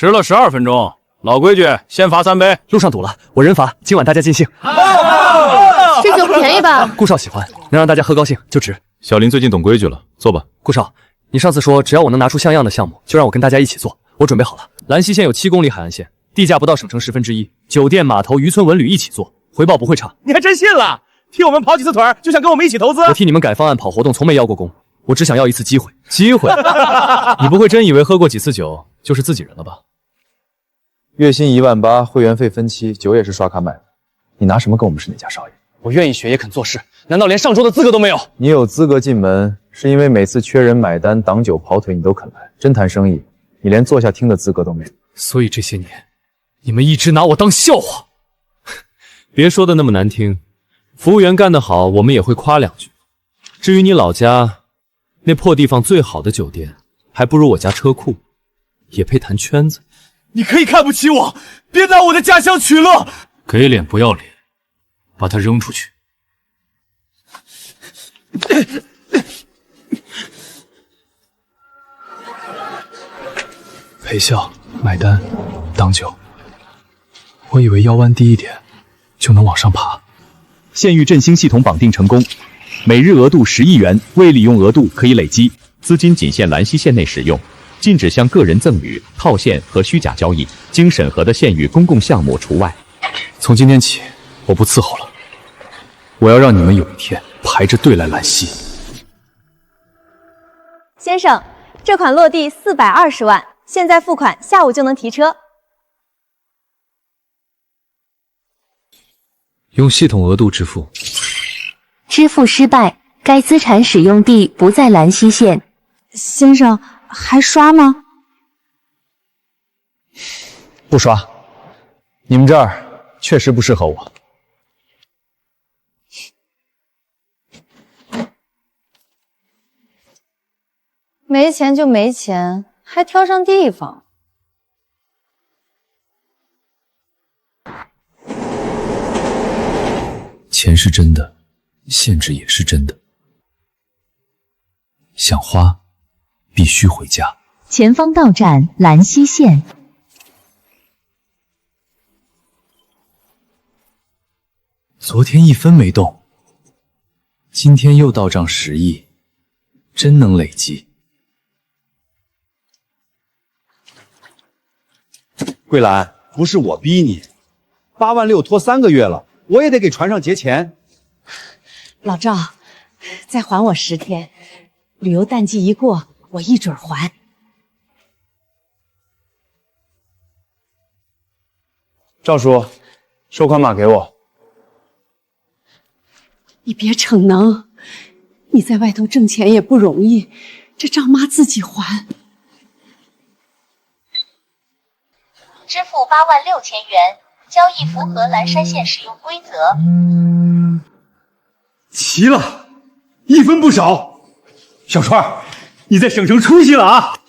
迟了12分钟，老规矩，先罚3杯。路上堵了，我人罚，今晚大家尽兴。这酒便宜吧？顾少喜欢，能让大家喝高兴就值。小林最近懂规矩了，坐吧。顾少，你上次说只要我能拿出像样的项目，就让我跟大家一起做，我准备好了。兰溪县有7公里海岸线，地价不到省城1/10，酒店、码头、渔村、文旅一起做，回报不会差。你还真信了？替我们跑几次腿儿，就想跟我们一起投资？我替你们改方案、跑活动，从没邀过功，我只想要一次机会。机会？你不会真以为喝过几次酒就是自己人了吧？月薪18000，会员费分期，酒也是刷卡买的。你拿什么跟我们是哪家少爷？我愿意学也肯做事，难道连上桌的资格都没有？你有资格进门，是因为每次缺人买单、挡酒跑腿你都肯来。真谈生意，你连坐下听的资格都没有。所以这些年，你们一直拿我当笑话。别说的那么难听，服务员干得好，我们也会夸2句。至于你老家那破地方最好的酒店，还不如我家车库，也配谈圈子？你可以看不起我，别拿我的家乡取乐。给脸不要脸，把他扔出去。陪笑、买单、挡酒，我以为腰弯低一点就能往上爬。现与振兴系统绑定成功，每日额度10亿元，未利用额度可以累积，资金仅限兰溪县内使用，禁止向个人赠与、套现和虚假交易，经审核的县域公共项目除外。从今天起，我不伺候了，我要让你们有一天排着队来兰溪。先生，这款落地420万，现在付款，下午就能提车。用系统额度支付。支付失败，该资产使用地不在兰溪县。先生，还刷吗？不刷，你们这儿确实不适合我。没钱就没钱，还挑上地方。钱是真的，限制也是真的。想花，必须回家。前方到站兰溪县。昨天1分没动，今天又到账10亿，真能累积。桂兰，不是我逼你，8万6拖3个月了，我也得给船上结钱。老赵，再还我10天，旅游淡季一过，我一准还。赵叔，收款码给我。你别逞能，你在外头挣钱也不容易，这账妈自己还。支付86000元，交易符合蓝山县使用规则。齐了，1分不少。小川，你在省城出息了啊！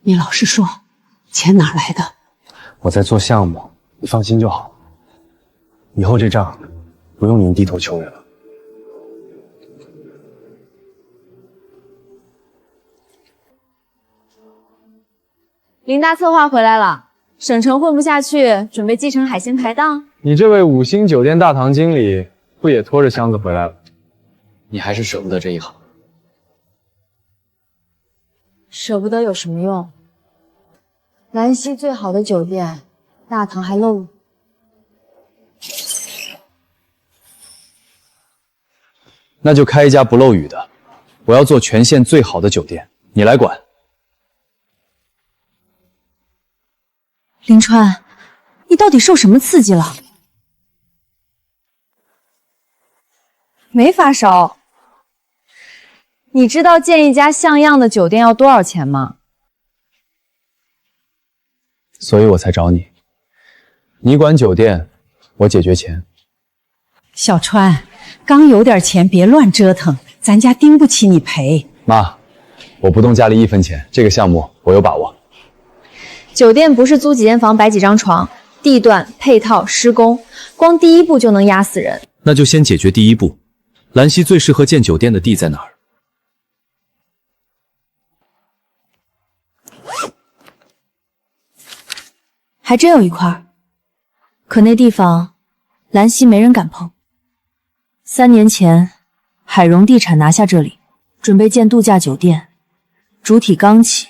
你老实说，钱哪来的？我在做项目，你放心就好。以后这账不用您低头求人了。林大策划回来了，省城混不下去，准备继承海鲜排档。你这位5星酒店大堂经理不也拖着箱子回来了？你还是舍不得这一行。舍不得有什么用？兰溪最好的酒店，大堂还漏雨。那就开一家不漏雨的。我要做全县最好的酒店，你来管。林川，你到底受什么刺激了？没发烧。你知道建一家像样的酒店要多少钱吗？所以我才找你。你管酒店，我解决钱。小川，刚有点钱，别乱折腾，咱家盯不起你赔。妈，我不动家里1分钱，这个项目我有把握。酒店不是租几间房摆几张床，地段、配套、施工，光第一步就能压死人。那就先解决第一步。兰溪最适合建酒店的地在哪儿？还真有一块，可那地方兰溪没人敢碰。3年前，海荣地产拿下这里，准备建度假酒店，主体刚起，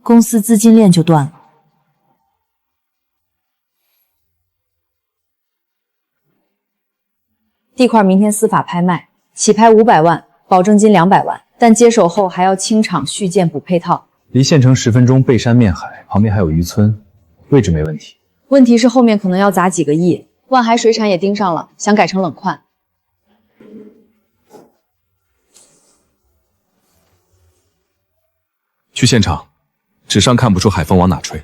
公司资金链就断了。地块明天司法拍卖，起拍500万，保证金200万，但接手后还要清场续建补配套。离县城10分钟，背山面海，旁边还有渔村，位置没问题。问题是后面可能要砸几个亿，万海水产也盯上了，想改成冷矿。去现场，纸上看不出海风往哪吹。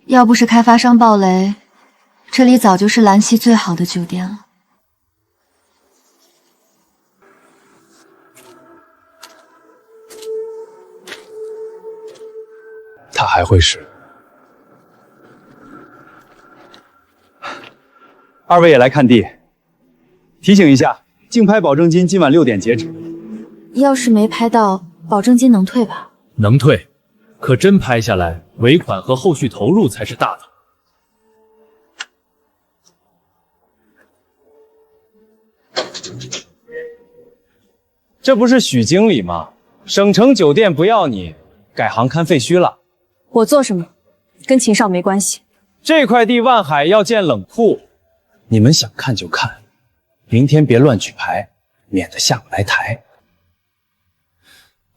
要不是开发商暴雷，这里早就是兰溪最好的酒店了。他还会是。2位也来看地，提醒一下，竞拍保证金今晚6点截止。要是没拍到，保证金能退吧？能退，可真拍下来，尾款和后续投入才是大头。这不是许经理吗？省城酒店不要你，改行看废墟了。我做什么，跟秦少没关系。这块地万海要建冷库，你们想看就看，明天别乱举牌，免得下不来台。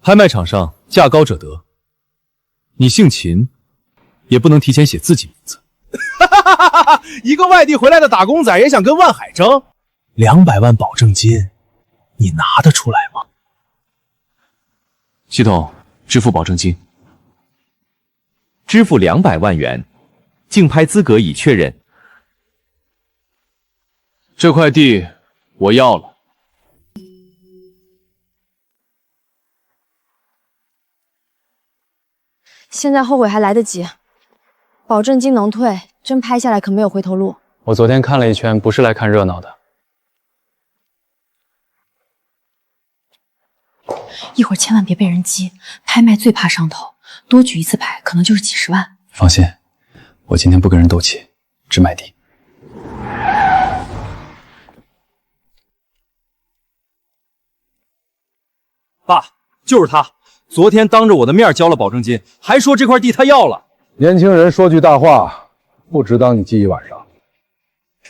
拍卖场上价高者得，你姓秦，也不能提前写自己名字。一个外地回来的打工仔也想跟万海争？200万保证金，你拿得出来吗？系统支付保证金，支付200万元，竞拍资格已确认。这块地我要了。现在后悔还来得及，保证金能退，真拍下来可没有回头路。我昨天看了一圈，不是来看热闹的。一会儿千万别被人激，拍卖最怕上头，多举一次牌可能就是几十万。放心，我今天不跟人斗气，只买地。爸，就是他，昨天当着我的面交了保证金，还说这块地他要了。年轻人说句大话，不值当你记一晚上。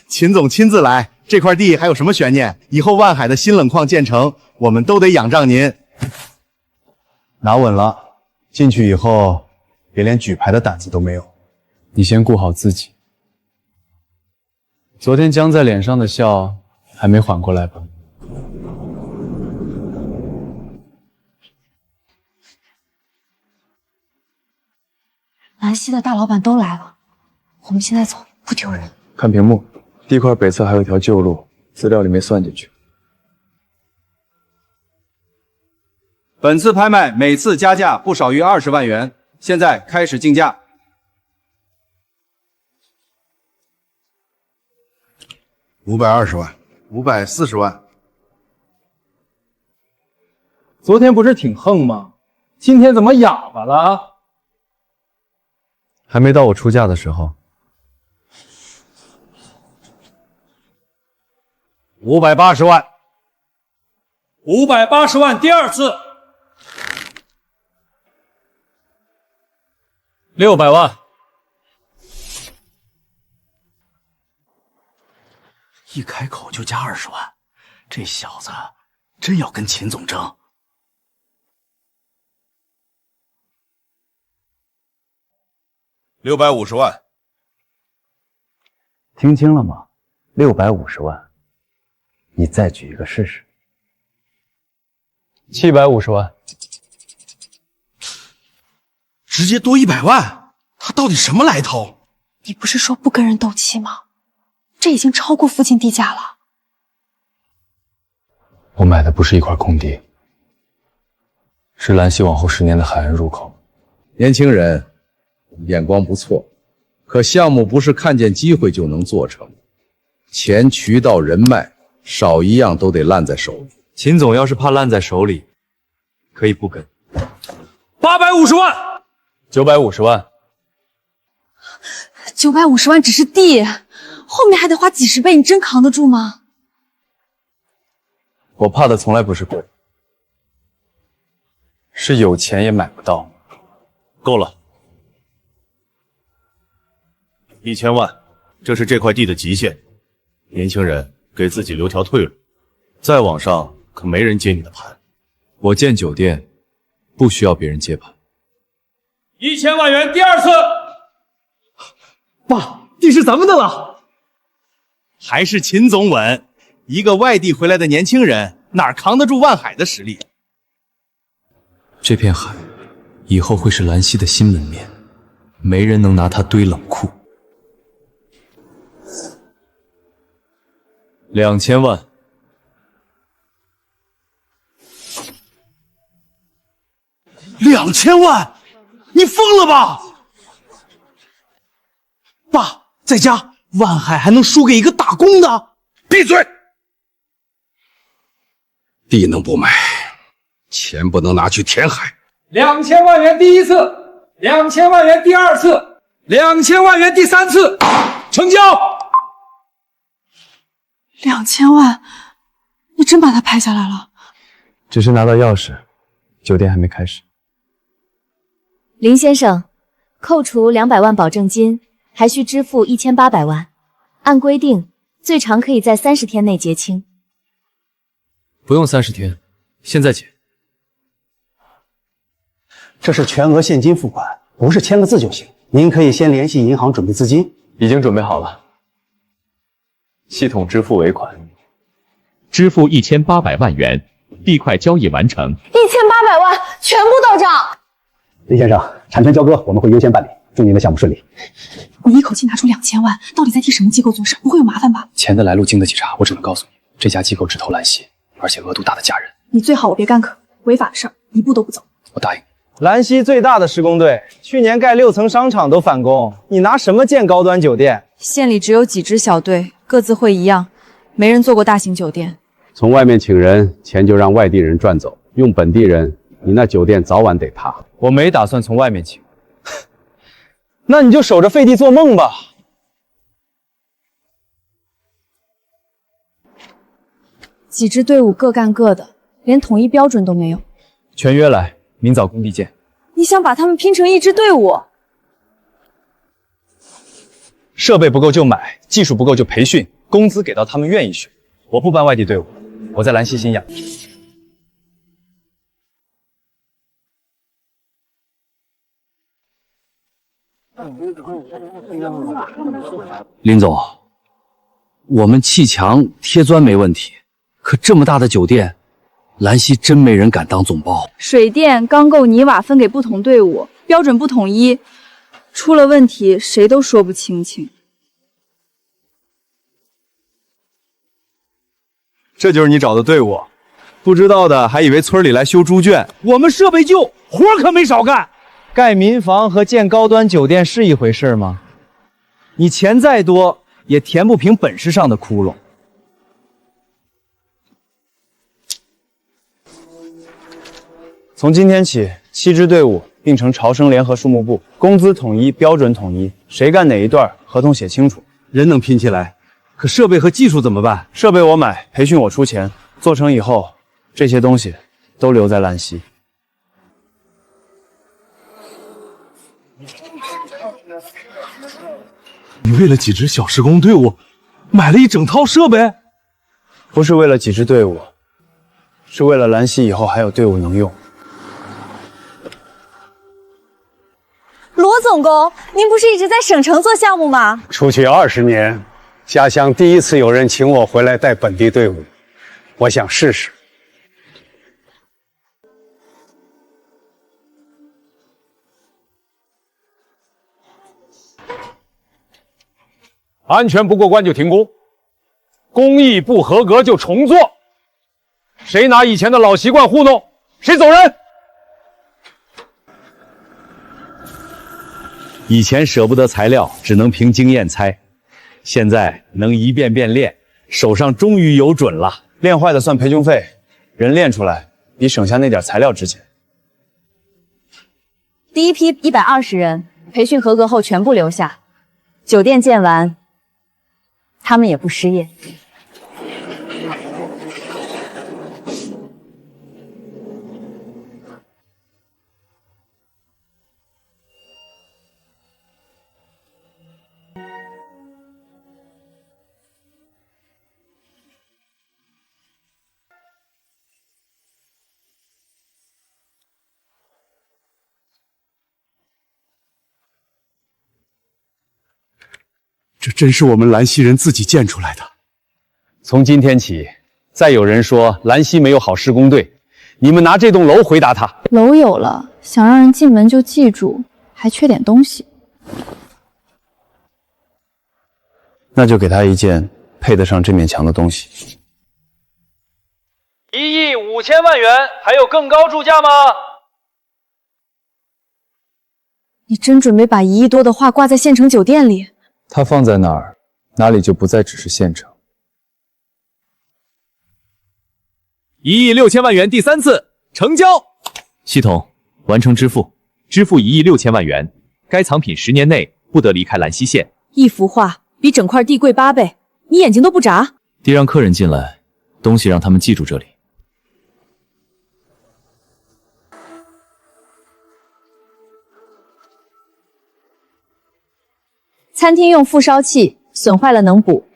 秦总亲自来，这块地还有什么悬念？以后万海的新冷矿建成，我们都得仰仗您。拿稳了，进去以后别连举牌的胆子都没有。你先顾好自己。昨天僵在脸上的笑还没缓过来吧？兰溪的大老板都来了，我们现在走不丢人。看屏幕，地块北侧还有一条旧路，资料里没算进去。本次拍卖每次加价不少于20万元，现在开始竞价。520万，540万。昨天不是挺横吗？今天怎么哑巴了？还没到我出价的时候。580万，580万，第二次。600万，一开口就加20万，这小子真要跟秦总争。650万，听清了吗？650万，你再举一个试试。750万，直接多100万，他到底什么来头？你不是说不跟人斗气吗？这已经超过附近地价了。我买的不是一块空地，是兰溪往后10年的海岸入口。年轻人，眼光不错，可项目不是看见机会就能做成，钱、渠道、人脉，少一样都得烂在手里。秦总要是怕烂在手里，可以不跟。850万，950万。 950万只是地，后面还得花几十倍，你真扛得住吗？我怕的从来不是贵，是有钱也买不到。够了，1000万，这是这块地的极限。年轻人，给自己留条退路，再往上可没人接你的盘。我建酒店，不需要别人接盘。 1000万元第2次。爸，地是咱们的了。还是秦总稳，一个外地回来的年轻人，哪扛得住万海的实力？这片海，以后会是兰溪的新门面，没人能拿它堆冷库。2000万。 2000万，你疯了吧？爸，在家万海还能输给一个打工的？闭嘴！地能不买，钱不能拿去填海。 2000万元第1次，2000万元第2次，2000万元第3次，成交。2000万，你真把它拍下来了？只是拿到钥匙，酒店还没开始。林先生，扣除200万保证金，还需支付1800万。按规定，最长可以在30天内结清。不用30天，现在结。这是全额现金付款，不是签个字就行。您可以先联系银行准备资金。已经准备好了，系统支付尾款，支付1800万元，地块交易完成。1800万全部到账。林先生，产权交割我们会优先办理，祝您的项目顺利。你一口气拿出2000万，到底在替什么机构做事？不会有麻烦吧？钱的来路经得起查，我只能告诉你，这家机构只投兰溪，而且额度大的吓人。你最好我别干涉，违法的事儿一步都不走。我答应。兰溪最大的施工队，去年盖6层商场都返工，你拿什么建高端酒店？县里只有几支小队，各自会一样，没人做过大型酒店。从外面请人，钱就让外地人赚走，用本地人，你那酒店早晚得塌。我没打算从外面请，那你就守着废地做梦吧。几支队伍各干各的，连统一标准都没有。全约来，明早工地见。你想把他们拼成一支队伍？设备不够就买，技术不够就培训，工资给到他们愿意学。我不办外地队伍，我在兰溪新养。林总，我们砌墙贴砖没问题，可这么大的酒店，兰溪真没人敢当总包。水电、钢构、泥瓦分给不同队伍，标准不统一，出了问题谁都说不清清。这就是你找的队伍，不知道的还以为村里来修猪圈。我们设备旧，活可没少干。盖民房和建高端酒店是一回事吗？你钱再多，也填不平本事上的窟窿。从今天起，7支队伍并成潮生联合树木部，工资统一，标准统一，谁干哪一段，合同写清楚。人能拼起来，可设备和技术怎么办？设备我买，培训我出钱，做成以后，这些东西都留在兰溪。你为了几支小施工队伍，买了一整套设备？不是为了几支队伍，是为了兰溪以后还有队伍能用。罗总工，您不是一直在省城做项目吗？出去20年，家乡第一次有人请我回来带本地队伍，我想试试。安全不过关就停工，工艺不合格就重做。谁拿以前的老习惯糊弄，谁走人。以前舍不得材料，只能凭经验猜，现在能一遍遍练，手上终于有准了。练坏的算培训费，人练出来比省下那点材料值钱。第一批120人培训合格后全部留下，酒店建完，他们也不失业。这真是我们兰溪人自己建出来的。从今天起，再有人说兰溪没有好施工队，你们拿这栋楼回答他。楼有了，想让人进门就记住，还缺点东西。那就给他一件配得上这面墙的东西。1亿5千万元，还有更高注价吗？你真准备把1亿多的画挂在县城酒店里？它放在哪儿，哪里就不再只是县城。1亿6千万元第3次成交。系统完成支付，支付1亿6千万元。该藏品10年内不得离开兰溪县。一幅画比整块地贵8倍，你眼睛都不眨？爹让客人进来，东西让他们记住这里。餐厅用复烧器损坏了能补，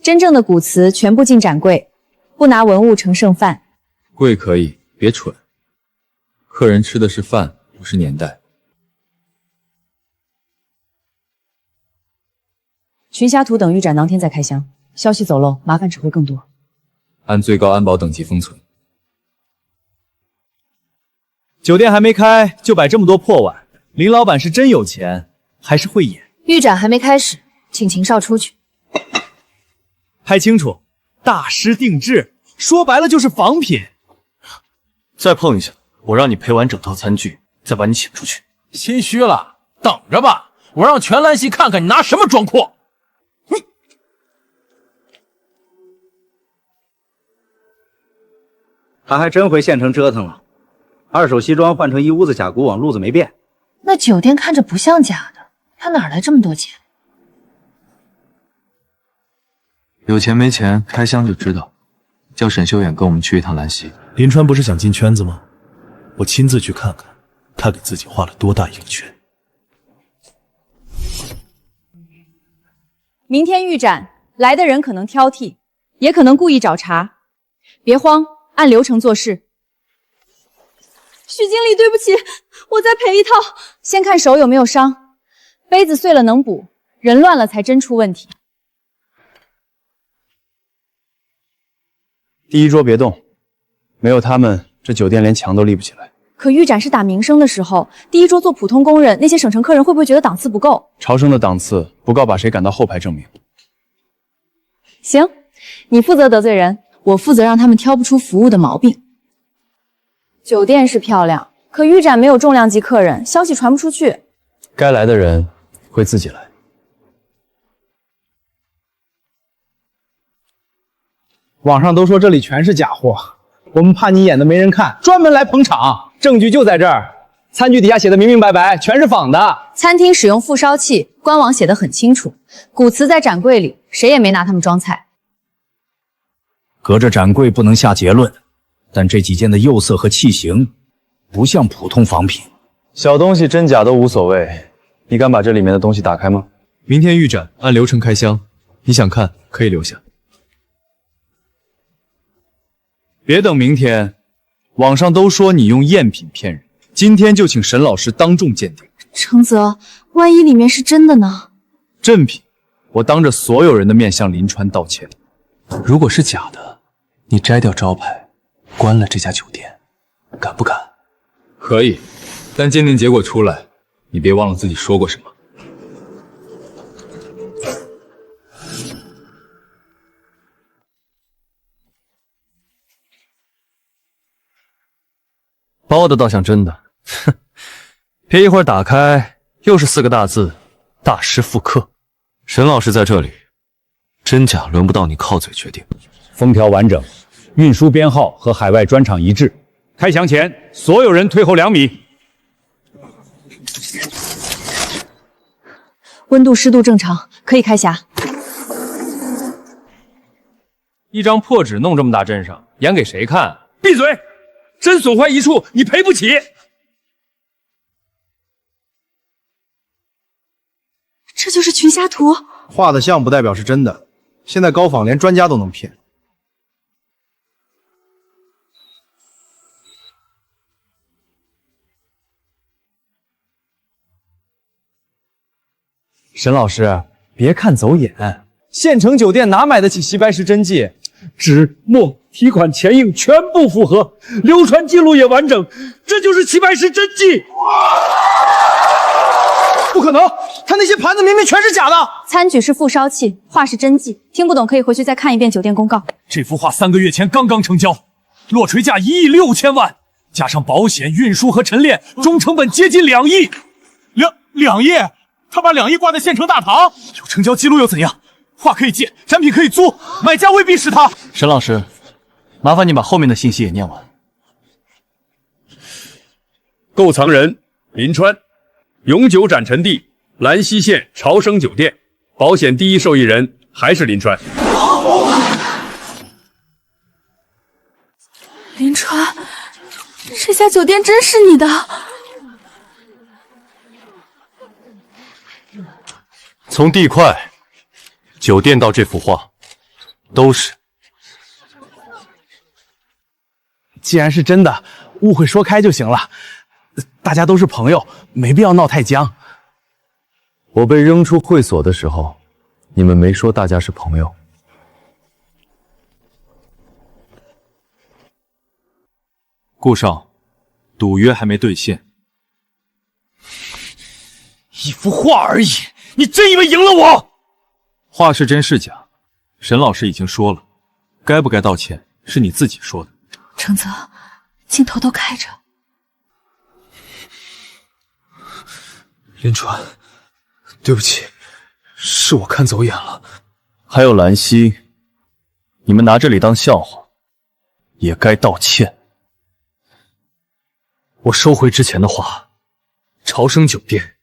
真正的古瓷全部进展柜，不拿文物盛剩饭。贵可以，别蠢。客人吃的是饭，不是年代。群侠图等预展当天再开箱，消息走漏，麻烦只会更多。按最高安保等级封存。酒店还没开就摆这么多破碗，林老板是真有钱，还是会演？预展还没开始，请秦少出去。拍清楚，大师定制，说白了就是仿品。再碰一下，我让你赔完整套餐具，再把你请出去。心虚了，等着吧，我让全兰溪看看你拿什么装阔。他还真回县城折腾了，二手西装换成一屋子假古往，路子没变。那酒店看着不像假的，他哪来这么多钱？有钱没钱，开箱就知道。叫沈修远跟我们去一趟兰溪。林川不是想进圈子吗？我亲自去看看，他给自己画了多大一个圈。明天预展，来的人可能挑剔，也可能故意找茬，别慌，按流程做事。许经理，对不起，我再赔一套。先看手有没有伤，杯子碎了能补，人乱了才真出问题。第一桌别动，没有他们，这酒店连墙都立不起来。可预展是打名声的时候，第一桌做普通工人，那些省城客人会不会觉得档次不够？朝生的档次不够，把谁赶到后排证明。行，你负责得罪人，我负责让他们挑不出服务的毛病。酒店是漂亮，可预展没有重量级客人，消息传不出去。该来的人会自己来。网上都说这里全是假货，我们怕你演的没人看，专门来捧场。证据就在这儿，餐具底下写的明明白白，全是仿的。餐厅使用复烧器，官网写的很清楚。古瓷在展柜里，谁也没拿他们装菜。隔着展柜不能下结论，但这几件的釉色和器型不像普通仿品。小东西真假都无所谓，你敢把这里面的东西打开吗？明天预展，按流程开箱，你想看可以留下。别等明天，网上都说你用赝品骗人，今天就请沈老师当众鉴定。程泽，万一里面是真的呢？正品，我当着所有人的面向林川道歉。如果是假的，你摘掉招牌，关了这家酒店，敢不敢？可以，但鉴定结果出来，你别忘了自己说过什么。包的倒像真的，哼！别一会儿打开，又是4个大字：大师复刻。沈老师在这里，真假轮不到你靠嘴决定。封条完整，运输编号和海外专场一致。开降前，所有人退后2米。温度、湿度正常，可以开匣。一张破纸弄这么大阵势，演给谁看？闭嘴！真损坏一处，你赔不起。这就是群侠图。画的像不代表是真的，现在高仿连专家都能骗。沈老师，别看走眼，县城酒店哪买得起齐白石真迹？纸、墨、提款、钱印全部符合，流传记录也完整，这就是齐白石真迹。不可能，他那些盘子明明全是假的。餐具是副烧器，画是真迹。听不懂可以回去再看一遍酒店公告。这幅画3个月前刚刚成交，落锤价1亿6千万，加上保险、运输和陈列，总成本接近2亿。2亿？他把2亿挂在县城大堂，有成交记录又怎样？画可以借，展品可以租，买家未必是他。沈老师，麻烦你把后面的信息也念完。购藏人林川，永久展陈地兰溪县潮生酒店，保险第一受益人还是林川。林川，这家酒店真是你的？从地块、酒店到这幅画，都是。既然是真的，误会说开就行了。大家都是朋友，没必要闹太僵。我被扔出会所的时候，你们没说大家是朋友。顾少，赌约还没兑现。一幅画而已，你真以为赢了我？画是真是假，沈老师已经说了，该不该道歉是你自己说的。程泽，镜头都开着。林川，对不起，是我看走眼了。还有兰溪，你们拿这里当笑话，也该道歉。我收回之前的话，潮生酒店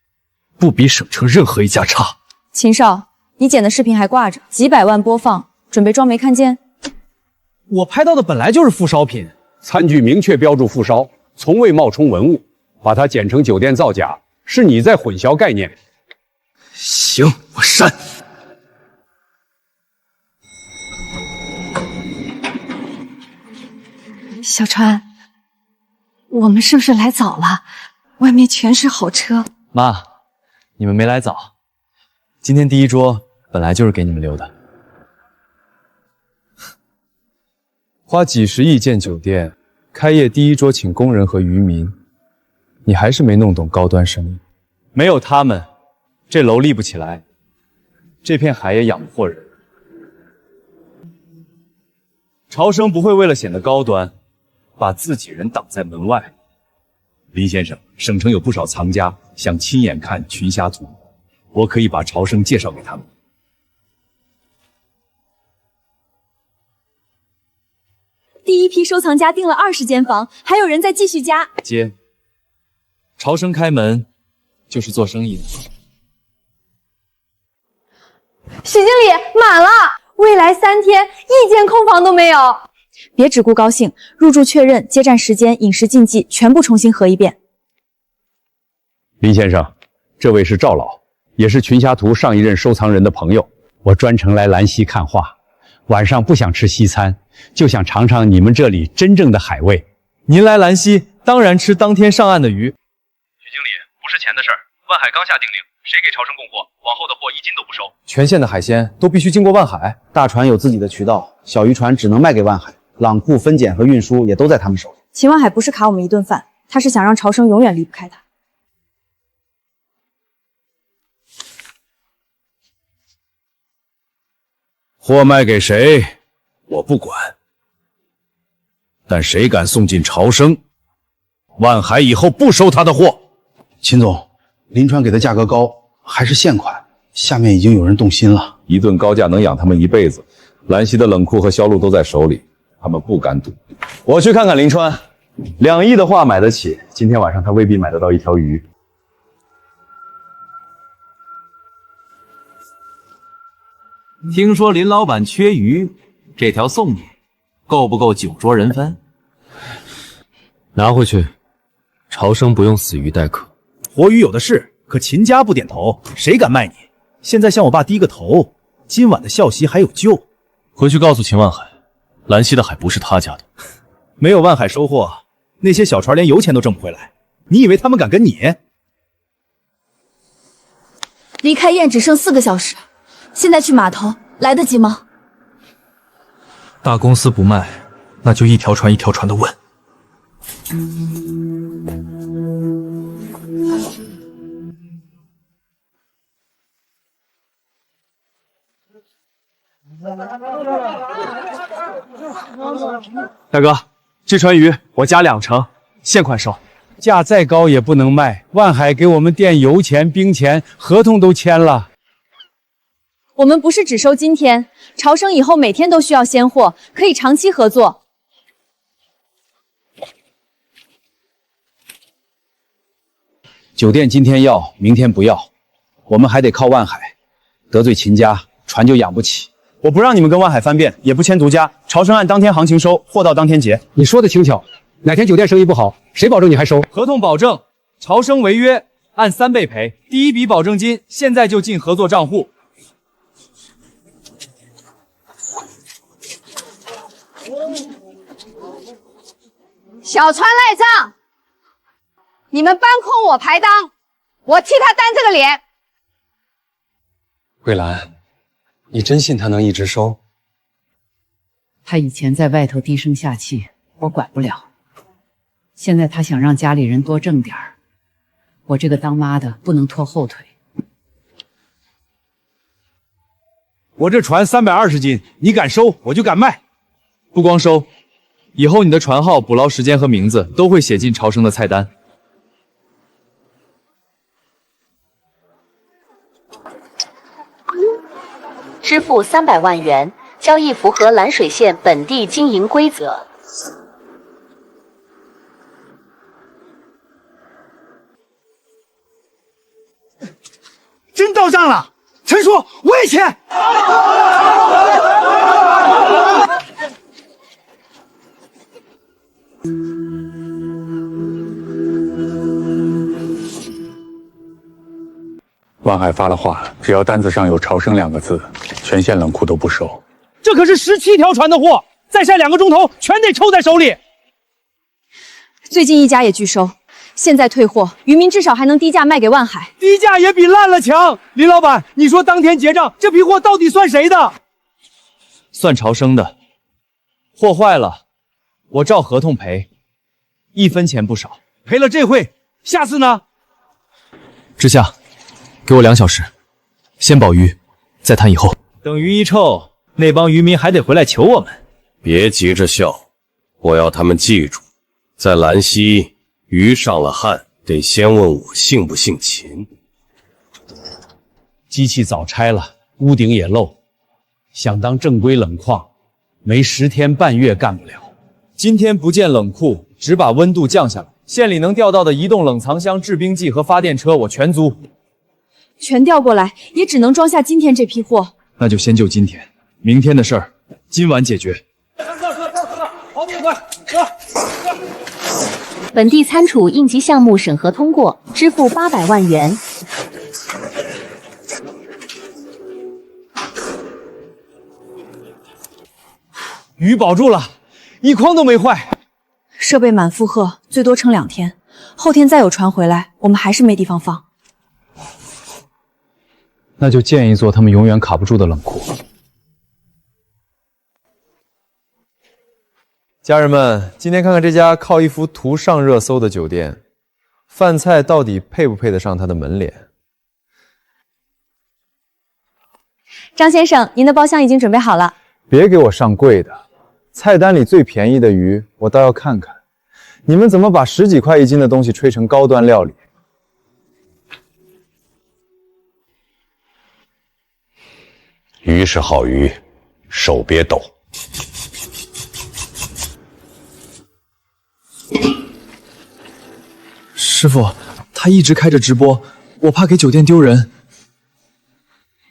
不比省城任何一家差。秦少，你剪的视频还挂着，几百万播放，准备装没看见？我拍到的本来就是副烧品，餐具明确标注副烧，从未冒充文物，把它剪成酒店造假，是你在混淆概念。行，我删。小川，我们是不是来早了？外面全是好车。妈，你们没来早。今天第一桌本来就是给你们留的。花几十亿建酒店，开业第一桌请工人和渔民，你还是没弄懂高端生意。没有他们，这楼立不起来，这片海也养不活人。潮生不会为了显得高端，把自己人挡在门外。林先生，省城有不少藏家想亲眼看群侠图，我可以把潮生介绍给他们。第一批收藏家订了20间房，还有人在继续加。接，潮生开门就是做生意的。许经理，满了，未来3天1间空房都没有。别只顾高兴，入住确认、接站时间、饮食禁忌全部重新核一遍。林先生，这位是赵老，也是群侠图上一任收藏人的朋友。我专程来兰溪看画，晚上不想吃西餐，就想尝尝你们这里真正的海味。您来兰溪，当然吃当天上岸的鱼。许经理，不是钱的事儿，万海刚下定令，谁给潮生供货，往后的货1斤都不收。全县的海鲜都必须经过万海，大船有自己的渠道，小渔船只能卖给万海，朗库分拣和运输也都在他们手里。秦万海不是卡我们一顿饭，他是想让潮生永远离不开他。货卖给谁，我不管，但谁敢送进潮生，万海以后不收他的货。秦总，林川给的价格高，还是现款，下面已经有人动心了。一顿高价能养他们一辈子。兰溪的冷库和销路都在手里，他们不敢赌。我去看看林川，2亿的话买得起，今天晚上他未必买得到一条鱼。听说林老板缺鱼，这条送你，够不够酒桌人分？拿回去，朝生不用死鱼待客。活鱼有的是，可秦家不点头，谁敢卖你？现在向我爸低个头，今晚的笑席还有救。回去告诉秦万海，兰溪的海不是他家的。没有万海收获，那些小船连油钱都挣不回来。你以为他们敢跟你？离开宴只剩4个小时，现在去码头来得及吗？大公司不卖，那就一条船一条船的问。大哥，这船鱼我加2成，现款收。价再高也不能卖。万海给我们垫油钱、兵钱，合同都签了。我们不是只收今天，朝生以后每天都需要鲜货，可以长期合作。酒店今天要，明天不要，我们还得靠万海。得罪秦家，船就养不起。我不让你们跟万海翻遍，也不签独家。朝生按当天行情收，货到当天结。你说的轻巧，哪天酒店生意不好，谁保证你还收？合同保证，朝生违约按3倍赔。第一笔保证金现在就进合作账户。小船赖账，你们搬空我排档，我替他担这个脸。桂兰，你真信他能一直收？他以前在外头低声下气，我管不了。现在他想让家里人多挣点儿，我这个当妈的不能拖后腿。我这船320斤，你敢收我就敢卖。不光收，以后你的船号、捕捞时间和名字都会写进朝生的菜单。支付300万元，交易符合蓝水县本地经营规则。真到账了，陈叔，我也签。万海发了话，只要单子上有朝生2个字，全县冷库都不收。这可是17条船的货，再晒2个钟头，全得抽在手里。最近一家也拒收，现在退货，渔民至少还能低价卖给万海。低价也比烂了强。林老板，你说当天结账，这批货到底算谁的？算朝生的。货坏了，我照合同赔，1分钱不少。赔了这回，下次呢？知夏，给我2小时，先保鱼，再谈以后。等鱼一臭，那帮渔民还得回来求我们。别急着笑，我要他们记住，在兰溪鱼上了岸，得先问我姓不姓秦。机器早拆了，屋顶也漏，想当正规冷矿，没10天半月干不了。今天不建冷库，只把温度降下来。县里能调到的移动冷藏箱、制冰剂和发电车，我全租。全调过来，也只能装下今天这批货。那就先救今天，明天的事儿今晚解决。本地餐储应急项目审核通过，支付800万元。鱼保住了，一筐都没坏。设备满负荷，最多撑2天。后天再有船回来，我们还是没地方放。那就建一座他们永远卡不住的冷库。家人们，今天看看这家靠一幅图上热搜的酒店，饭菜到底配不配得上它的门脸？张先生，您的包厢已经准备好了。别给我上贵的，菜单里最便宜的鱼，我倒要看看，你们怎么把10几块1斤的东西吹成高端料理？鱼是好鱼，手别抖。师傅，他一直开着直播，我怕给酒店丢人。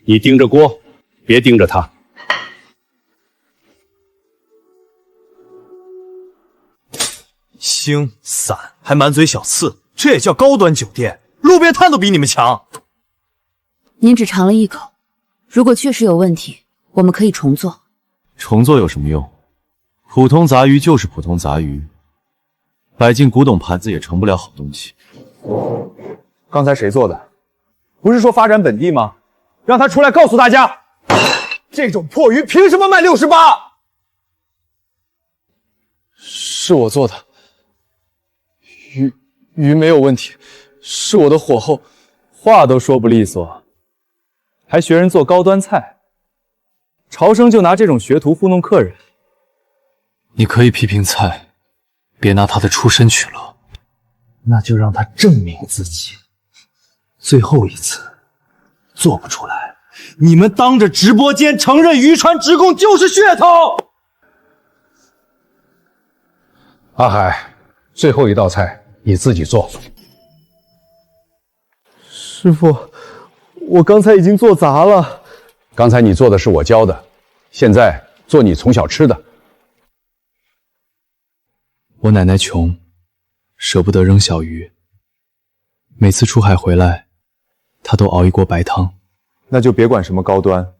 你盯着锅，别盯着他。星散还满嘴小刺，这也叫高端酒店？路边摊都比你们强。您只尝了一口，如果确实有问题，我们可以重做。重做有什么用？普通杂鱼就是普通杂鱼，摆进古董盘子也成不了好东西。刚才谁做的？不是说发展本地吗？让他出来告诉大家，这种破鱼凭什么卖68？是我做的，鱼没有问题，是我的火候。话都说不利索，还学人做高端菜。朝生就拿这种学徒糊弄客人。你可以批评菜，别拿他的出身取乐。那就让他证明自己，最后一次做不出来，你们当着直播间承认渔船职工就是噱头。阿海，最后一道菜你自己做。师傅，我刚才已经做砸了。刚才你做的是我教的，现在做你从小吃的。我奶奶穷，舍不得扔小鱼，每次出海回来，她都熬一锅白汤。那就别管什么高端，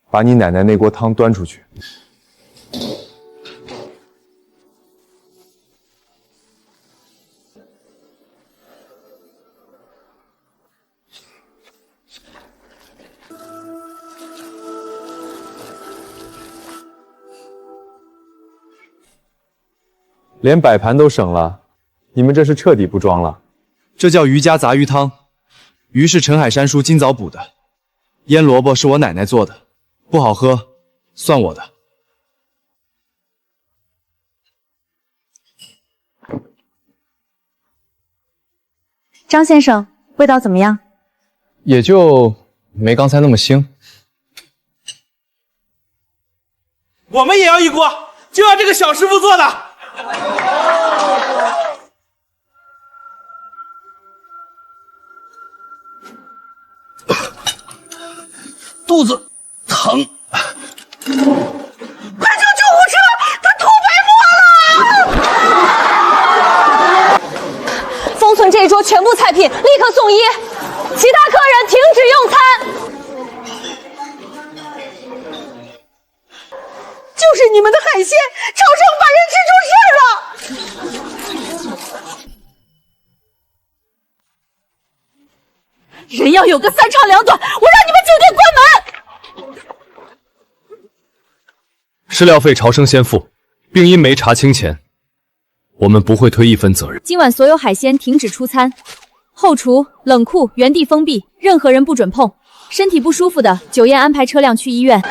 把你奶奶那锅汤端出去。连摆盘都省了，你们这是彻底不装了。这叫渔家杂鱼汤，鱼是陈海山叔今早捕的，腌萝卜是我奶奶做的，不好喝，算我的。张先生，味道怎么样？也就没刚才那么腥。我们也要一锅，就要这个小师傅做的。肚子疼，快叫救护车！他吐白沫了！封存这一桌全部菜品，立刻送医，其他客人停止用餐。就是你们的海鲜，朝生把人吃出事了。人要有个三长两短，我让你们酒店关门。食料费朝生先付，并因没查清前，我们不会推一分责任。今晚所有海鲜停止出餐，后厨、冷库原地封闭，任何人不准碰。身体不舒服的，酒宴安排车辆去医院。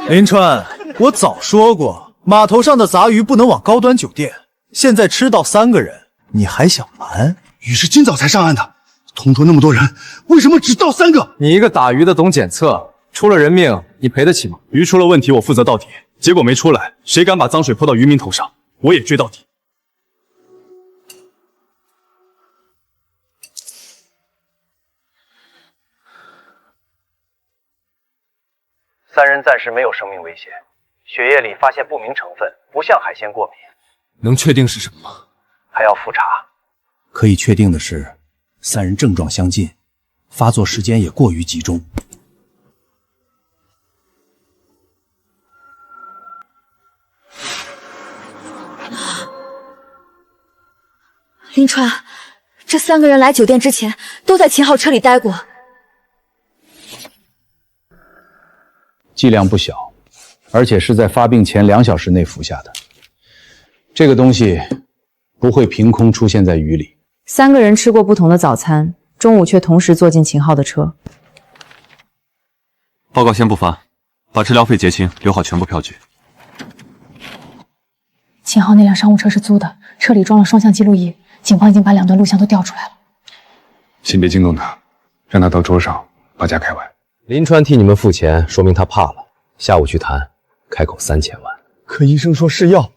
林川，我早说过，码头上的杂鱼不能往高端酒店。现在吃到3个人，你还想瞒？鱼是今早才上岸的，同桌那么多人，为什么只到3个？你一个打鱼的懂检测，出了人命你赔得起吗？鱼出了问题我负责到底，结果没出来，谁敢把脏水泼到渔民头上，我也追到底。3人暂时没有生命危险，血液里发现不明成分，不像海鲜过敏。能确定是什么吗？还要复查。可以确定的是，3人症状相近，发作时间也过于集中。林川，这3个人来酒店之前都在秦昊车里待过。剂量不小，而且是在发病前2小时内服下的。这个东西不会凭空出现在鱼里。3个人吃过不同的早餐，中午却同时坐进秦昊的车。报告先不发，把治疗费结清，留好全部票据。秦昊那辆商务车是租的，车里装了双向记录仪，警方已经把2段录像都调出来了。先别惊动他，让他到桌上把价开完。林川替你们付钱，说明他怕了。下午去谈，开口3000万。可医生说是药，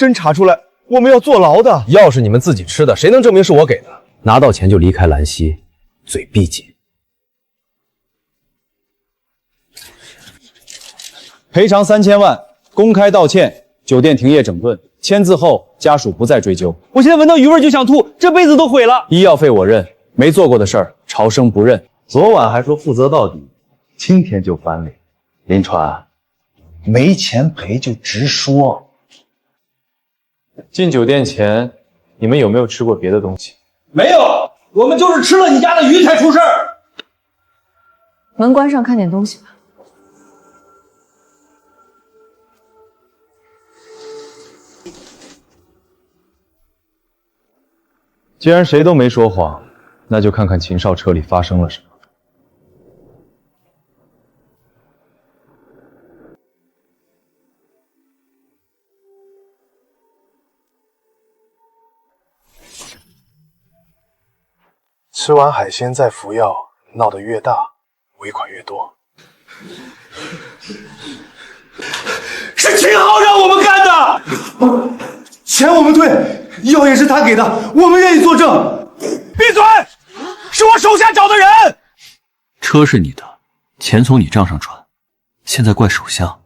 真查出来，我们要坐牢的。药是你们自己吃的，谁能证明是我给的？拿到钱就离开兰溪，嘴闭紧。赔偿3000万，公开道歉，酒店停业整顿，签字后家属不再追究。我现在闻到鱼味就想吐，这辈子都毁了。医药费我认，没做过的事儿，朝生不认。昨晚还说负责到底，今天就翻脸。林川，没钱赔就直说。进酒店前，你们有没有吃过别的东西？没有，我们就是吃了你家的鱼才出事儿。门关上，看点东西吧。既然谁都没说谎，那就看看秦少车里发生了什么。吃完海鲜再服药，闹得越大，尾款越多。是秦昊让我们干的，钱我们退，药也是他给的，我们愿意作证。闭嘴！是我手下找的人。车是你的，钱从你账上转，现在怪手下。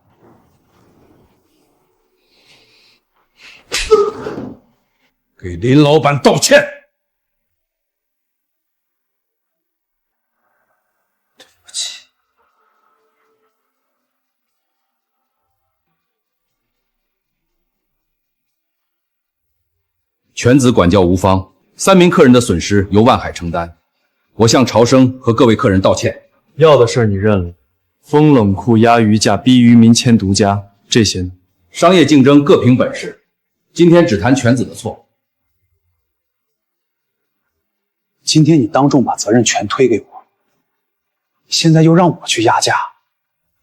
给林老板道歉。全子管教无方，3名客人的损失由万海承担。我向朝生和各位客人道歉。药的事你认了，封冷库、压鱼价、逼渔民签独家，这些呢？商业竞争各凭本事，今天只谈全子的错。今天你当众把责任全推给我，现在又让我去压价，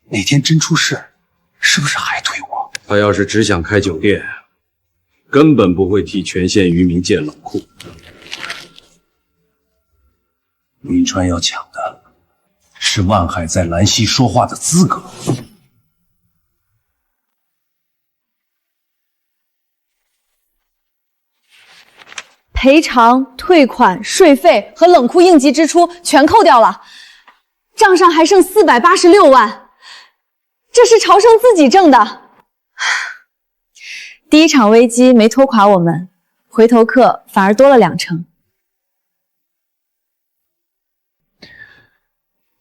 哪天真出事，是不是还推我？他要是只想开酒店，根本不会替全县渔民建冷库。林川要抢的是万海在兰溪说话的资格。赔偿、退款、税费和冷库应急支出全扣掉了，账上还剩486万，这是朝生自己挣的。第一场危机没拖垮我们，回头客反而多了2成。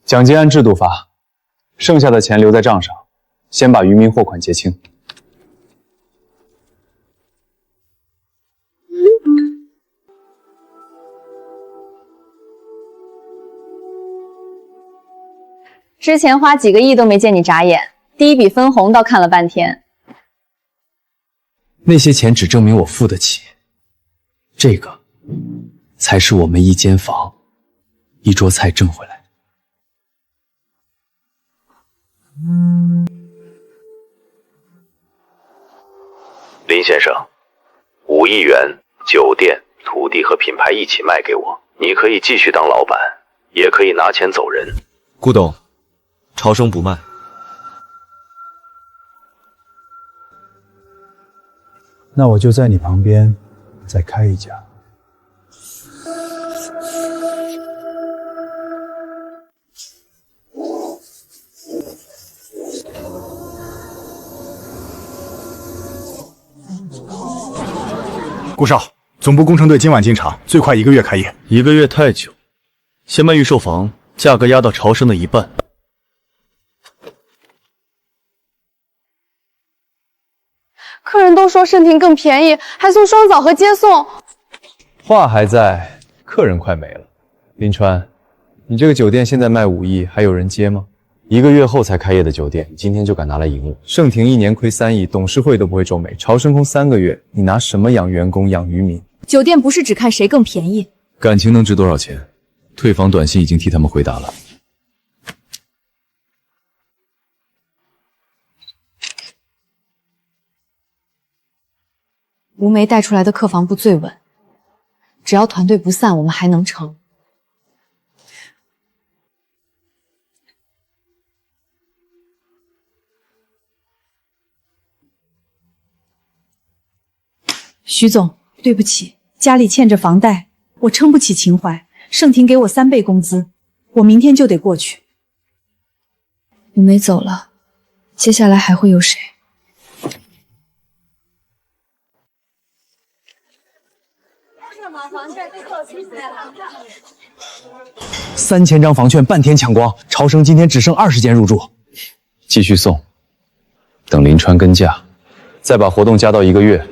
奖金按制度发，剩下的钱留在账上，先把渔民货款结清。之前花几个亿都没见你眨眼，第一笔分红倒看了半天。那些钱只证明我付得起，这个才是我们1间房、1桌菜挣回来的。林先生，5亿元，酒店、土地和品牌一起卖给我，你可以继续当老板，也可以拿钱走人。顾董，朝生不卖。那我就在你旁边再开一家。顾少，总部工程队今晚进场，最快1个月开业。1个月太久，先卖预售房，价格压到朝生的1半。客人都说盛庭更便宜，还送双枣和接送。话还在，客人快没了。林川，你这个酒店现在卖5亿，还有人接吗？1个月后才开业的酒店，你今天就敢拿来赢我？盛庭1年亏3亿，董事会都不会皱眉。朝生空3个月，你拿什么养员工、养渔民？酒店不是只看谁更便宜，感情能值多少钱？退房短信已经替他们回答了。吴梅带出来的客房部最稳，只要团队不散，我们还能成。徐总，对不起，家里欠着房贷，我撑不起情怀。盛婷给我3倍工资，我明天就得过去。吴梅走了，接下来还会有谁？3000张房券半天抢光，朝生今天只剩20间入住。继续送，等临川跟价，再把活动加到1个月。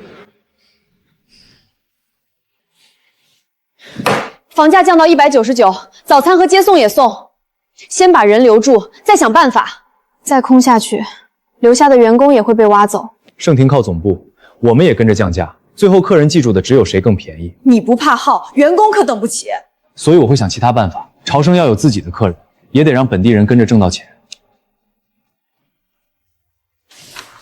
房价降到199，早餐和接送也送。先把人留住，再想办法。再空下去，留下的员工也会被挖走。盛婷靠总部，我们也跟着降价，最后客人记住的只有谁更便宜。你不怕耗，员工可等不起。所以我会想其他办法。朝生要有自己的客人，也得让本地人跟着挣到钱。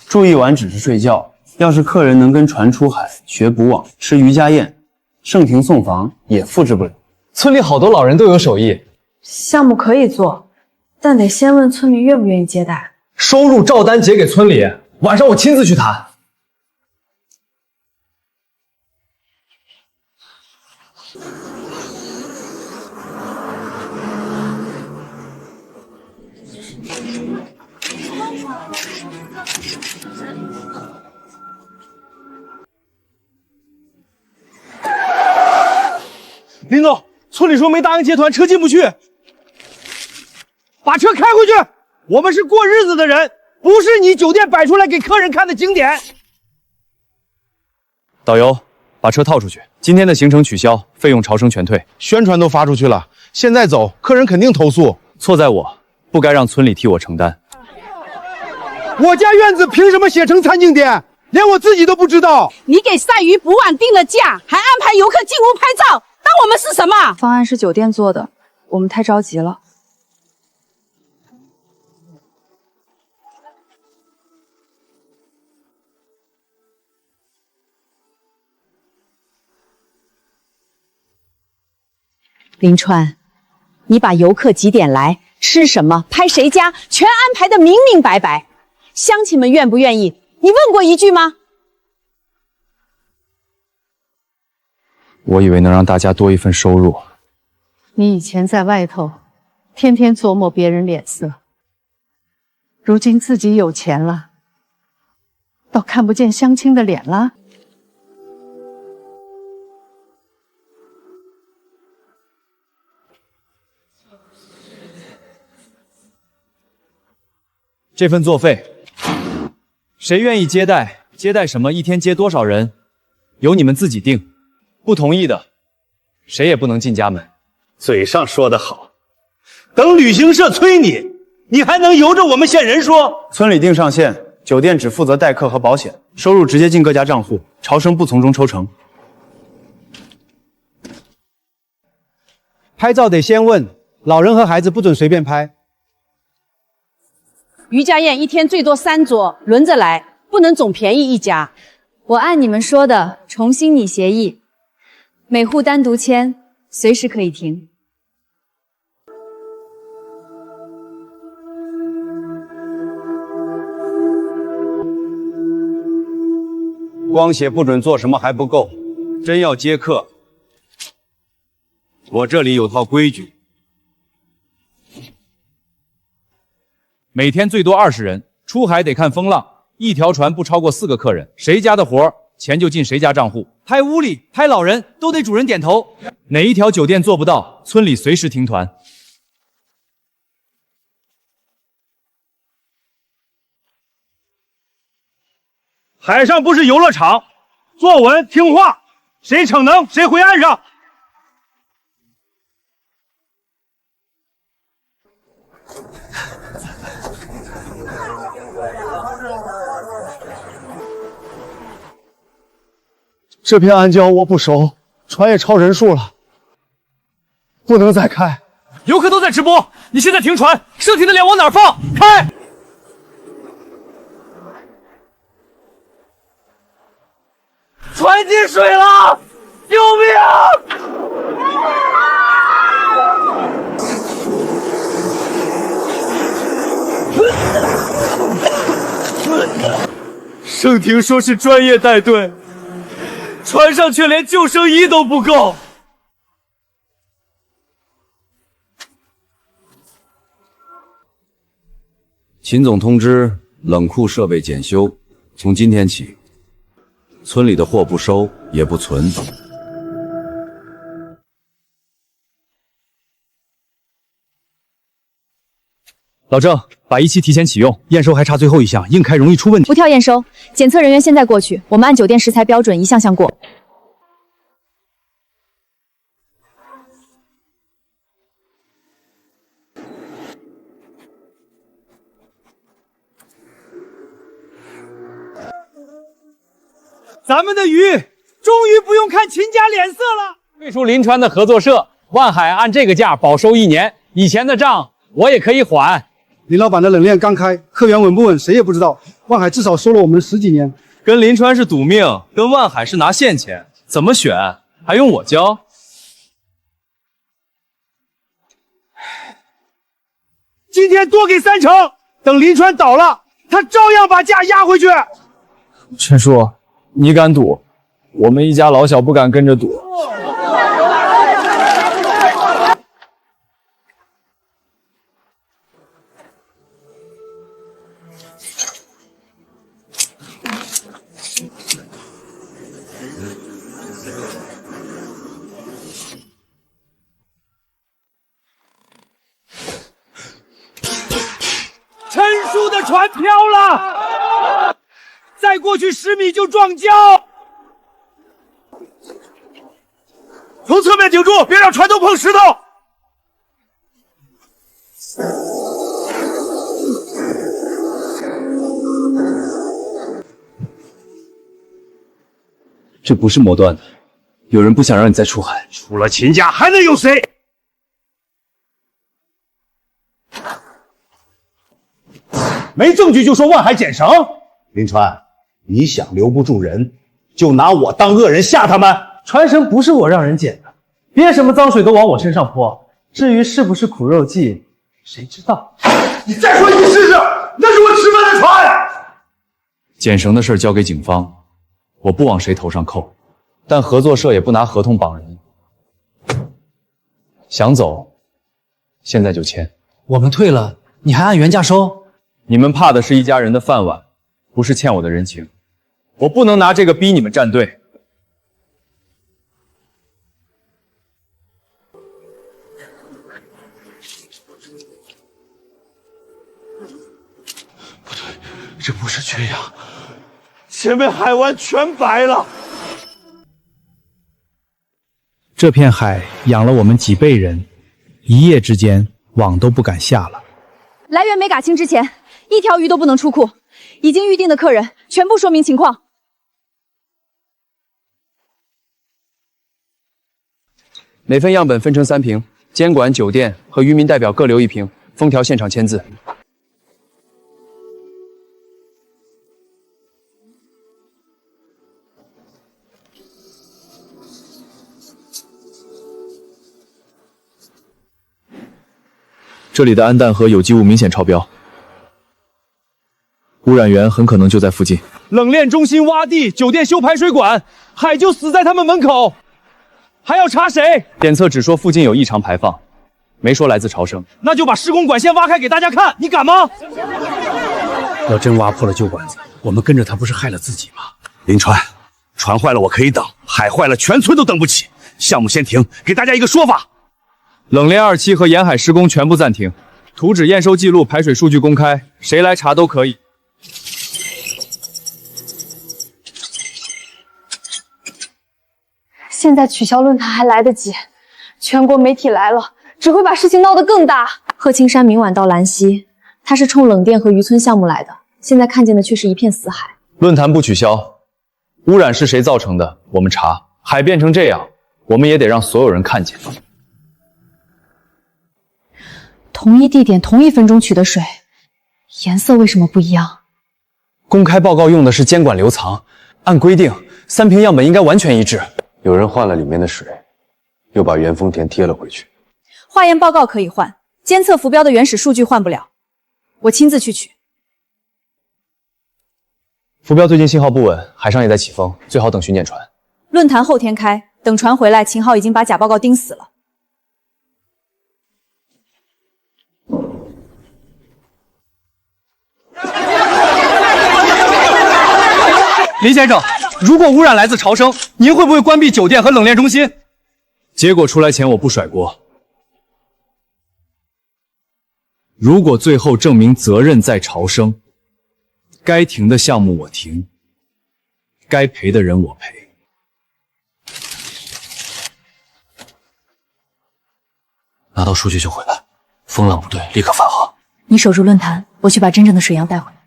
住一晚只是睡觉，要是客人能跟船出海、学捕网、吃渔家宴，盛婷送房也复制不了。村里好多老人都有手艺，项目可以做，但得先问村民愿不愿意接待。收入照单结给村里，晚上我亲自去谈。林总，村里说没答应接团，车进不去。把车开回去，我们是过日子的人，不是你酒店摆出来给客人看的景点。导游，把车套出去，今天的行程取消，费用朝生全退。宣传都发出去了，现在走，客人肯定投诉。错在我，不该让村里替我承担。我家院子凭什么写成餐景点？连我自己都不知道。你给鳝鱼捕网定了价，还安排游客进屋拍照，当我们是什么？方案是酒店做的，我们太着急了。林川，你把游客几点来，吃什么，拍谁家，全安排的明明白白。乡亲们愿不愿意，你问过一句吗？我以为能让大家多一份收入。你以前在外头，天天琢磨别人脸色，如今自己有钱了，倒看不见乡亲的脸了。这份作废，谁愿意接待？接待什么？一天接多少人？由你们自己定。不同意的，谁也不能进家门。嘴上说得好，等旅行社催你，你还能由着我们县人说？村里定上限，酒店只负责待客和保险，收入直接进各家账户，朝生不从中抽成。拍照得先问，老人和孩子不准随便拍。渔家宴一天最多3桌，轮着来，不能总便宜一家。我按你们说的重新拟协议，每户单独签，随时可以停。光写不准做什么还不够，真要接客，我这里有套规矩。每天最多20人，出海得看风浪，一条船不超过4个客人，谁家的活钱就进谁家账户。拍屋里、拍老人都得主人点头。哪一条酒店做不到，村里随时停团。海上不是游乐场，坐稳听话，谁逞能谁回岸上。这片暗礁我不熟，船也超人数了，不能再开。游客都在直播，你现在停船，盛婷的脸往哪放？开！船进水了，救命！盛婷说是专业带队。船上却连救生衣都不够。秦总通知，冷库设备检修，从今天起，村里的货不收也不存。老郑，把仪器提前启用，验收还差最后一项，硬开容易出问题。不跳验收，检测人员现在过去，我们按酒店食材标准一项项过。咱们的鱼终于不用看秦家脸色了。退出临川的合作社，万海按这个价保收1年，以前的账我也可以还。林老板的冷链刚开，客源稳不稳谁也不知道。万海至少收了我们10几年，跟临川是赌命，跟万海是拿现钱，怎么选还用我教？今天多给3成，等临川倒了，他照样把价压回去。陈叔，你敢赌，我们一家老小不敢跟着赌。陈叔的船飘了，再过去10米就撞礁。从侧面顶住，别让船头碰石头。这不是磨断的，有人不想让你再出海。除了秦家，还能有谁？没证据就说万海捡绳？林川，你想留不住人，就拿我当恶人吓他们。船绳不是我让人捡的，别什么脏水都往我身上泼。至于是不是苦肉计，谁知道？你再说一次试试，那是我吃饭的船。捡绳的事交给警方，我不往谁头上扣，但合作社也不拿合同绑人。想走，现在就签。我们退了，你还按原价收？你们怕的是一家人的饭碗，不是欠我的人情。我不能拿这个逼你们站队。不对，这不是缺氧，前面海湾全白了。这片海养了我们几辈人，一夜之间网都不敢下了。来源没嘎清之前，一条鱼都不能出库。已经预定的客人全部说明情况。每份样本分成3瓶，监管、酒店和渔民代表各留1瓶，封条现场签字。这里的氨氮和有机物明显超标，污染源很可能就在附近。冷链中心挖地，酒店修排水管，海就死在他们门口，还要查谁？检测只说附近有异常排放，没说来自潮生。那就把施工管线挖开给大家看，你敢吗？要真挖破了旧管子，我们跟着他不是害了自己吗？林川，船坏了我可以等，海坏了全村都等不起。项目先停，给大家一个说法。冷链2期和沿海施工全部暂停，图纸验收记录、排水数据公开，谁来查都可以。现在取消论坛还来得及，全国媒体来了，只会把事情闹得更大。贺青山明晚到兰溪，他是冲冷店和渔村项目来的，现在看见的却是一片死海。论坛不取消，污染是谁造成的？我们查。海变成这样，我们也得让所有人看见。同一地点，同一分钟取的水，颜色为什么不一样？公开报告用的是监管流藏，按规定3瓶样本应该完全一致。有人换了里面的水，又把原封填贴了回去。化验报告可以换，监测浮标的原始数据换不了，我亲自去取。浮标最近信号不稳，海上也在起风，最好等巡检船。论坛后天开，等船回来，秦昊已经把假报告钉死了。林先生，如果污染来自潮生，您会不会关闭酒店和冷链中心？结果出来前我不甩锅。如果最后证明责任在潮生，该停的项目我停，该赔的人我赔。拿到数据就回来，风浪不对，立刻返航。你守住论坛，我去把真正的水样带回来。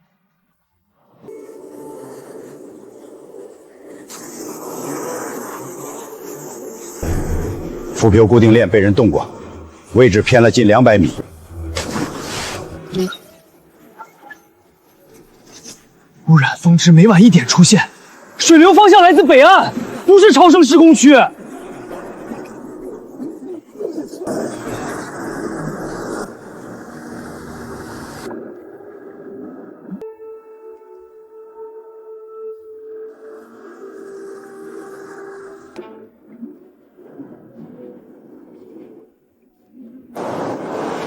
浮漂固定链被人动过，位置偏了近200米。污染峰值每晚1点出现，水流方向来自北岸，不是潮生施工区。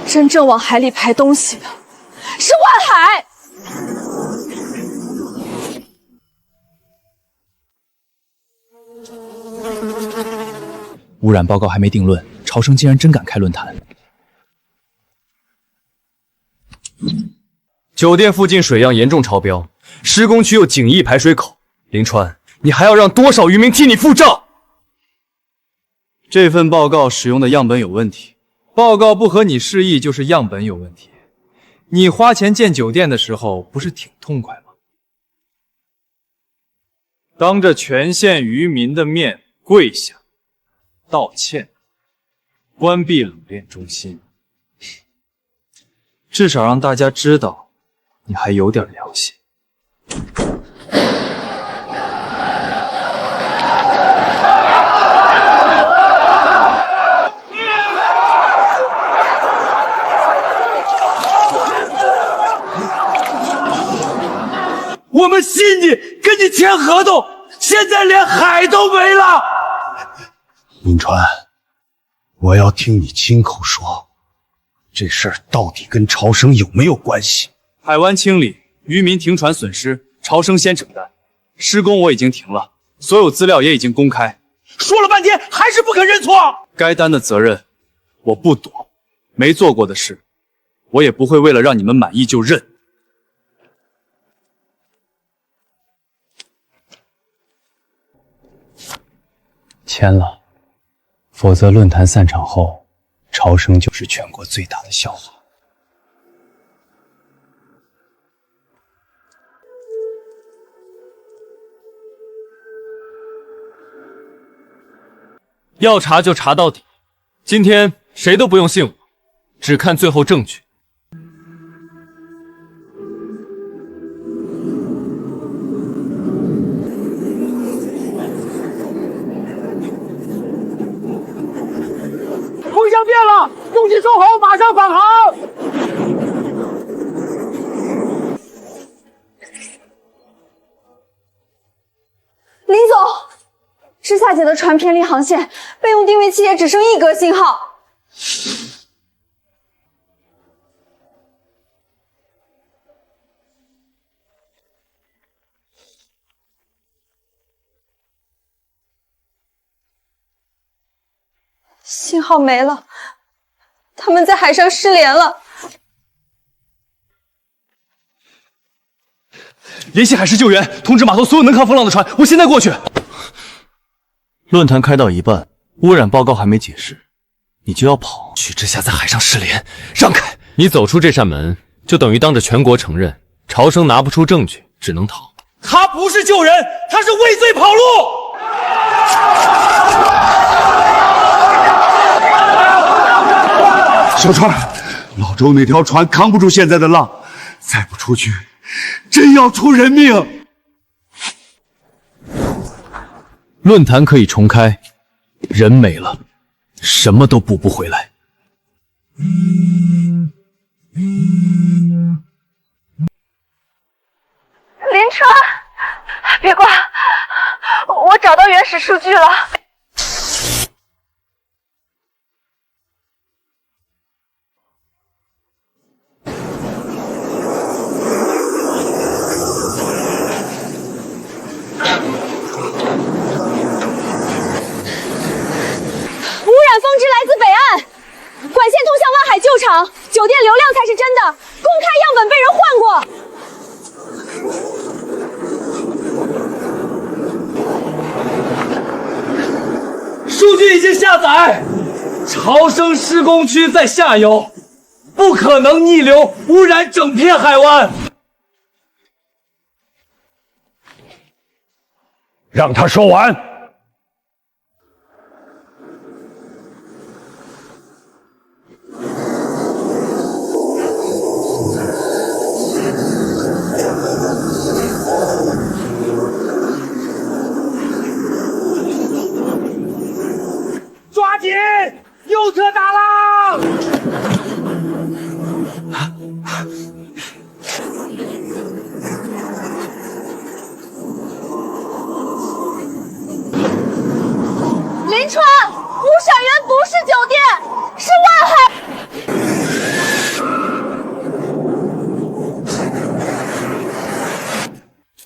真正往海里排东西的是万海。污染报告还没定论，潮生竟然真敢开论坛。酒店附近水样严重超标，施工区有景逸排水口。林川，你还要让多少渔民替你付账？这份报告使用的样本有问题，报告不合你示意就是样本有问题。你花钱建酒店的时候不是挺痛快吗？当着全县渔民的面跪下道歉，关闭冷链中心，至少让大家知道你还有点良心。我们信你，跟你签合同，现在连海都没了。林川，我要听你亲口说，这事儿到底跟潮生有没有关系？海湾清理，渔民停船损失，潮生先承担。施工我已经停了，所有资料也已经公开。说了半天还是不肯认错。该担的责任我不躲，没做过的事，我也不会为了让你们满意就认。签了，否则论坛散场后，潮生就是全国最大的笑话。要查就查到底，今天谁都不用信我，只看最后证据。风向变了，东西收好，马上返航。林总，知夏姐的船偏离航线，备用定位器也只剩1格信号。信号没了，他们在海上失联了。联系海事救援，通知码头所有能抗风浪的船，我现在过去。论坛开到一半，污染报告还没解释，你就要跑？许之夏在海上失联，让开！你走出这扇门，就等于当着全国承认，潮生拿不出证据，只能逃。他不是救人，他是畏罪跑路。小川，老周那条船扛不住现在的浪，再不出去，真要出人命。论坛可以重开，人没了，什么都补不回来。林川，别挂，我找到原原始数据了。污染峰值来自北岸，管线通向万海旧厂，酒店流量才是真的。公开样本被人换过。数据已经下载，潮生施工区在下游，不可能逆流污染整片海湾。让他说完。抓紧，右侧打浪！林川，污染源不是酒店，是万海。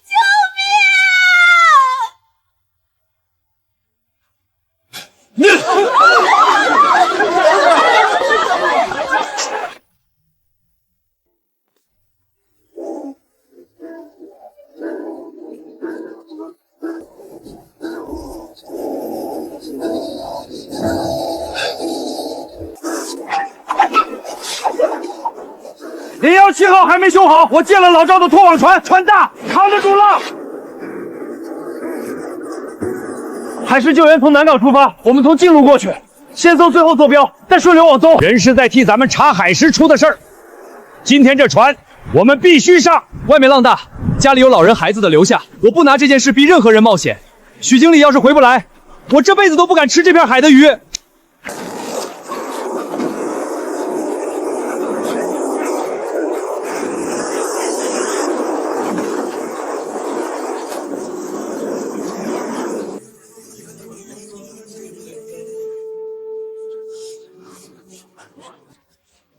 救命！017号还没修好，我借了老赵的拖网船，船大，扛得住浪。海事救援从南港出发，我们从近路过去，先搜最后坐标，再顺流往东。人是在替咱们查海时出的事儿，今天这船我们必须上。外面浪大，家里有老人孩子的留下，我不拿这件事逼任何人冒险。许经理要是回不来，我这辈子都不敢吃这片海的鱼。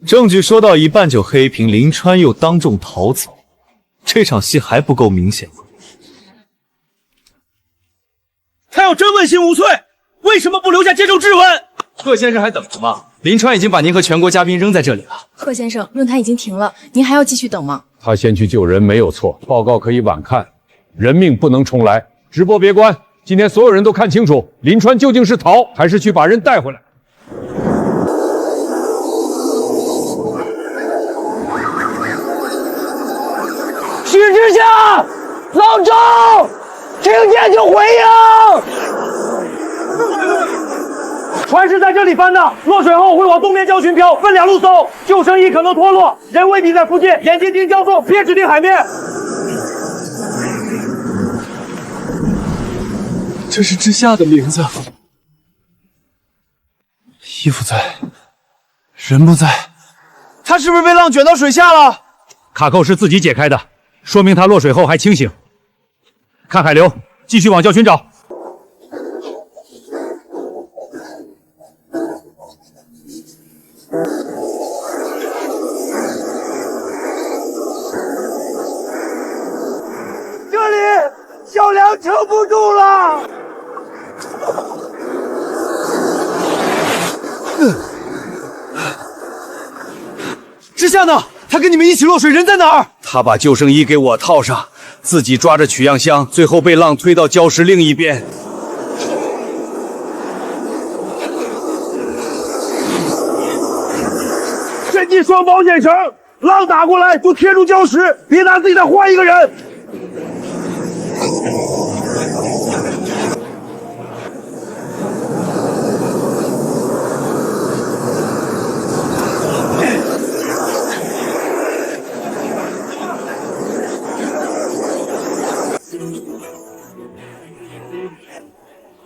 证据说到一半就黑屏，林川又当众逃走，这场戏还不够明显吗？他要真问心无愧，为什么不留下接受质问？贺先生还等什么？林川已经把您和全国嘉宾扔在这里了。贺先生，论坛已经停了，您还要继续等吗？他先去救人没有错，报告可以晚看，人命不能重来。直播别关，今天所有人都看清楚，林川究竟是逃还是去把人带回来。许之下，老赵，听见就回应。船是在这里翻的，落水后会往东面礁群漂，分2路搜，救生衣可能脱落，人未必在附近，眼睛盯交送，别指定海面。这是之夏的名字，衣服在，人不在，他是不是被浪卷到水下了？卡扣是自己解开的，说明他落水后还清醒。看海流，继续往礁群找。这里小梁撑不住了。之夏呢？他跟你们一起落水，人在哪儿？他把救生衣给我套上，自己抓着取样箱，最后被浪推到礁石另一边。伸进双保险绳，浪打过来就贴住礁石，别拿自己再换一个人。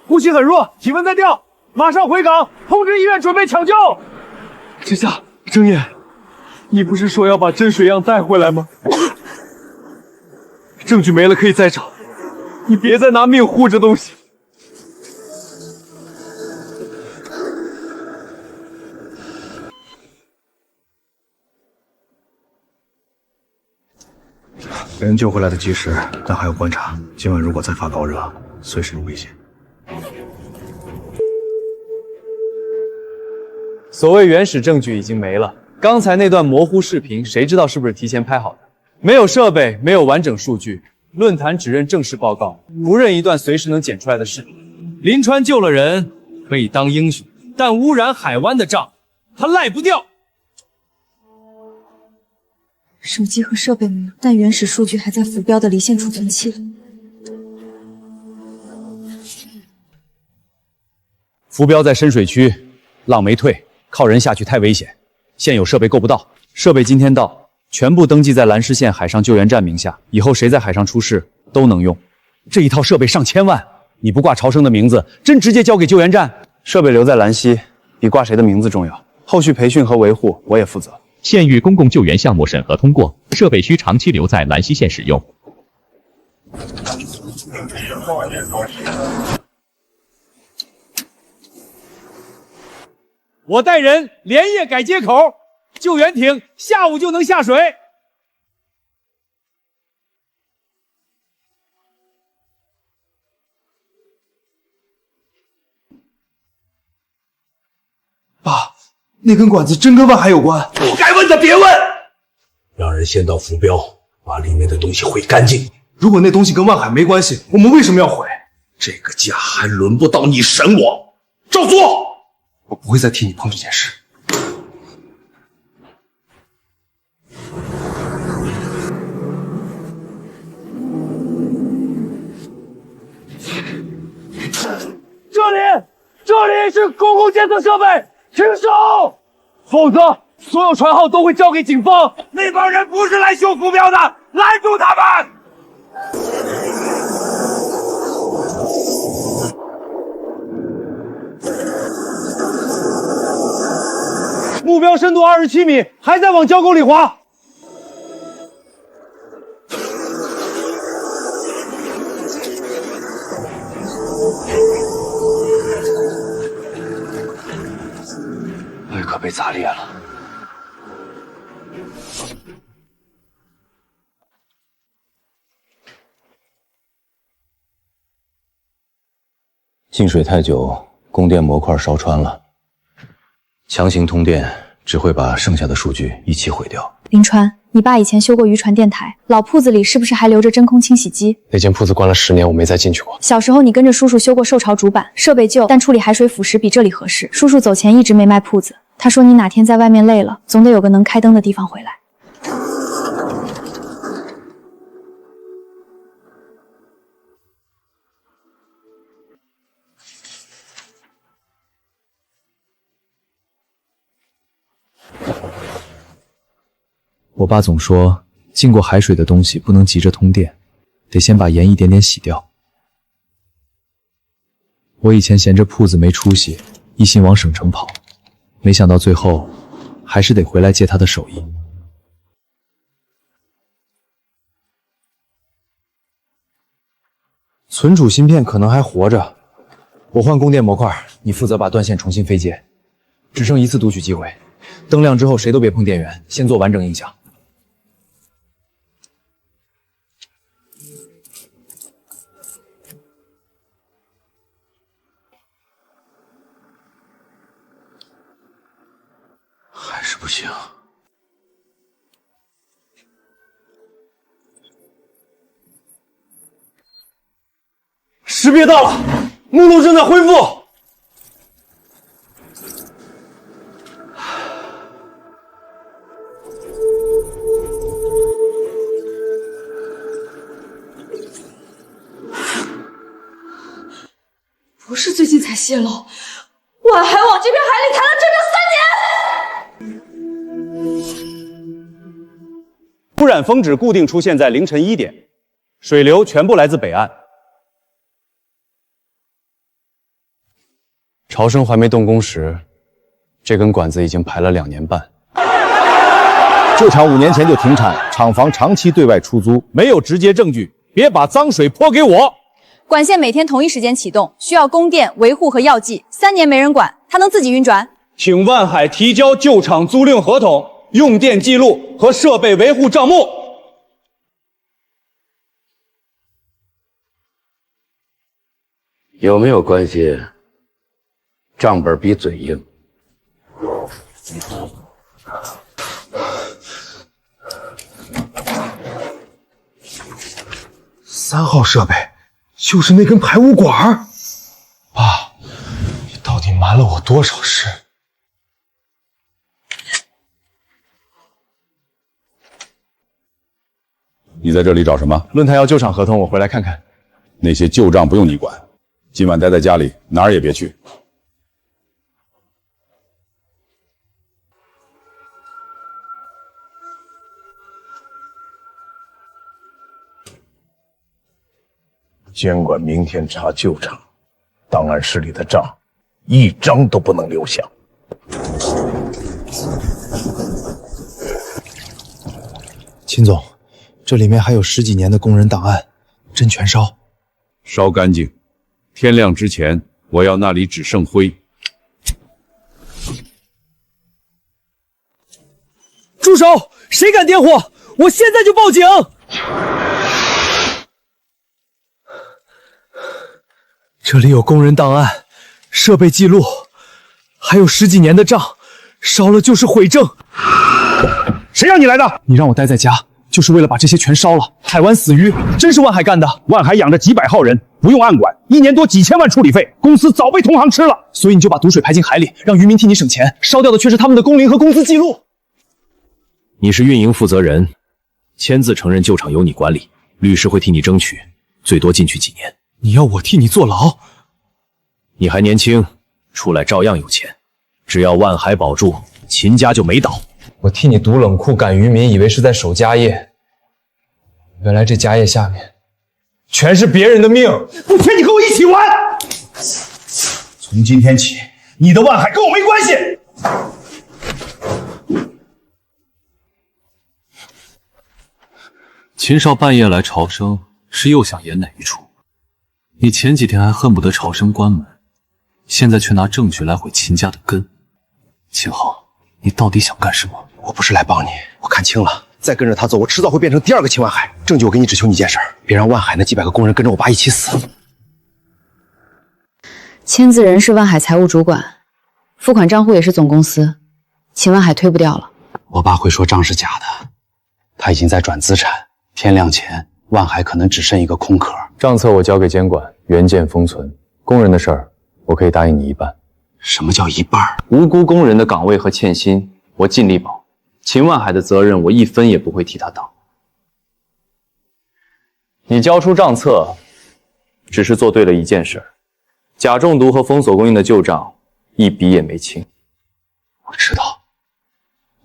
呼吸很弱，体温在掉，马上回港，通知医院准备抢救。之夏，睁眼，你不是说要把真水样带回来吗？证据没了可以再找，你别再拿命护着东西。人救回来的及时，但还要观察。今晚如果再发高热，随时有危险。所谓原始证据已经没了，刚才那段模糊视频，谁知道是不是提前拍好的？没有设备，没有完整数据，论坛只认正式报告，不认一段随时能剪出来的视频。林川救了人，可以当英雄，但污染海湾的账，他赖不掉。手机和设备没有，但原始数据还在浮标的离线储存器里。浮标在深水区，浪没退，靠人下去太危险，现有设备够不到。设备今天到，全部登记在兰溪县海上救援站名下，以后谁在海上出事都能用。这一套设备上千万，你不挂朝生的名字，真直接交给救援站？设备留在兰溪，比挂谁的名字重要。后续培训和维护我也负责。县域公共救援项目审核通过，设备需长期留在兰溪县使用。我带人连夜改接口，救援艇下午就能下水。爸，那根管子真跟万海有关？不该问的别问，让人先到浮标，把里面的东西毁干净。如果那东西跟万海没关系，我们为什么要毁？这个家还轮不到你审我，照做！我不会再替你碰这件事。这里是公共监测设备，停手！否则，所有船号都会交给警方。那帮人不是来修浮标的，拦住他们！目标深度27米，还在往礁沟里滑。胃可被砸裂了。进水太久，供电模块烧穿了。强行通电只会把剩下的数据一起毁掉。林川，你爸以前修过渔船电台，老铺子里是不是还留着真空清洗机？那间铺子关了10年，我没再进去过。小时候你跟着叔叔修过受潮主板，设备旧，但处理海水腐蚀比这里合适。叔叔走前一直没卖铺子，他说你哪天在外面累了，总得有个能开灯的地方回来。我爸总说，进过海水的东西不能急着通电，得先把盐一点点洗掉。我以前嫌这铺子没出息，一心往省城跑，没想到最后还是得回来借他的手艺。存储芯片可能还活着，我换供电模块，你负责把断线重新飞接，只剩1次读取机会。灯亮之后谁都别碰电源，先做完整映像。还是不行。识别到了，目录正在恢复。不是最近才泄露，万海往这片海里谈了整整3年。污染峰值固定出现在凌晨1点，水流全部来自北岸。潮生还没动工时，这根管子已经排了2年半。旧厂5年前就停产，厂房长期对外出租，没有直接证据，别把脏水泼给我。管线每天同一时间启动，需要供电、维护和药剂，3年没人管，它能自己运转。请万海提交旧厂租赁合同、用电记录和设备维护账目。有没有关系？账本比嘴硬。3号设备就是那根排污管。爸，你到底瞒了我多少事？你在这里找什么？论坛要旧厂合同，我回来看看。那些旧账不用你管，今晚待在家里，哪儿也别去。监管明天查旧账，档案室里的账一张都不能留下。秦总，这里面还有10几年的工人档案，真全烧？烧干净，天亮之前我要那里只剩灰。住手！谁敢点火？我现在就报警！这里有工人档案、设备记录，还有10几年的账，烧了就是毁证。谁让你来的？你让我待在家，就是为了把这些全烧了。海湾死鱼，真是万海干的。万海养着几百号人，不用暗管，1年多几千万处理费，公司早被同行吃了。所以你就把毒水排进海里，让渔民替你省钱，烧掉的却是他们的工龄和工资记录。你是运营负责人，签字承认旧厂由你管理，律师会替你争取，最多进去几年。你要我替你坐牢？你还年轻，出来照样有钱。只要万海保住，秦家就没倒。我替你堵冷库赶渔民，以为是在守家业，原来这家业下面全是别人的命。不缺你和我一起玩。从今天起，你的万海跟我没关系。秦少半夜来朝生，是又想演哪一出？你前几天还恨不得朝生关门，现在却拿证据来毁秦家的根。秦昊，你到底想干什么？我不是来帮你，我看清了，再跟着他走，我迟早会变成第2个秦万海。证据我给你，只求你一件事，别让万海那几百个工人跟着我爸一起死。签字人是万海财务主管，付款账户也是总公司，秦万海推不掉了。我爸会说账是假的，他已经在转资产，天亮前万海可能只剩一个空壳。账册我交给监管，原件封存。工人的事儿，我可以答应你一半。什么叫一半？无辜工人的岗位和欠薪，我尽力保。秦万海的责任，我1分也不会替他挡。你交出账册，只是做对了一件事，钾中毒和封锁供应的旧账，一笔也没清。我知道，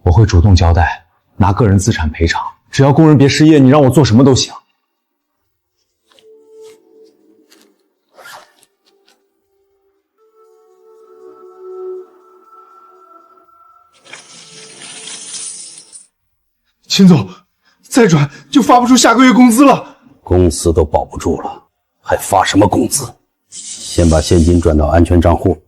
我会主动交代，拿个人资产赔偿，只要工人别失业，你让我做什么都行。秦总，再转就发不出下个月工资了。公司都保不住了，还发什么工资？先把现金转到安全账户。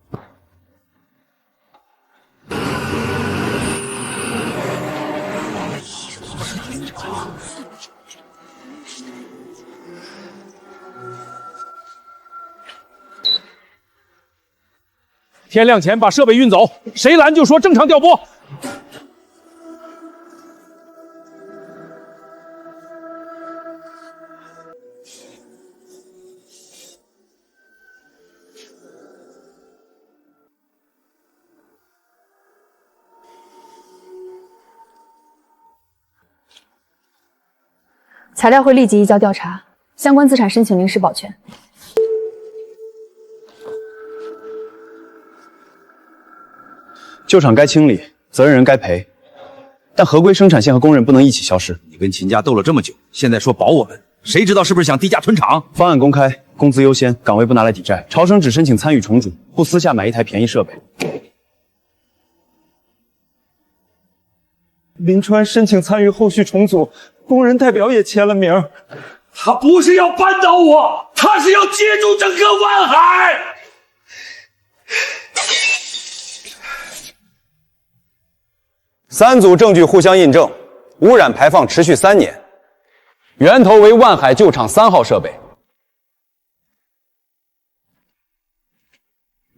天亮前把设备运走，谁拦就说正常调拨。材料会立即移交调查，相关资产申请临时保全。旧厂该清理，责任人该赔，但合规生产线和工人不能一起消失。你跟秦家斗了这么久，现在说保我们，谁知道是不是想低价吞厂？方案公开，工资优先，岗位不拿来抵债。朝生只申请参与重组，不私下买一台便宜设备。临川申请参与后续重组，工人代表也签了名。他不是要扳倒我，他是要接住整个万海。3组证据互相印证，污染排放持续3年，源头为万海旧厂3号设备。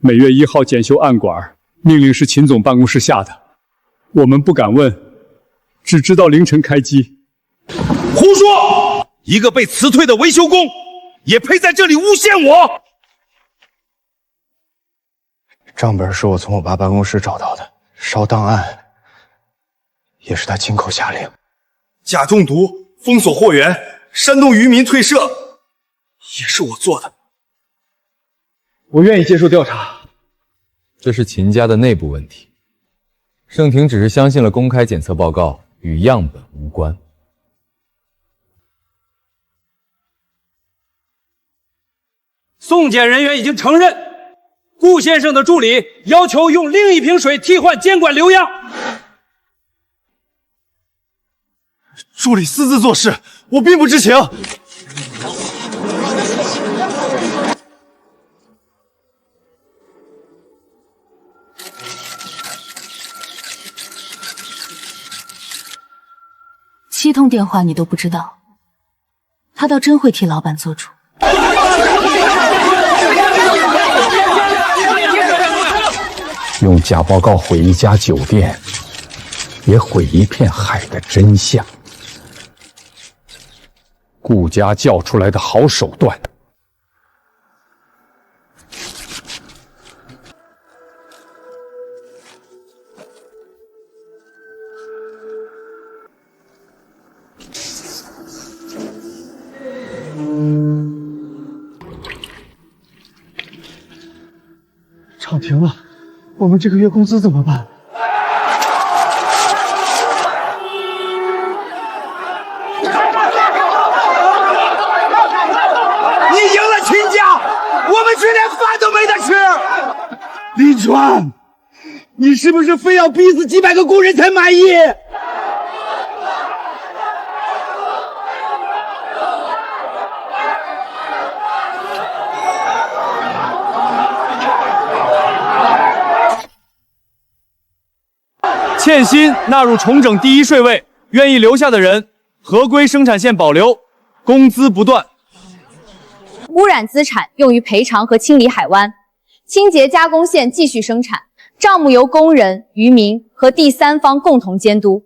每月1号检修暗管，命令是秦总办公室下的，我们不敢问，只知道凌晨开机。胡说！一个被辞退的维修工，也配在这里诬陷我？账本是我从我爸办公室找到的，烧档案也是他亲口下令。钾中毒、封锁货源、煽动渔民退社，也是我做的。我愿意接受调查。这是秦家的内部问题，盛庭只是相信了公开检测报告，与样本无关。送检人员已经承认，顾先生的助理要求用另一瓶水替换监管留样。助理私自做事，我并不知情。7通电话你都不知道，他倒真会替老板做主。用假报告毁一家酒店，也毁一片海的真相。顾家教出来的好手段。厂停了，我们这个月工资怎么办？你赢了秦家，我们却连饭都没得吃。林川，你是不是非要逼死几百个工人才满意？欠薪纳入重整第1税位，愿意留下的人，合规生产线保留，工资不断。污染资产用于赔偿和清理海湾，清洁加工线继续生产，账目由工人、渔民和第三方共同监督。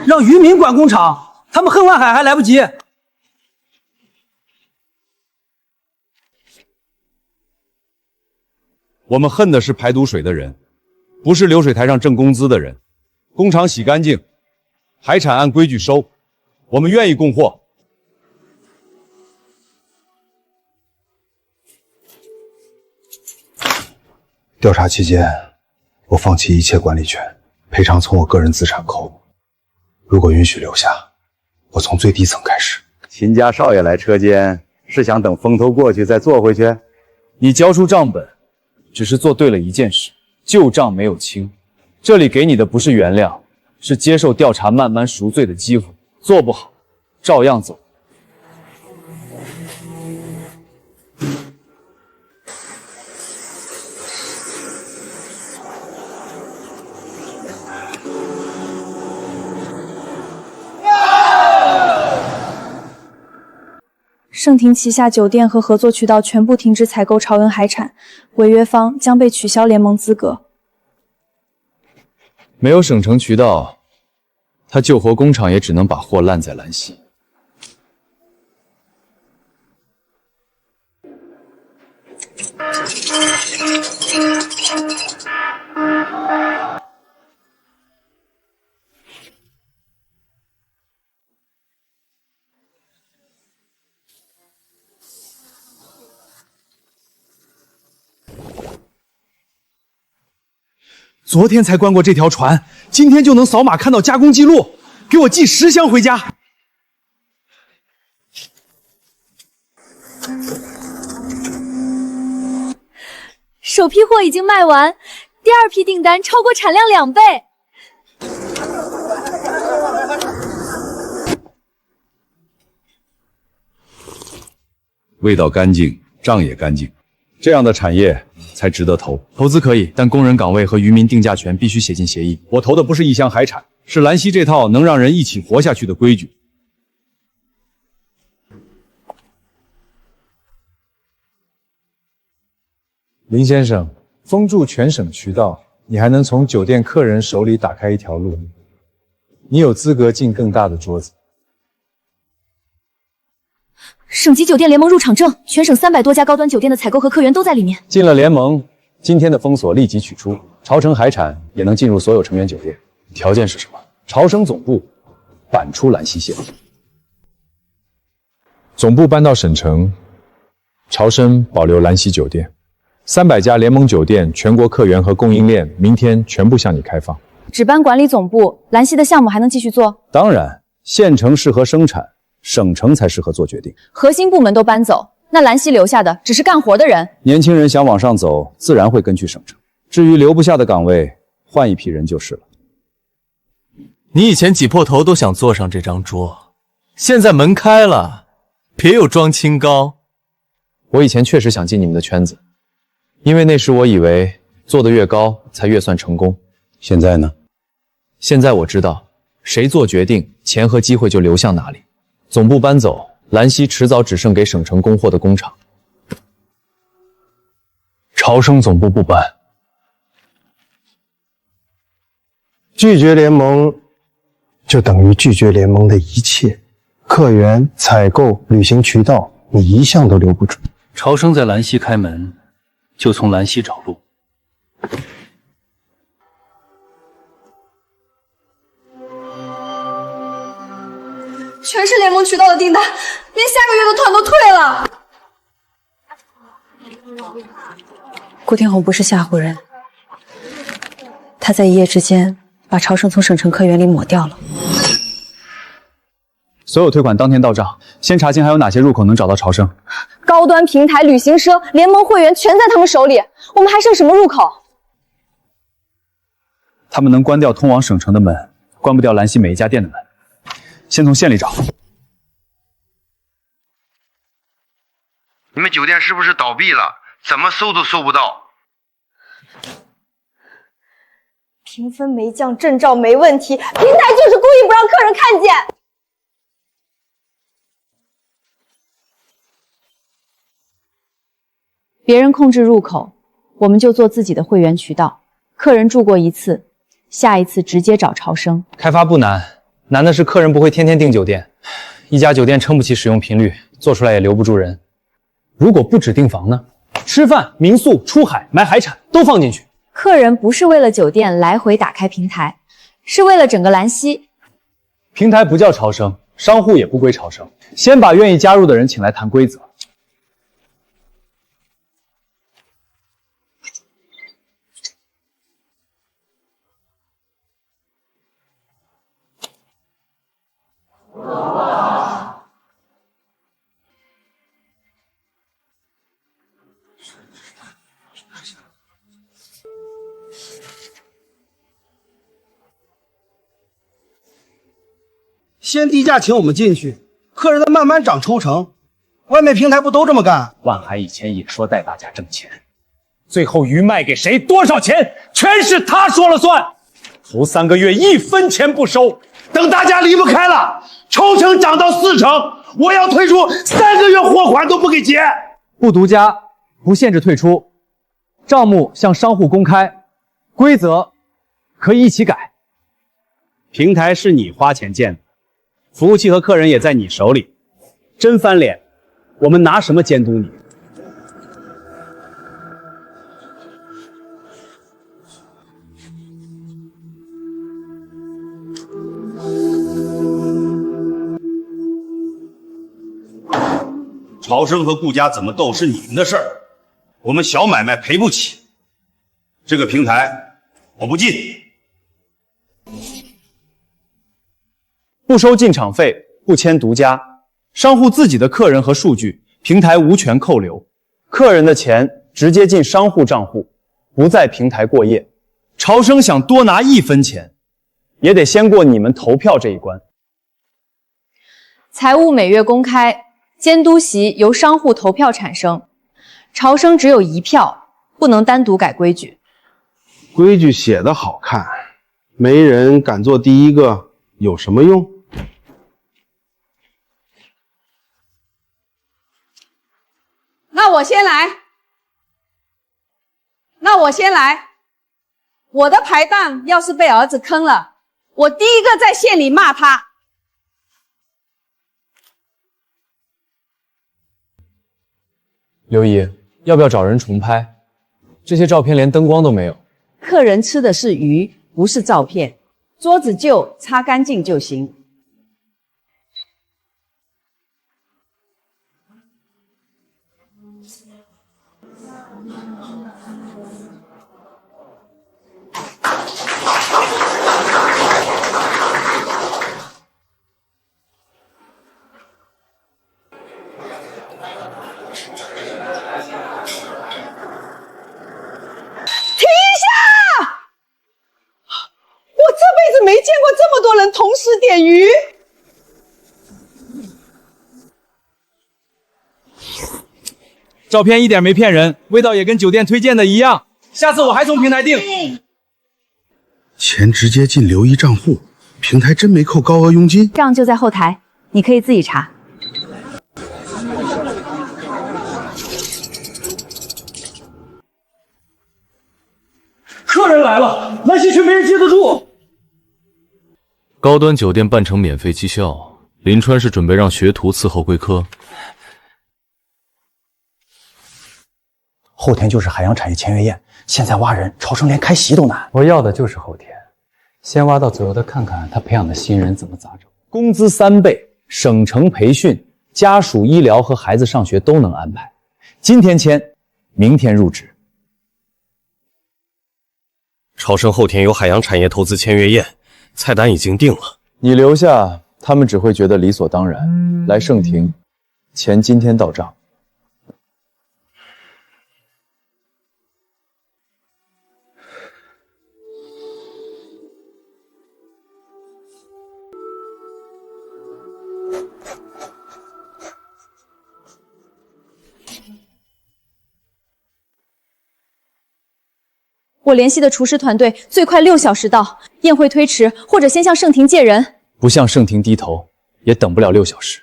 让渔民管工厂，他们恨万海还来不及。我们恨的是排毒水的人，不是流水台上挣工资的人。工厂洗干净，海产按规矩收，我们愿意供货。调查期间，我放弃一切管理权，赔偿从我个人资产扣。如果允许留下，我从最低层开始。秦家少爷来车间，是想等风头过去再做回去？你交出账本，只是做对了一件事，旧账没有清。这里给你的不是原谅，是接受调查慢慢赎罪的机会。做不好，照样走。盛庭旗下酒店和合作渠道全部停止采购朝恩海产，违约方将被取消联盟资格。没有省城渠道，他救活工厂也只能把货烂在兰溪。昨天才关过这条船，今天就能扫码看到加工记录，给我寄10箱回家。首批货已经卖完，第2批订单超过产量2倍。味道干净，账也干净，这样的产业才值得投。投资可以，但工人岗位和渔民定价权必须写进协议。我投的不是一箱海产，是兰溪这套能让人一起活下去的规矩。林先生，封住全省渠道，你还能从酒店客人手里打开一条路，你有资格进更大的桌子。省级酒店联盟入场证，全省300多家高端酒店的采购和客源都在里面。进了联盟，今天的封锁立即取出，潮城海产也能进入所有成员酒店。条件是什么？潮生总部搬出兰溪县，总部搬到省城，潮生保留兰溪酒店。300家联盟酒店全国客源和供应链，明天全部向你开放。只搬管理总部，兰溪的项目还能继续做？当然，县城适合生产，省城才适合做决定。核心部门都搬走，那兰溪留下的只是干活的人。年轻人想往上走，自然会跟去省城。至于留不下的岗位，换一批人就是了。你以前挤破头都想坐上这张桌，现在门开了，别有装清高。我以前确实想进你们的圈子，因为那时我以为做得越高才越算成功。现在呢？现在我知道，谁做决定，钱和机会就流向哪里。总部搬走，兰溪迟早只剩给省城供货的工厂。潮生总部不搬，拒绝联盟就等于拒绝联盟的一切，客源、采购、旅行渠道，你一项都留不住。潮生在兰溪开门，就从兰溪找路。全是联盟渠道的订单，连下个月的团都退了。顾天红不是吓唬人，他在一夜之间把潮生从省城客源里抹掉了。所有退款当天到账，先查清还有哪些入口能找到潮生。高端平台、旅行社、联盟会员全在他们手里，我们还剩什么入口？他们能关掉通往省城的门，关不掉兰溪每一家店的门。先从县里找。你们酒店是不是倒闭了？怎么搜都搜不到。评分没降，证照没问题，平台就是故意不让客人看见。别人控制入口，我们就做自己的会员渠道。客人住过一次，下一次直接找潮生。开发不难，难的是客人不会天天订酒店，一家酒店撑不起使用频率，做出来也留不住人。如果不止订房呢？吃饭、民宿、出海、买海产都放进去。客人不是为了酒店来回打开平台，是为了整个兰溪。平台不叫潮生，商户也不归潮生。先把愿意加入的人请来谈规则。先低价请我们进去，客人再慢慢涨抽成。外面平台不都这么干？万海以前也说带大家挣钱，最后鱼卖给谁，多少钱，全是他说了算。头3个月1分钱不收，等大家离不开了，抽成涨到4成，我要退出3个月货款都不给结。不独家，不限制退出，账目向商户公开，规则可以一起改。平台是你花钱建的，服务器和客人也在你手里，真翻脸，我们拿什么监督你？潮生和顾家怎么斗是你们的事儿，我们小买卖赔不起。这个平台我不进。不收进场费，不签独家，商户自己的客人和数据，平台无权扣留，客人的钱直接进商户账户，不在平台过夜。潮生想多拿1分钱，也得先过你们投票这一关。财务每月公开，监督席由商户投票产生，潮生只有1票，不能单独改规矩。规矩写得好看，没人敢做第一个，有什么用？那我先来。那我先来。我的排档要是被儿子坑了，我第一个在县里骂他。刘姨，要不要找人重拍？这些照片连灯光都没有。客人吃的是鱼，不是照片。桌子旧，擦干净就行。没见过这么多人同时点鱼。照片一点没骗人，味道也跟酒店推荐的一样。下次我还从平台订。钱直接进刘姨账户，平台真没扣高额佣金？账就在后台，你可以自己查。客人来了，来信却没人接得住。高端酒店办成免费绩效，林川是准备让学徒伺候贵客。后天就是海洋产业签约宴，现在挖人，超生连开席都难。我要的就是后天，先挖到左右的看看他培养的新人怎么咋整。工资3倍，省城培训，家属医疗和孩子上学都能安排。今天签，明天入职。超生后天有海洋产业投资签约宴。菜单已经定了，你留下，他们只会觉得理所当然。来盛庭，钱今天到账。我联系的厨师团队最快6小时到，宴会推迟或者先向盛庭借人。不向盛庭低头，也等不了6小时。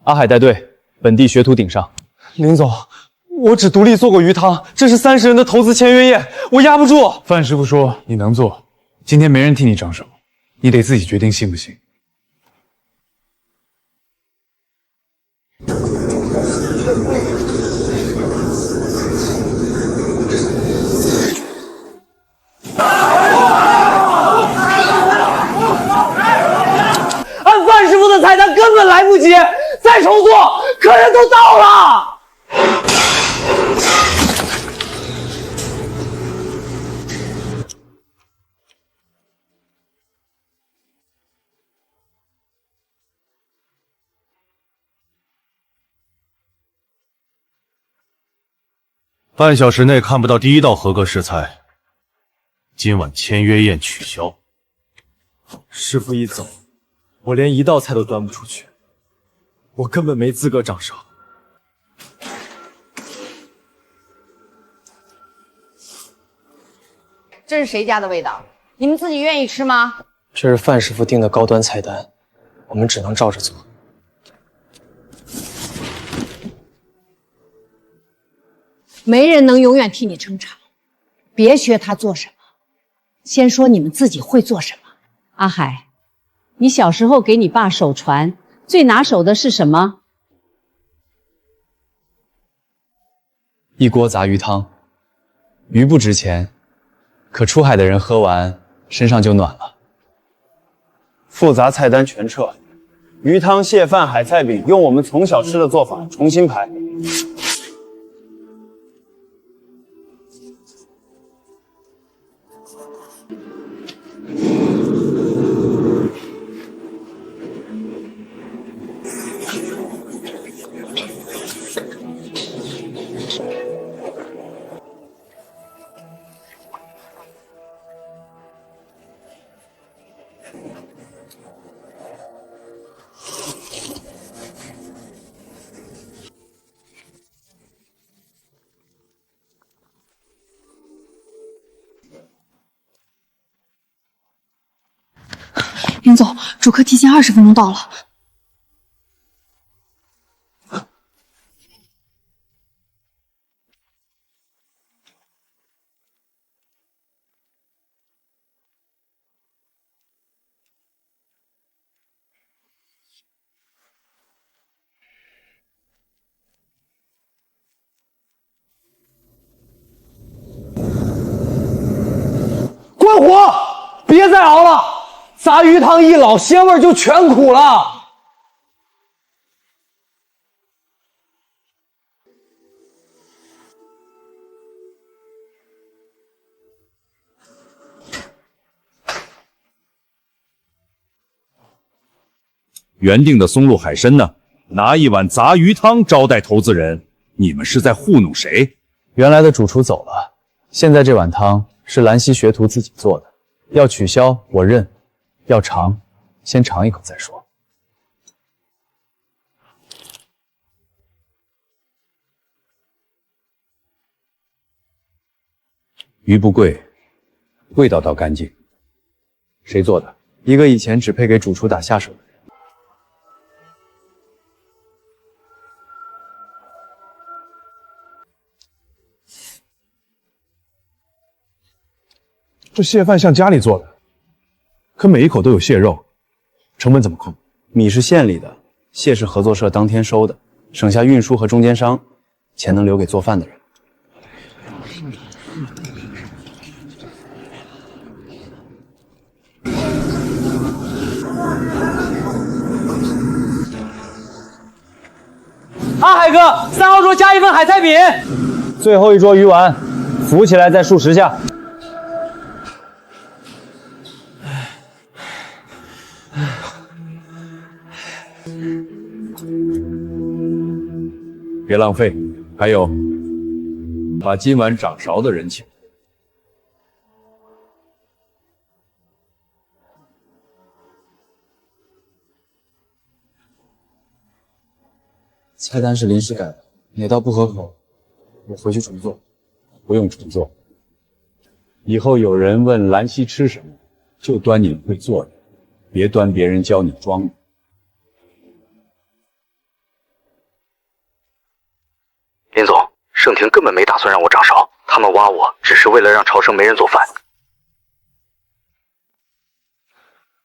阿海带队，本地学徒顶上。林总，我只独立做过鱼汤，这是30人的投资签约宴，我压不住。范师傅说你能做，今天没人替你掌手，你得自己决定信不信。按范师傅的菜单根本来不及，再重做，客人都到了。半小时内看不到第1道合格食材，今晚签约宴取消。师傅一走，我连1道菜都端不出去，我根本没资格掌勺。这是谁家的味道？你们自己愿意吃吗？这是范师傅定的高端菜单，我们只能照着做。没人能永远替你撑场，别学他做什么，先说你们自己会做什么。阿海，你小时候给你爸手传，最拿手的是什么？一锅杂鱼汤，鱼不值钱，可出海的人喝完身上就暖了。复杂菜单全撤，鱼汤、蟹饭、海菜饼用我们从小吃的做法重新排。林总，主客提前20分钟到了。杂鱼汤一老，鲜味就全苦了。原定的松露海参呢？拿一碗杂鱼汤招待投资人，你们是在糊弄谁？原来的主厨走了，现在这碗汤是兰溪学徒自己做的，要取消我认，要尝先尝一口再说。鱼不贵，味道倒干净。谁做的？一个以前只配给主厨打下手的人。这蟹饭像家里做的，可每一口都有蟹肉，成本怎么控？米是县里的，蟹是合作社当天收的，省下运输和中间商，钱能留给做饭的人。阿海哥，3号桌加一份海菜饼。最后一桌鱼丸，浮起来再数10下。别浪费，还有，把今晚掌勺的人请。菜单是临时改的，哪道不合口，我回去重做。不用重做，以后有人问兰溪吃什么，就端你们会做的，别端别人教你装的。林总，盛庭根本没打算让我掌勺，他们挖我只是为了让朝生没人做饭。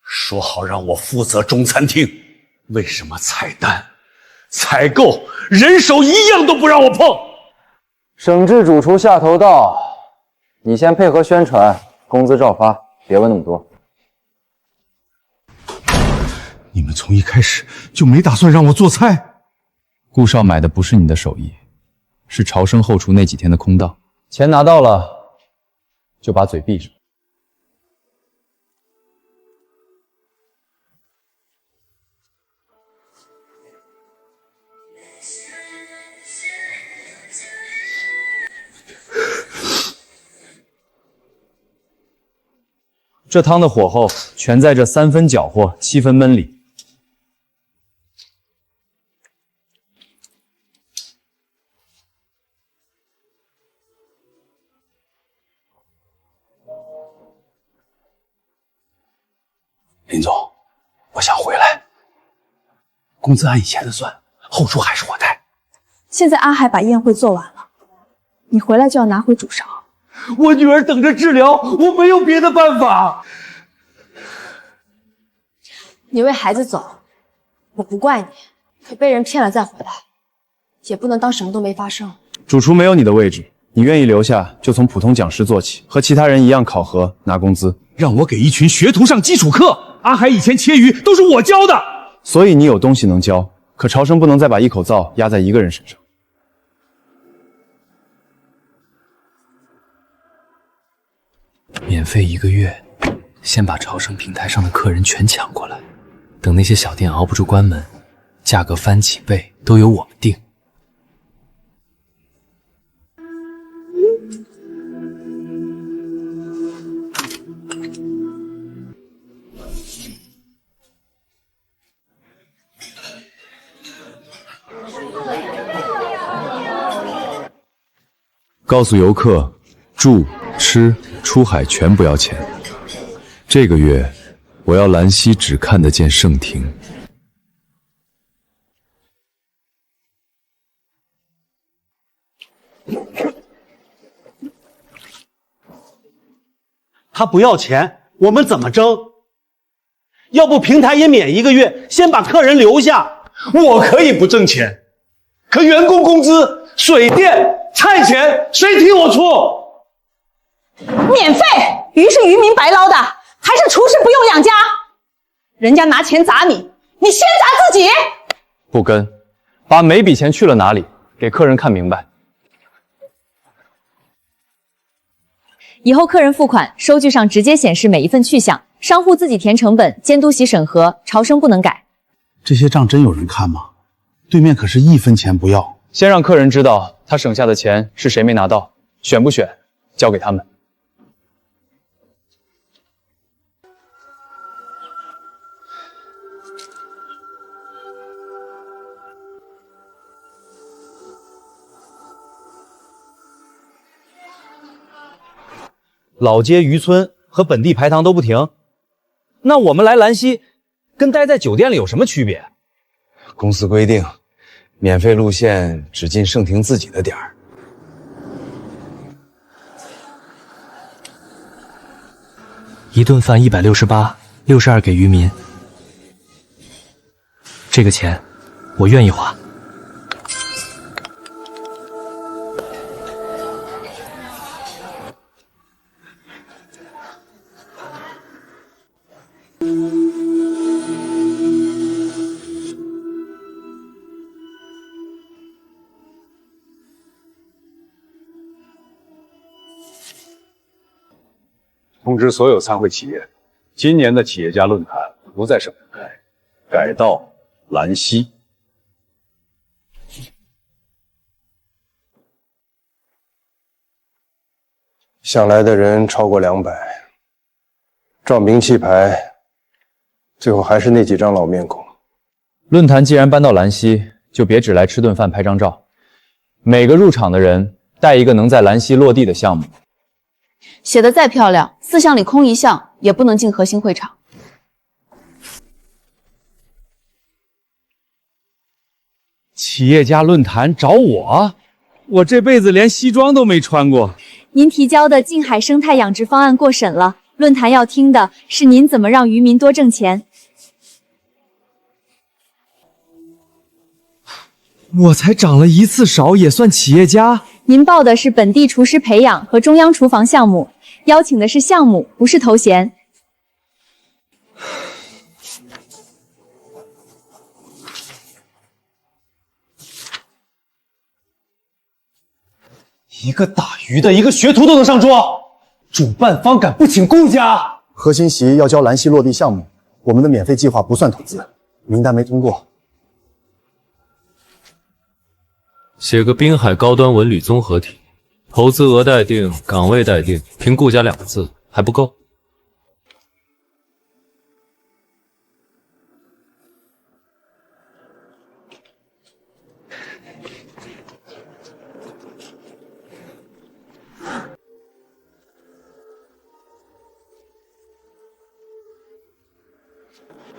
说好让我负责中餐厅，为什么菜单、采购、人手一样都不让我碰？省制主厨下头到，你先配合宣传，工资照发，别问那么多。你们从一开始就没打算让我做菜。顾少买的不是你的手艺，是朝生后厨那几天的空档。钱拿到了，就把嘴闭上。这汤的火候全在这3分搅和7分焖里。林总，我想回来，工资按以前的算，后厨还是我带。现在阿海把宴会做完了，你回来就要拿回主勺。我女儿等着治疗，我没有别的办法。你为孩子走，我不怪你，可被人骗了再回来，也不能当什么都没发生。主厨没有你的位置，你愿意留下，就从普通讲师做起，和其他人一样考核拿工资。让我给一群学徒上基础课，阿海以前切鱼都是我教的，所以你有东西能教，可朝生不能再把一口灶压在一个人身上。免费1个月，先把朝生平台上的客人全抢过来，等那些小店熬不住关门，价格翻几倍都由我们定。告诉游客，住、吃、出海全不要钱。这个月，我要兰溪只看得见盛庭。他不要钱，我们怎么争？要不平台也免1个月，先把客人留下。我可以不挣钱，可员工工资、水电、菜钱谁替我出？免费，鱼是渔民白捞的，还是厨师不用养家？人家拿钱砸你，你先砸自己。不跟，把每笔钱去了哪里，给客人看明白。以后客人付款，收据上直接显示每一份去向，商户自己填成本，监督席审核，朝生不能改。这些账真有人看吗？对面可是1分钱不要。先让客人知道他省下的钱是谁没拿到，选不选交给他们。老街渔村和本地排堂都不停，那我们来兰溪跟待在酒店里有什么区别？公司规定，免费路线只进盛庭自己的点儿。一顿饭168，62给渔民。这个钱，我愿意花。通知所有参会企业，今年的企业家论坛不在省城开，改到兰溪。想来的人超过200，照名气排，最后还是那几张老面孔。论坛既然搬到兰溪，就别只来吃顿饭拍张照，每个入场的人带一个能在兰溪落地的项目。写的再漂亮，4项里空1项也不能进核心会场。企业家论坛找我这辈子连西装都没穿过。您提交的近海生态养殖方案过审了，论坛要听的是您怎么让渔民多挣钱。我才掌了1次勺，也算企业家？您报的是本地厨师培养和中央厨房项目，邀请的是项目，不是头衔。一个打鱼的，一个学徒都能上桌，主办方敢不请顾家？核心席要交兰溪落地项目，我们的免费计划不算投资，名单没通过。写个滨海高端文旅综合体，投资额待定，岗位待定，凭顾家2个字还不够？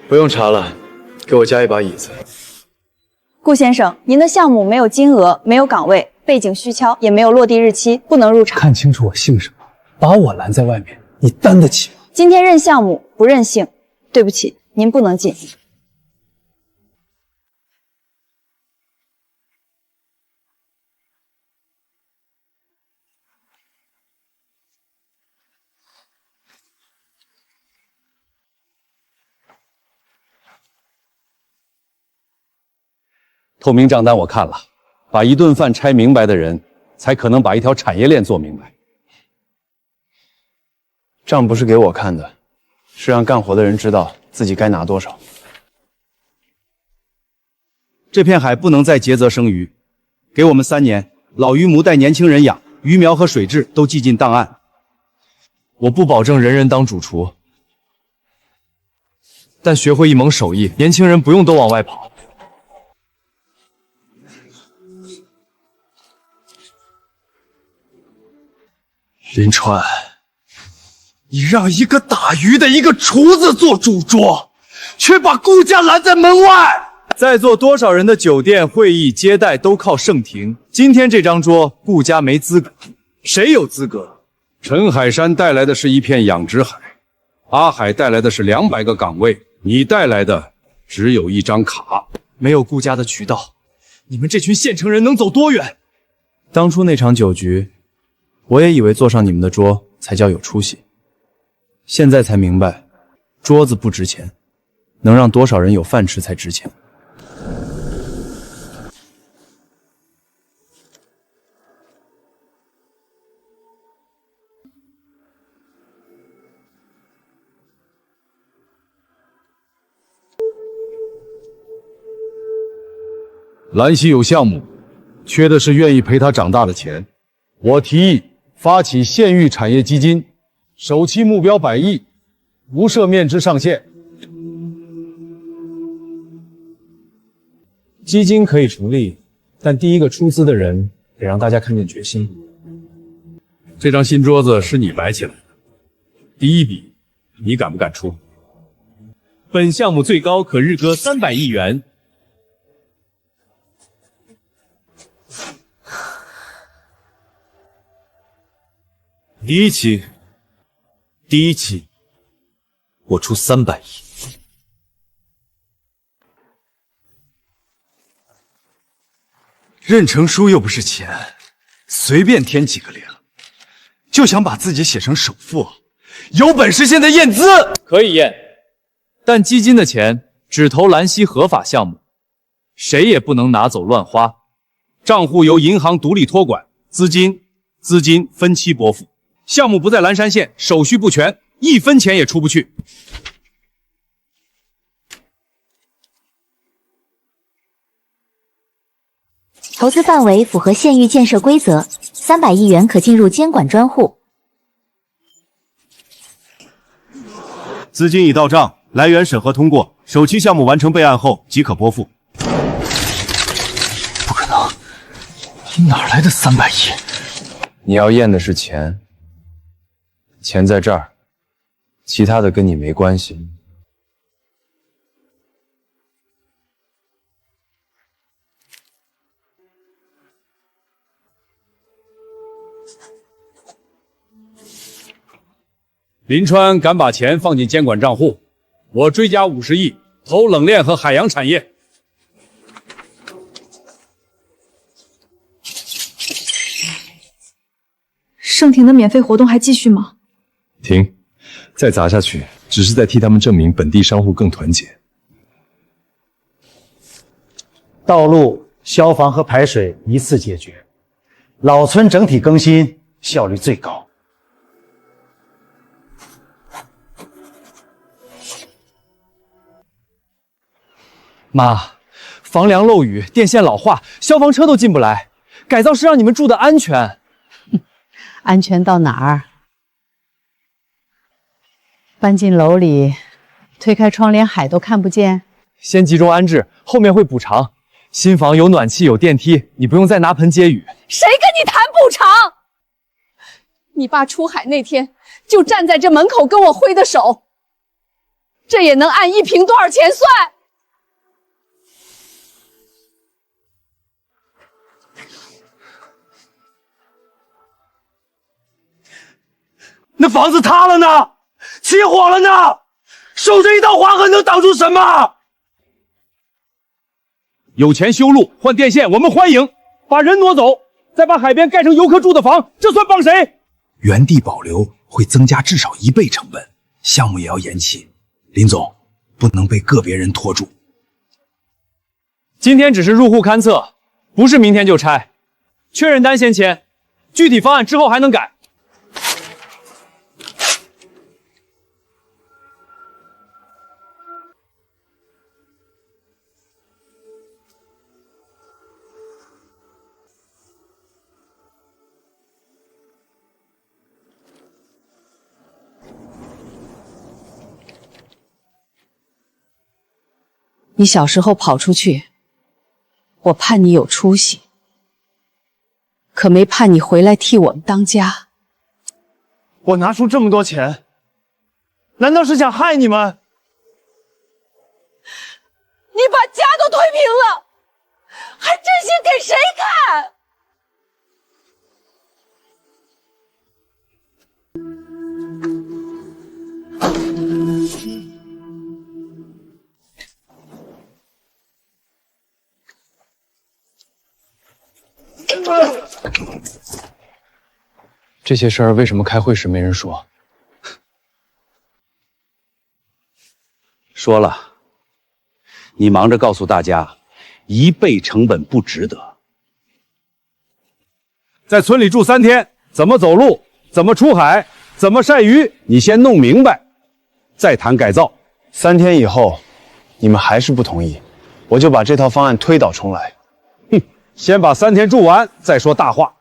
不用查了，给我加一把椅子。顾先生，您的项目没有金额，没有岗位，背景虚敲，也没有落地日期，不能入场。看清楚我姓什么，把我拦在外面，你担得起吗？今天认项目不认姓，对不起，您不能进。透明账单我看了，把一顿饭拆明白的人，才可能把一条产业链做明白。账不是给我看的，是让干活的人知道自己该拿多少。这片海不能再竭泽生鱼，给我们3年，老渔母带年轻人养，鱼苗和水质都记进档案。我不保证人人当主厨，但学会一门手艺，年轻人不用都往外跑。林川，你让一个打鱼的一个厨子做主桌，却把顾家拦在门外。在座多少人的酒店、会议、接待都靠盛庭，今天这张桌，顾家没资格，谁有资格？陈海山带来的是一片养殖海，阿海带来的是200个岗位，你带来的只有1张卡。没有顾家的渠道，你们这群县城人能走多远？当初那场酒局，我也以为坐上你们的桌才叫有出息，现在才明白，桌子不值钱，能让多少人有饭吃才值钱。兰溪有项目，缺的是愿意陪他长大的钱。我提议发起县域产业基金，首期目标100亿，无设面值上限。基金可以成立，但第一个出资的人得让大家看见决心。这张新桌子是你摆起来的，第一笔你敢不敢出？本项目最高可日割300亿元。第一期，我出300亿。认成书又不是钱，随便添几个零，就想把自己写成首富，有本事现在验资。可以验，但基金的钱只投兰溪合法项目，谁也不能拿走乱花。账户由银行独立托管，资金分期拨付。项目不在蓝山县，手续不全，1分钱也出不去。投资范围符合县域建设规则，300亿元可进入监管专户。资金已到账，来源审核通过，首期项目完成备案后即可拨付。不可能，你哪来的300亿？你要验的是钱，钱在这儿，其他的跟你没关系。林川敢把钱放进监管账户，我追加50亿，投冷链和海洋产业。盛庭的免费活动还继续吗？停，再砸下去，只是在替他们证明本地商户更团结。道路、消防和排水一次解决，老村整体更新效率最高。妈，房梁漏雨，电线老化，消防车都进不来。改造是让你们住的安全。安全到哪儿？搬进楼里，推开窗连海都看不见。先集中安置，后面会补偿。新房有暖气，有电梯，你不用再拿盆接雨。谁跟你谈补偿？你爸出海那天就站在这门口跟我挥的手，这也能按1平多少钱算？那房子塌了呢，起火了呢，守着一道黄河能挡住什么？有钱修路换电线，我们欢迎；把人挪走，再把海边盖成游客住的房，这算帮谁？原地保留会增加至少1倍成本，项目也要延期。林总，不能被个别人拖住。今天只是入户勘测，不是明天就拆。确认单先签，具体方案之后还能改。你小时候跑出去，我盼你有出息，可没盼你回来替我们当家。我拿出这么多钱，难道是想害你们？你把家都推平了，还真心给谁看？这些事儿为什么开会时没人说？说了，你忙着告诉大家，1倍成本不值得。在村里住3天，怎么走路，怎么出海，怎么晒鱼，你先弄明白，再谈改造。3天以后，你们还是不同意，我就把这套方案推倒重来。哼，先把3天住完，再说大话。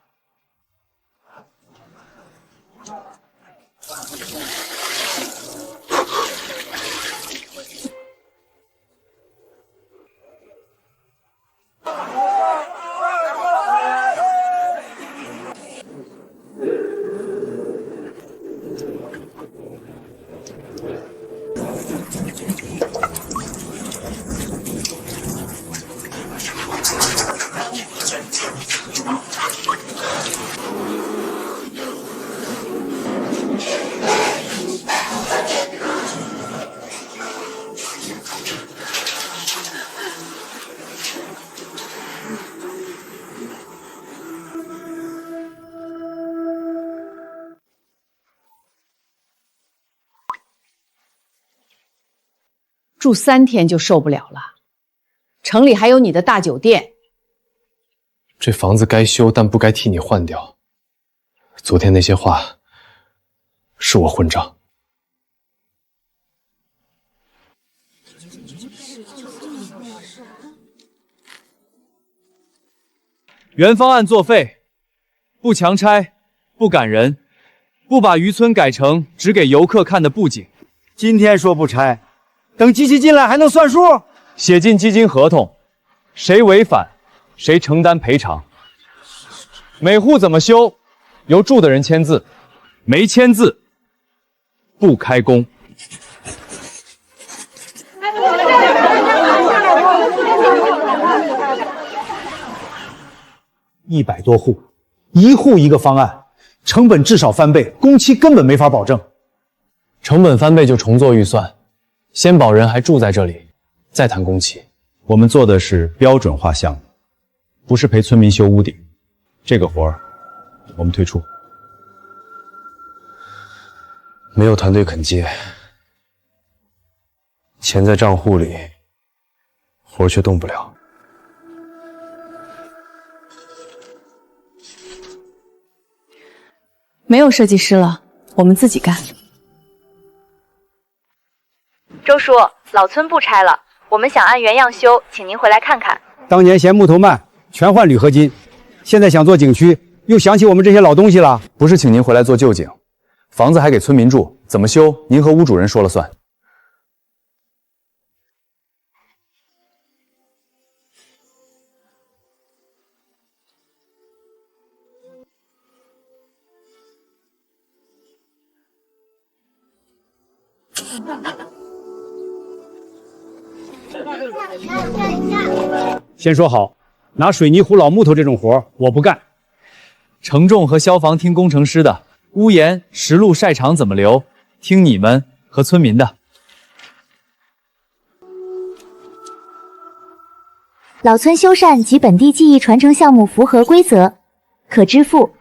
住3天就受不了了。城里还有你的大酒店，这房子该修，但不该替你换掉。昨天那些话，是我混账。原方案作废，不强拆，不赶人，不把渔村改成只给游客看的布景。今天说不拆，等机器进来还能算数？写进基金合同，谁违反，谁承担赔偿。每户怎么修，由住的人签字，没签字不开工。100多户，1户1个方案，成本至少翻倍，工期根本没法保证。成本翻倍就重做预算，先保人还住在这里，再谈工期。我们做的是标准化项目，不是陪村民修屋顶。这个活儿，我们退出。没有团队肯接，钱在账户里，活却动不了。没有设计师了，我们自己干。周叔，老村不拆了，我们想按原样修，请您回来看看。当年嫌木头慢，全换铝合金，现在想做景区，又想起我们这些老东西了。不是请您回来做旧景，房子还给村民住，怎么修您和屋主人说了算。先说好，拿水泥糊老木头这种活我不干。承重和消防听工程师的，屋檐、石路、晒场怎么留，听你们和村民的。老村修缮及本地技艺传承项目符合规则，可支付。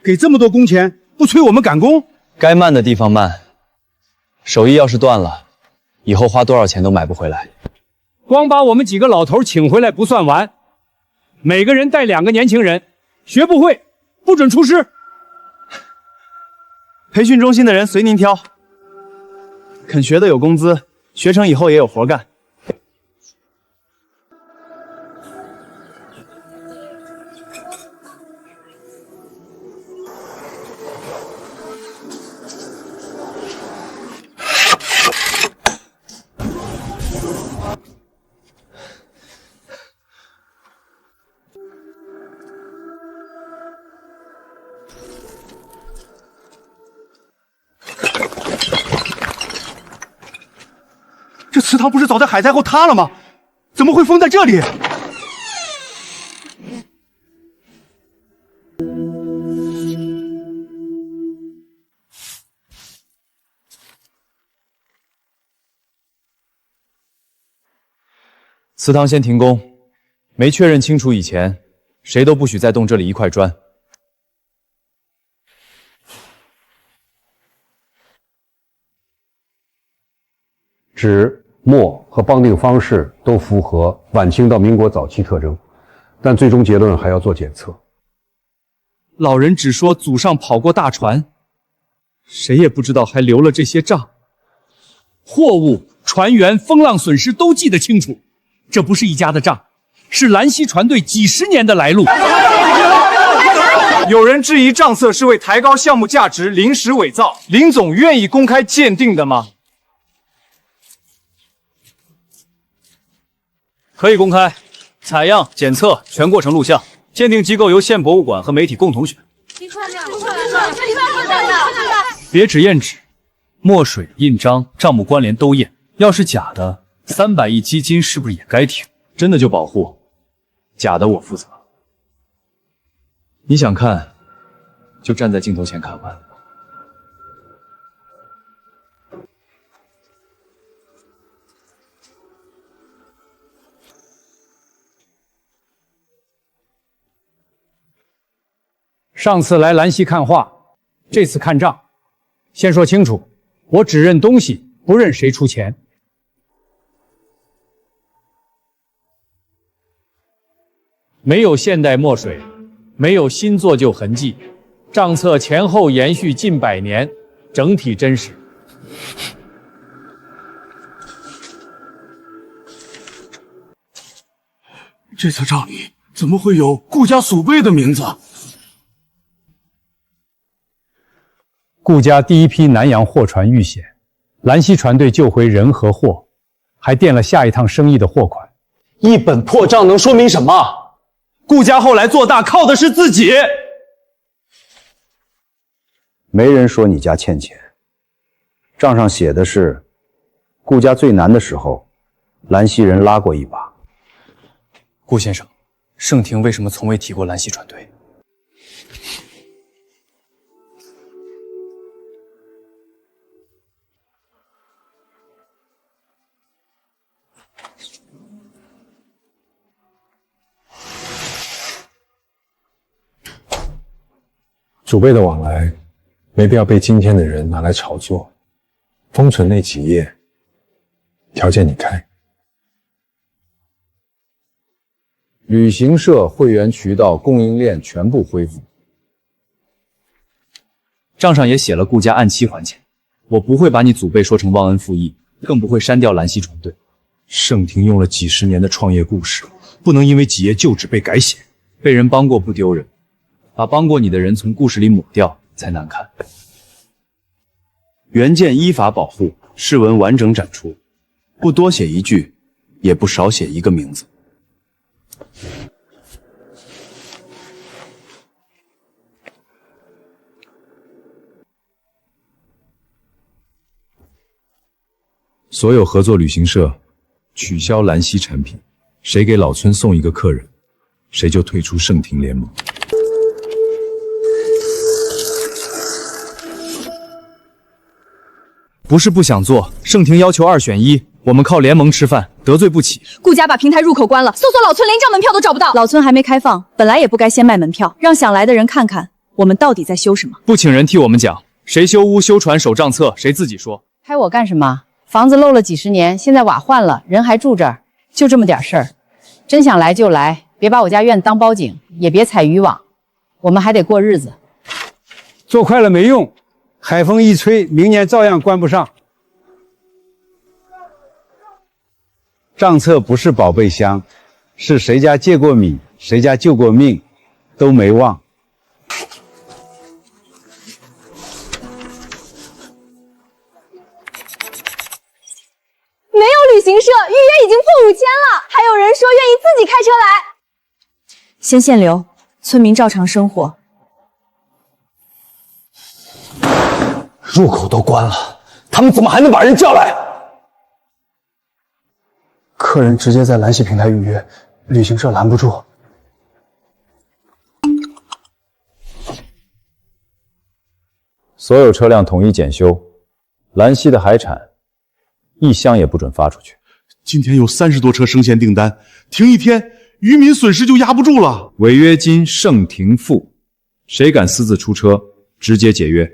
给这么多工钱，不催我们赶工？该慢的地方慢，手艺要是断了，以后花多少钱都买不回来。光把我们几个老头请回来不算完，每个人带2个年轻人，学不会不准出师。培训中心的人随您挑，肯学的有工资，学成以后也有活干。这祠堂不是早在海灾后塌了吗？怎么会封在这里？祠堂先停工，没确认清楚以前，谁都不许再动这里一块砖。纸、墨和绑定方式都符合晚清到民国早期特征，但最终结论还要做检测。老人只说祖上跑过大船，谁也不知道还留了这些账。货物、船员、风浪损失都记得清楚，这不是一家的账，是兰溪船队几十年的来路。有人质疑账册是为抬高项目价值临时伪造，林总愿意公开鉴定的吗？可以公开，采样、检测全过程录像，鉴定机构由县博物馆和媒体共同选。别只验纸，墨水、印章、账目关联都验。要是假的，300亿基金是不是也该停？真的就保护，假的我负责。你想看，就站在镜头前看完。上次来兰溪看画，这次看账。先说清楚，我只认东西，不认谁出钱。没有现代墨水，没有新做旧痕迹，账册前后延续近100年，整体真实。这册账里怎么会有顾家祖辈的名字？顾家第一批南洋货船遇险，兰溪船队救回人和货，还垫了下一趟生意的货款。一本破账能说明什么？顾家后来做大靠的是自己。没人说你家欠钱，账上写的是顾家最难的时候，兰溪人拉过一把。顾先生，盛庭为什么从未提过兰溪船队？祖辈的往来，没必要被今天的人拿来炒作。封存那几页，条件你开。旅行社会员渠道供应链全部恢复。账上也写了顾家按期还钱，我不会把你祖辈说成忘恩负义，更不会删掉兰溪船队。盛庭用了几十年的创业故事，不能因为几页旧纸被改写。被人帮过不丢人，把帮过你的人从故事里抹掉才难看。原件依法保护，誓文完整展出，不多写一句，也不少写一个名字。所有合作旅行社取消兰溪产品，谁给老村送一个客人，谁就退出盛庭联盟。不是不想做，盛庭要求2选1，我们靠联盟吃饭，得罪不起。顾家把平台入口关了，搜索老村连张门票都找不到。老村还没开放，本来也不该先卖门票，让想来的人看看我们到底在修什么。不请人替我们讲，谁修屋修船守账册，谁自己说。开我干什么？房子漏了几十年，现在瓦换了，人还住这儿，就这么点事儿。真想来就来，别把我家院当包井，也别踩渔网，我们还得过日子。做快了没用，海风一吹，明年照样关不上。账册不是宝贝箱，是谁家借过米，谁家救过命，都没忘。没有旅行社，预约已经破5000了，还有人说愿意自己开车来。先限流，村民照常生活。入口都关了，他们怎么还能把人叫来？客人直接在兰溪平台预约，旅行社拦不住。所有车辆统一检修，兰溪的海产1箱也不准发出去。今天有30多车生鲜订单，停一天，渔民损失就压不住了。违约金盛庭付，谁敢私自出车，直接解约。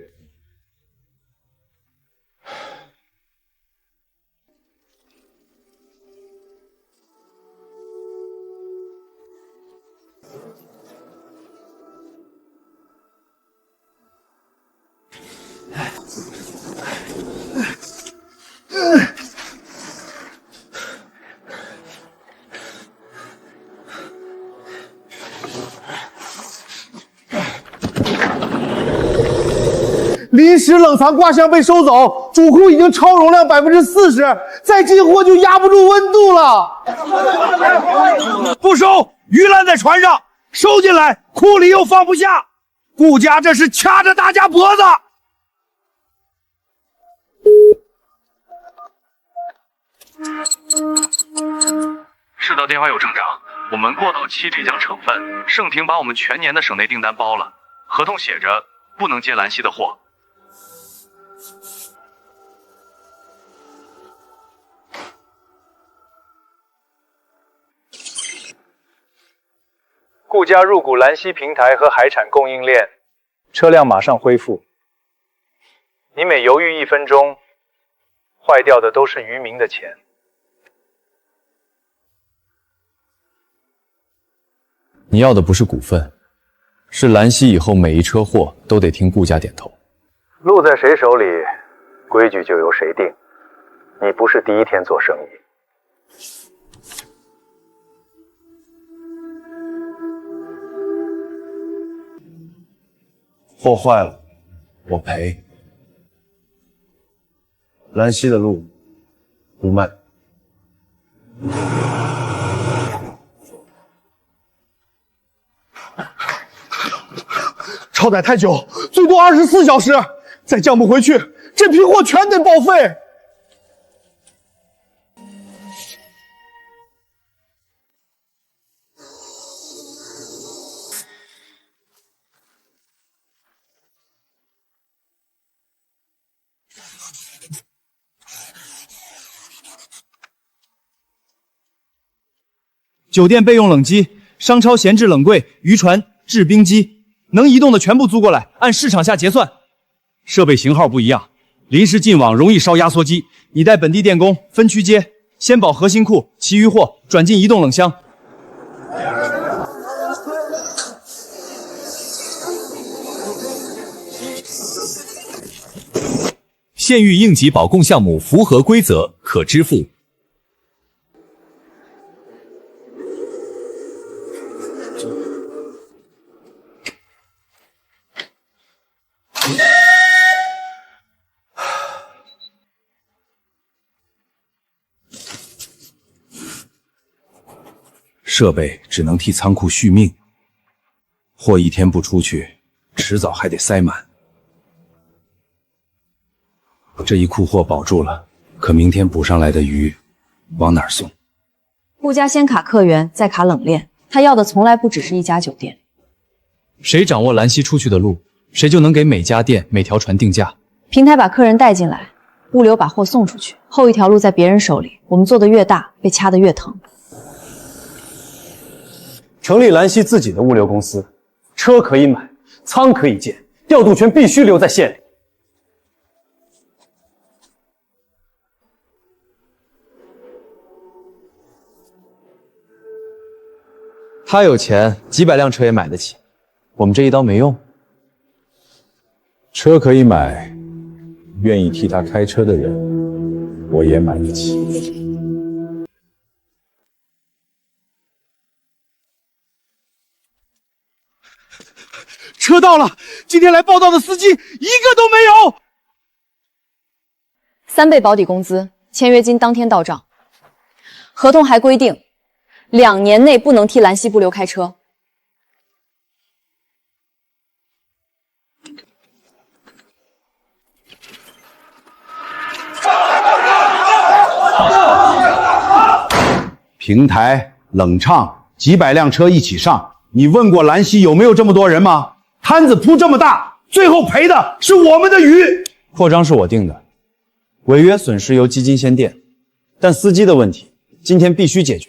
临时冷藏挂箱被收走，主库已经超容量40%，再进货就压不住温度了。不收，鱼烂在船上，收进来，库里又放不下。顾家这是掐着大家脖子。市道电话有正长，我们过渡期即将成分，盛平把我们全年的省内订单包了，合同写着不能接兰溪的货。顾家入股兰溪平台和海产供应链，车辆马上恢复。你每犹豫1分钟，坏掉的都是渔民的钱。你要的不是股份，是兰溪以后每一车货都得听顾家点头。路在谁手里，规矩就由谁定。你不是第一天做生意。货坏了，我赔。兰溪的路不卖。超载太久，最多24小时，再降不回去，这批货全得报废。酒店备用冷机，商超闲置冷柜、渔船、制冰机，能移动的全部租过来，按市场价结算。设备型号不一样，临时进网容易烧压缩机，你带本地电工分区接，先保核心库，其余货转进移动冷箱。县域应急保供项目符合规则，可支付。设备只能替仓库续命，货一天不出去，迟早还得塞满。这一库货保住了，可明天补上来的鱼往哪儿送？顾家先卡客源，再卡冷链，他要的从来不只是一家酒店。谁掌握兰溪出去的路，谁就能给每家店每条船定价。平台把客人带进来，物流把货送出去，后一条路在别人手里，我们做的越大，被掐得越疼。成立兰溪自己的物流公司，车可以买，仓可以建，调度权必须留在县里。他有钱，几百辆车也买得起，我们这一刀没用。车可以买，愿意替他开车的人，我也买得起。车到了，今天来报道的司机一个都没有。3倍保底工资，签约金当天到账。合同还规定，2年内不能替兰溪物流开车。平台、冷畅，几百辆车一起上，你问过兰溪有没有这么多人吗？摊子铺这么大，最后赔的是我们的鱼。扩张是我定的，违约损失由基金先垫，但司机的问题今天必须解决。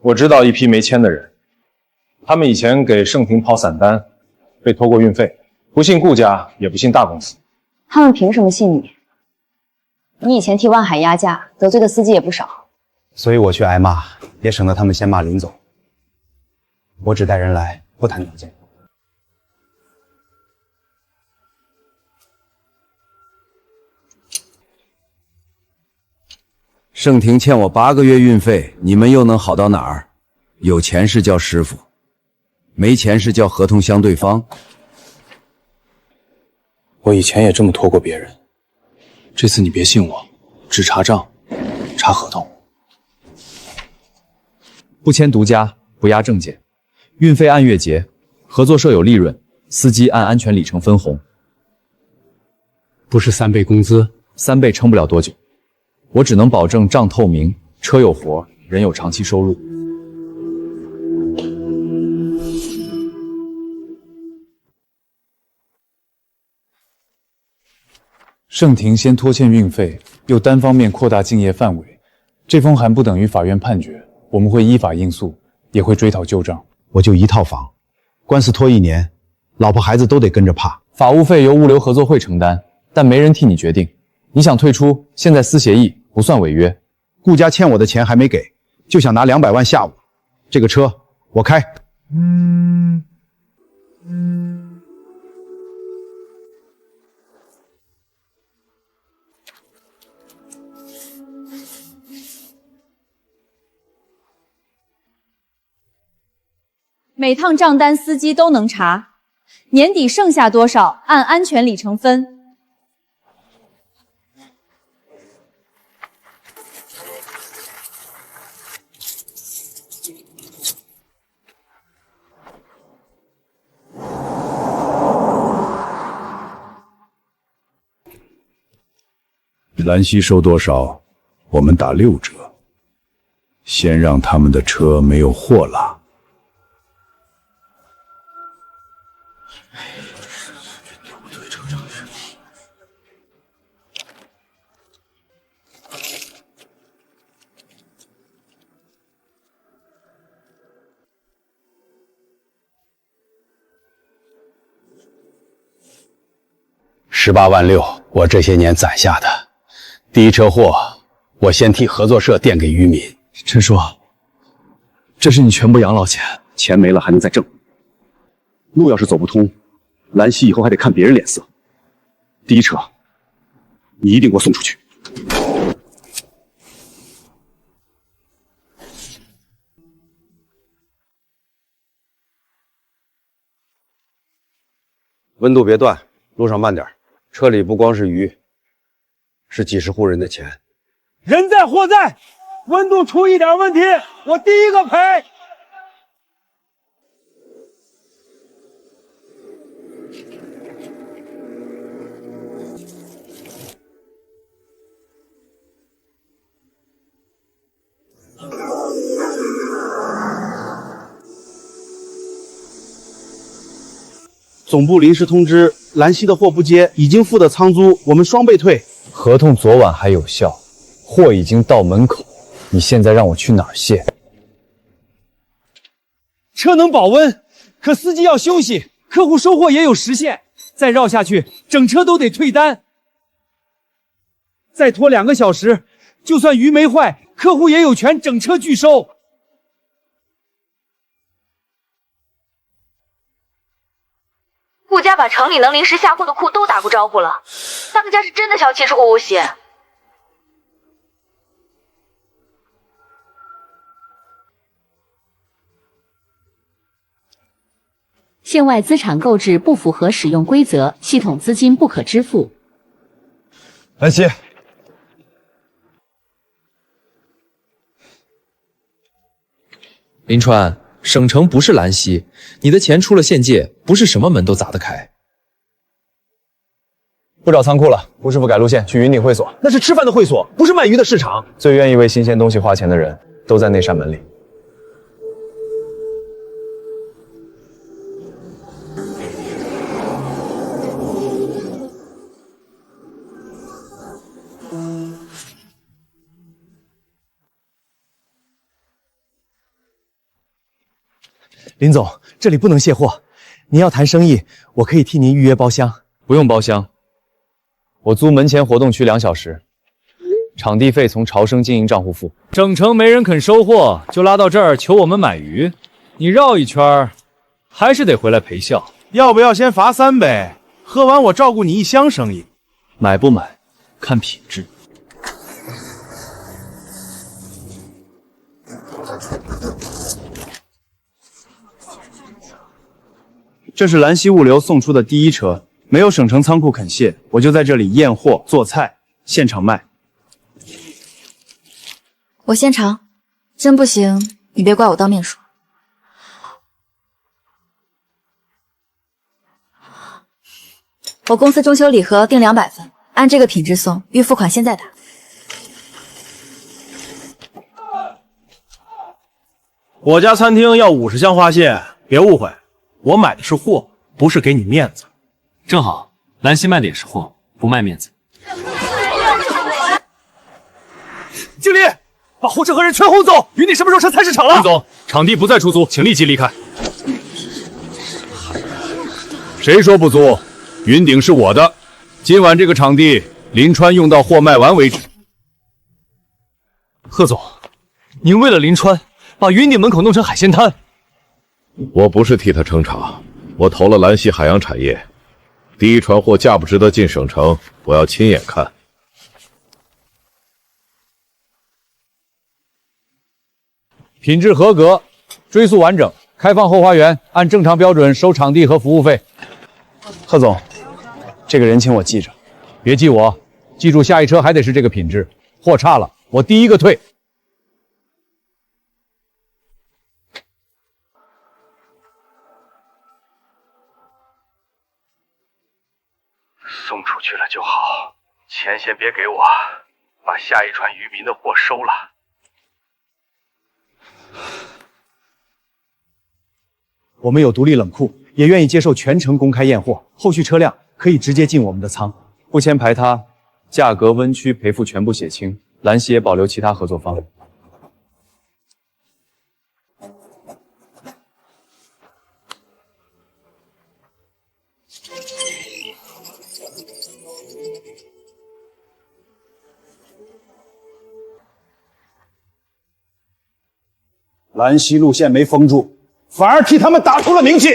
我知道一批没签的人，他们以前给盛平跑散单，被拖过运费，不信顾家，也不信大公司。他们凭什么信你？你以前替万海压价，得罪的司机也不少。所以我去挨骂，也省得他们先骂林总。我只带人来，不谈条件。盛庭欠我8个月运费，你们又能好到哪儿？有钱是叫师傅，没钱是叫合同相对方。我以前也这么拖过别人，这次你别信我，只查账，查合同。不签独家，不压证件，运费按月结，合作社有利润，司机按安全里程分红。不是3倍工资，3倍撑不了多久。我只能保证账透明，车有活，人有长期收入。盛庭先拖欠运费，又单方面扩大竞业范围，这封函不等于法院判决，我们会依法应诉，也会追讨旧账。我就1套房，官司拖1年，老婆孩子都得跟着怕。法务费由物流合作会承担，但没人替你决定。你想退出，现在撕协议不算违约。顾家欠我的钱还没给，就想拿200万吓我。这个车我开。每趟账单司机都能查，年底剩下多少按安全里程分。兰溪收多少，我们打6折，先让他们的车没有货拉。18万6，我这些年攒下的。第一车货，我先替合作社垫给渔民。陈叔，这是你全部养老钱，钱没了还能再挣。路要是走不通，兰溪以后还得看别人脸色。第一车，你一定给我送出去。温度别断，路上慢点。车里不光是鱼，是几十户人的钱。人在货在，温度出一点问题，我第一个赔。总部临时通知，兰溪的货不接，已经付的仓租我们双倍退。合同昨晚还有效，货已经到门口，你现在让我去哪儿卸？车能保温，可司机要休息，客户收货也有时限，再绕下去，整车都得退单。再拖2个小时，就算鱼没坏，客户也有权整车拒收。顾家把城里能临时下货的库都打过招呼了，当家是真的小气出过无血。境外资产购置不符合使用规则，系统资金不可支付。兰溪，林川，省城不是兰溪，你的钱出了县界，不是什么门都砸得开。不找仓库了，吴师傅改路线去云顶会所，那是吃饭的会所，不是卖鱼的市场。最愿意为新鲜东西花钱的人，都在那扇门里。林总，这里不能卸货，您要谈生意，我可以替您预约包厢。不用包厢，我租门前活动区2小时，场地费从潮生经营账户付。整城没人肯收货，就拉到这儿求我们买鱼，你绕一圈，还是得回来陪笑。要不要先罚3杯？喝完我照顾你1箱生意。买不买，看品质。这是兰溪物流送出的第1车，没有省城仓库肯卸，我就在这里验货、做菜，现场卖。我先尝，真不行，你别怪我当面说。我公司中秋礼盒订200份，按这个品质送，预付款现在打。我家餐厅要50箱花蟹，别误会，我买的是货，不是给你面子。正好，兰溪卖的也是货，不卖面子。经理，把货车和人全轰走！云顶什么时候上菜市场了？林总，场地不再出租，请立即离开。谁说不租？云顶是我的，今晚这个场地，林川用到货卖完为止。贺总，您为了林川，把云顶门口弄成海鲜摊。我不是替他撑场，我投了兰溪海洋产业，第1船货价不值得进省城，我要亲眼看。品质合格，追溯完整，开放后花园，按正常标准收场地和服务费。贺总，这个人情我记着，别记我，记住下一车还得是这个品质，货差了我第一个退。送出去了就好，钱先别给我，把下一船渔民的货收了。我们有独立冷库，也愿意接受全程公开验货，后续车辆可以直接进我们的仓，不签排他，价格、温区、赔付全部写清。兰溪也保留其他合作方案。兰溪路线没封住，反而替他们打出了名气。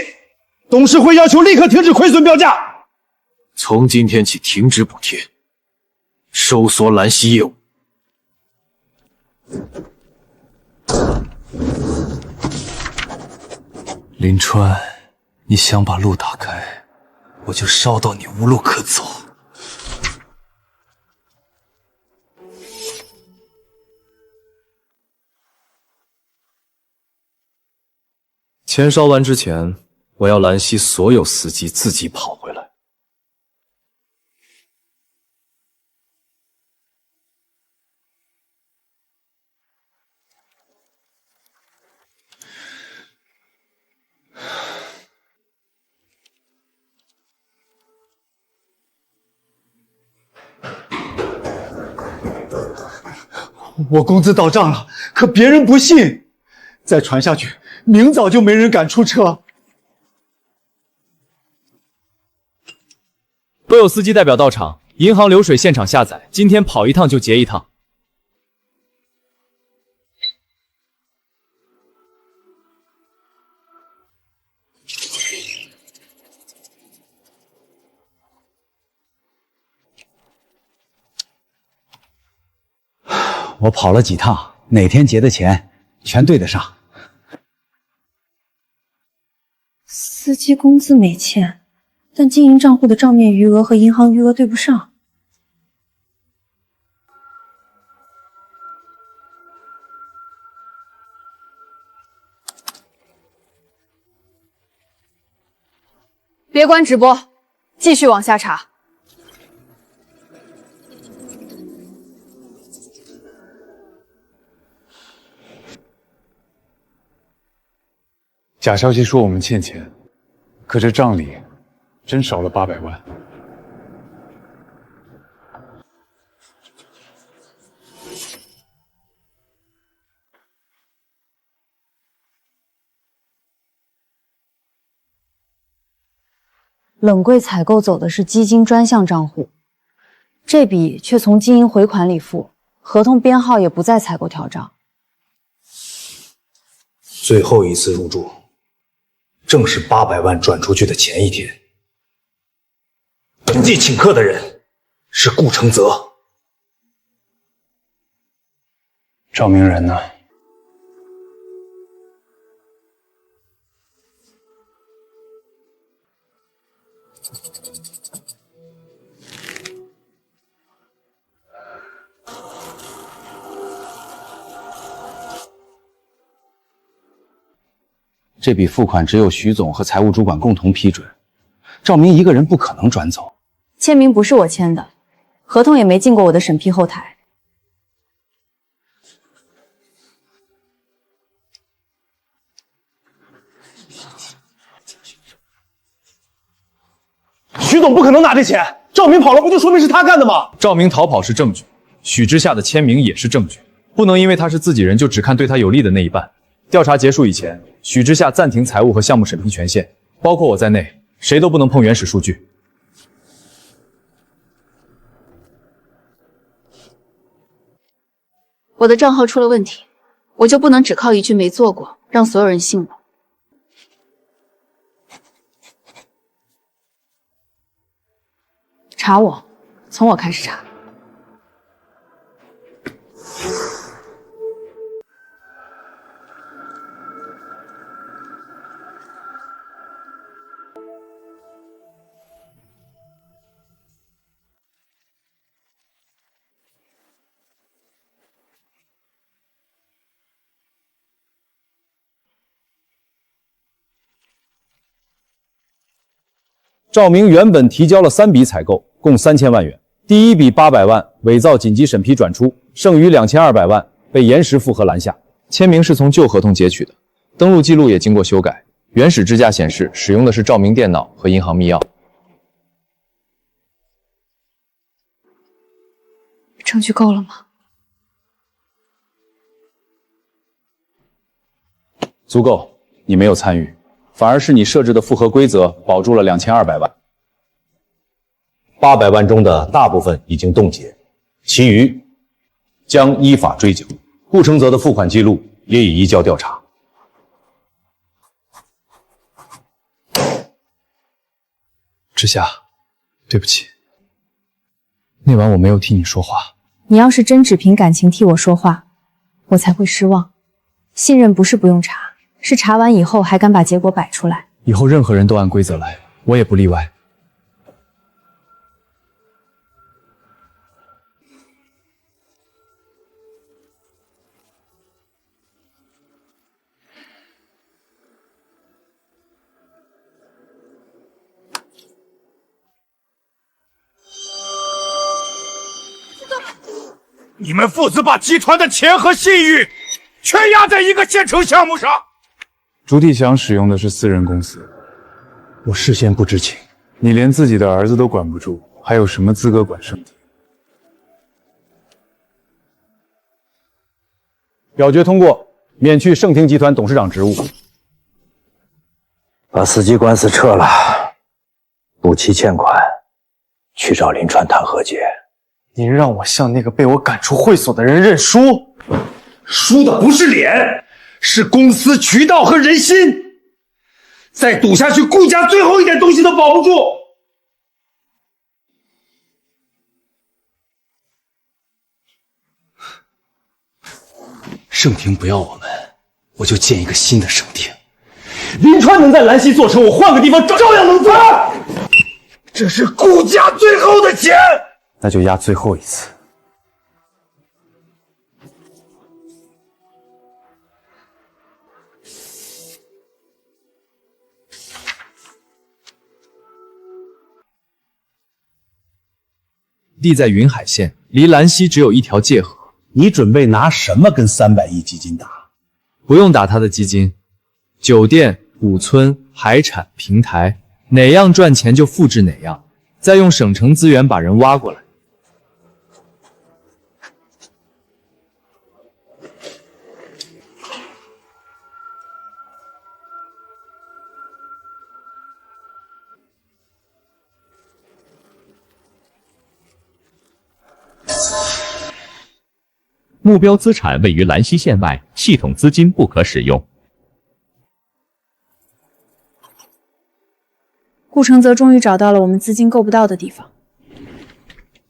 董事会要求立刻停止亏损标价，从今天起停止补贴，收缩兰溪业务。林川，你想把路打开，我就烧到你无路可走。钱烧完之前，我要兰溪所有司机自己跑回来。我工资到账了，可别人不信，再传下去，明早就没人敢出车。都有司机代表到场，银行流水现场下载，今天跑一趟就结一趟。我跑了几趟，哪天结的钱全对得上。司机工资没欠，但经营账户的账面余额和银行余额对不上。别关直播，继续往下查。假消息说我们欠钱，可这账里真少了800万。冷柜采购走的是基金专项账户，这笔却从经营回款里付，合同编号也不再采购调账。最后一次入住，正是800万转出去的前一天。登记请客的人是顾承泽。赵明仁呢？这笔付款只有徐总和财务主管共同批准，赵明一个人不可能转走。签名不是我签的，合同也没进过我的审批后台。徐总不可能拿这钱，赵明跑了不就说明是他干的吗？赵明逃跑是证据，许之夏的签名也是证据，不能因为他是自己人就只看对他有利的那一半。调查结束以前，许之夏暂停财务和项目审批权限，包括我在内，谁都不能碰原始数据。我的账号出了问题，我就不能只靠一句没做过，让所有人信了。查我，从我开始查。赵明原本提交了3笔采购，共3000万元。第一笔800万伪造紧急审批转出，剩余2200万被延时复核拦下。签名是从旧合同截取的，登录记录也经过修改。原始支架显示使用的是赵明电脑和银行密钥。证据够了吗？足够，你没有参与，反而是你设置的复核规则保住了2200万。800万中的大部分已经冻结，其余将依法追究。顾承泽的付款记录也已移交调查。之夏，对不起，那晚我没有替你说话。你要是真只凭感情替我说话，我才会失望。信任不是不用查，是查完以后还敢把结果摆出来。以后任何人都按规则来，我也不例外。你们父子把集团的钱和信誉全压在一个县城项目上。朱地祥使用的是私人公司，我事先不知情。你连自己的儿子都管不住，还有什么资格管盛庭？表决通过，免去盛庭集团董事长职务。把司机官司撤了，补齐欠款，去找林川谈和解。您让我向那个被我赶出会所的人认输，输的不是脸，是公司渠道和人心。再赌下去，顾家最后一点东西都保不住。盛庭不要我们，我就建一个新的盛庭。林川能在兰溪做成，我换个地方照样能做。这是顾家最后的钱。那就压最后一次。地在云海县，离兰溪只有一条界河。你准备拿什么跟300亿基金打？不用打他的基金，酒店、古村、海产、平台，哪样赚钱就复制哪样，再用省城资源把人挖过来。目标资产位于兰溪县外，系统资金不可使用。顾承泽终于找到了我们资金够不到的地方。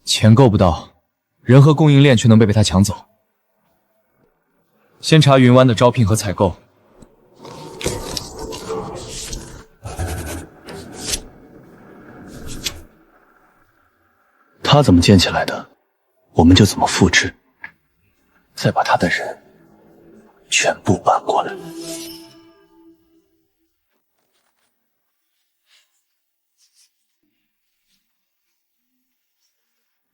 钱够不到，人和供应链却能被他抢走。先查云湾的招聘和采购。他怎么建起来的，我们就怎么复制，再把他的人全部搬过来。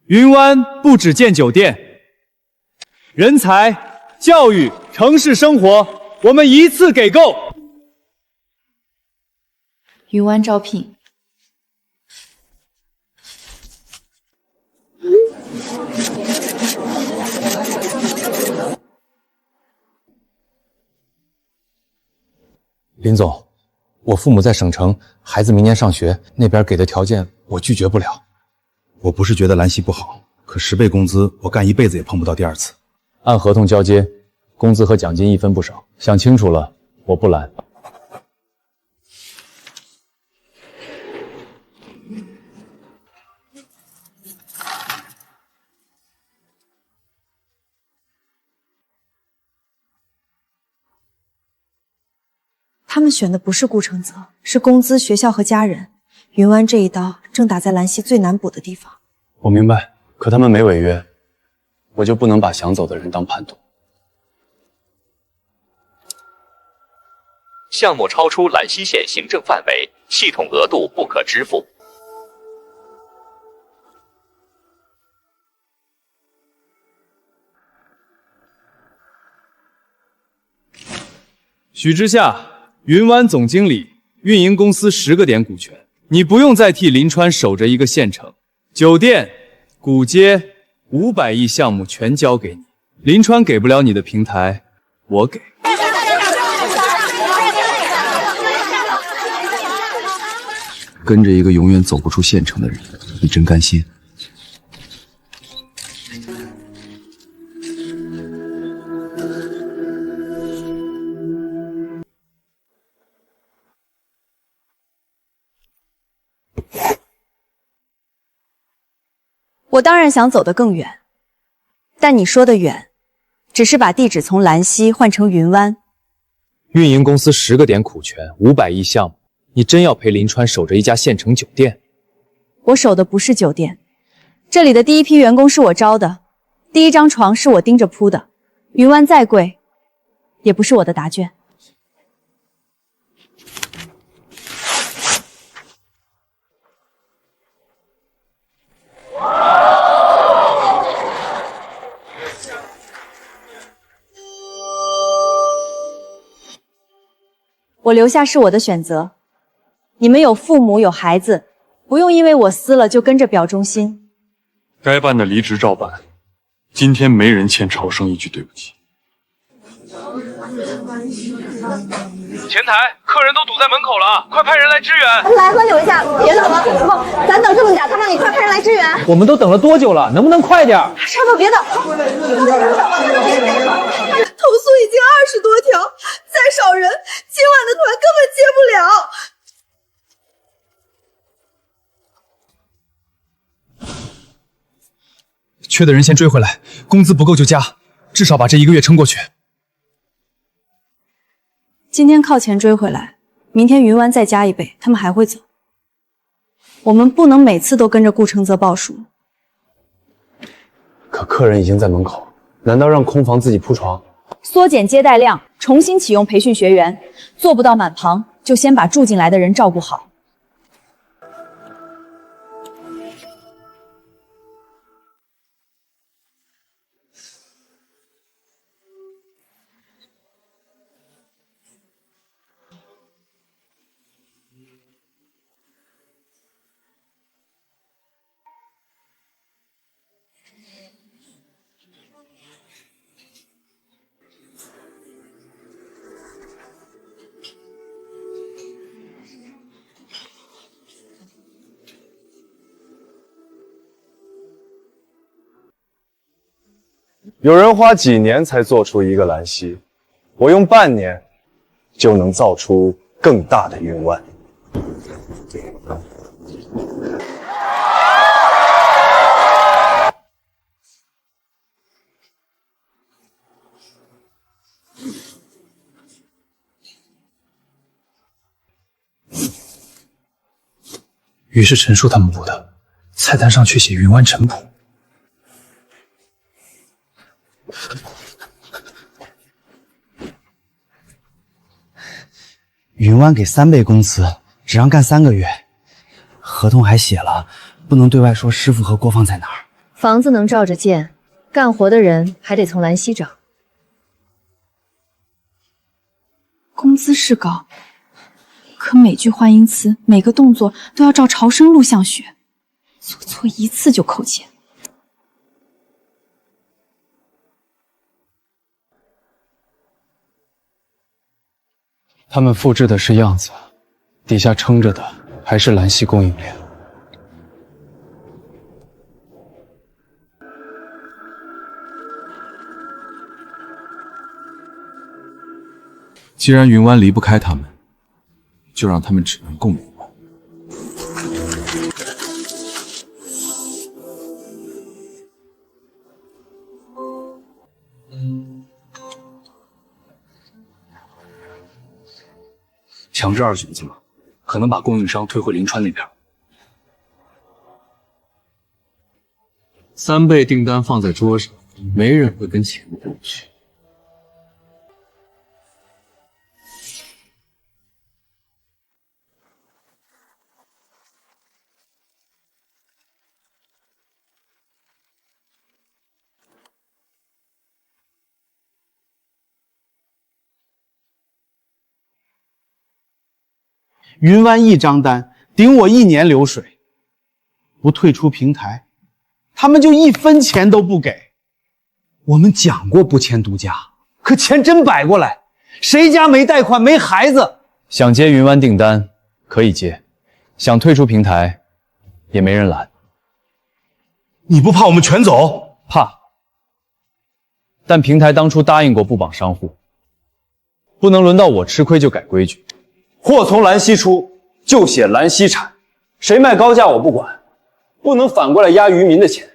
云湾不只建酒店，人才、教育、城市生活，我们一次给够。云湾招聘。林总，我父母在省城，孩子明年上学，那边给的条件我拒绝不了。我不是觉得兰溪不好，可10倍工资，我干一辈子也碰不到第2次。按合同交接，工资和奖金一分不少。想清楚了，我不拦。他们选的不是顾承泽，是工资、学校和家人。云湾这一刀正打在兰溪最难补的地方。我明白，可他们没违约，我就不能把想走的人当叛徒。项目超出兰溪县行政范围，系统额度不可支付。许之夏，云湾总经理，运营公司10个点股权。你不用再替临川守着一个县城，酒店、古街、500亿项目全交给你。临川给不了你的平台，我给。跟着一个永远走不出县城的人，你真甘心？我当然想走得更远，但你说的远，只是把地址从兰溪换成云湾。运营公司10个点股权，500亿项目，你真要陪临川守着一家县城酒店？我守的不是酒店，这里的第一批员工是我招的，第一张床是我盯着铺的。云湾再贵，也不是我的答卷。我留下是我的选择，你们有父母有孩子，不用因为我撕了就跟着表忠心。该办的离职照办，今天没人欠朝生一句对不起。前台，客人都堵在门口了，快派人来支援！来喝酒一下，别等了，不，咱等这么点，干嘛你快派人来支援？我们都等了多久了？能不能快点？上头别等。投诉已经20多条，再少人，今晚的团根本接不了。缺的人先追回来，工资不够就加，至少把这1个月撑过去。今天靠钱追回来，明天云湾再加1倍，他们还会走。我们不能每次都跟着顾承泽报数。可客人已经在门口，难道让空房自己铺床？缩减接待量，重新启用培训学员，做不到满堂，就先把住进来的人照顾好。有人花几年才做出一个兰溪，我用半年就能造出更大的云湾。鱼是陈叔他们补的，菜单上却写云湾陈谱。云湾给3倍工资，只让干3个月，合同还写了，不能对外说师傅和郭放在哪儿。房子能照着建，干活的人还得从兰溪找。工资是高，可每句换音词，每个动作都要照朝生录像学，做错1次就扣钱。他们复制的是样子，底下撑着的还是兰溪供应链。既然云湾离不开他们，就让他们只能共云湾。强制2选择，可能把供应商推回临川那边。3倍订单放在桌上，没人会跟钱过不去。云湾1张单顶我1年流水，不退出平台，他们就1分钱都不给。我们讲过不签独家，可钱真摆过来，谁家没贷款没孩子？想接云湾订单可以接，想退出平台也没人拦。你不怕我们全走？怕，但平台当初答应过不绑商户，不能轮到我吃亏就改规矩。货从兰溪出，就写兰溪产，谁卖高价我不管，不能反过来压渔民的钱。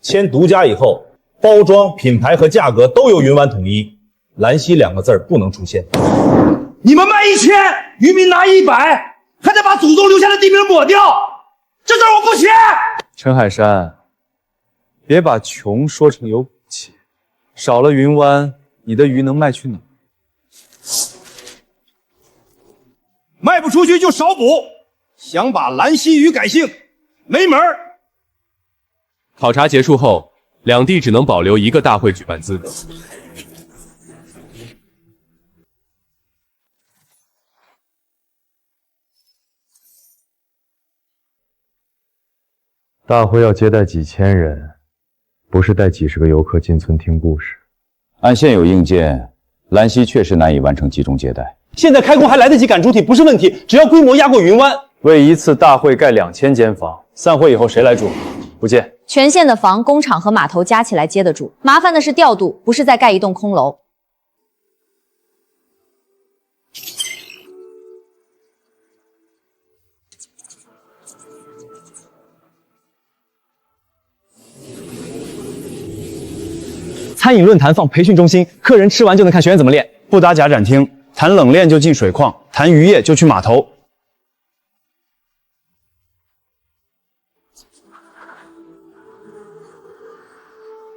签独家以后，包装、品牌和价格都由云湾统一，兰溪2个字不能出现。你们卖1000，渔民拿100，还得把祖宗留下的地名抹掉，这事我不签。陈海山，别把穷说成有骨气，少了云湾，你的鱼能卖去哪？卖不出去就少补，想把兰溪鱼改姓，没门儿。考察结束后，两地只能保留1个大会举办资格。大会要接待几千人，不是带几十个游客进村听故事。按现有硬件，兰溪确实难以完成集中接待。现在开工还来得及赶主体，不是问题，只要规模压过云湾。为一次大会盖2000间房，散会以后谁来住？不见。全县的房、工厂和码头加起来接得住，麻烦的是调度，不是在盖一栋空楼。餐饮论坛放培训中心，客人吃完就能看学员怎么练。不搭甲展厅，谈冷链就进水矿，谈渔业就去码头。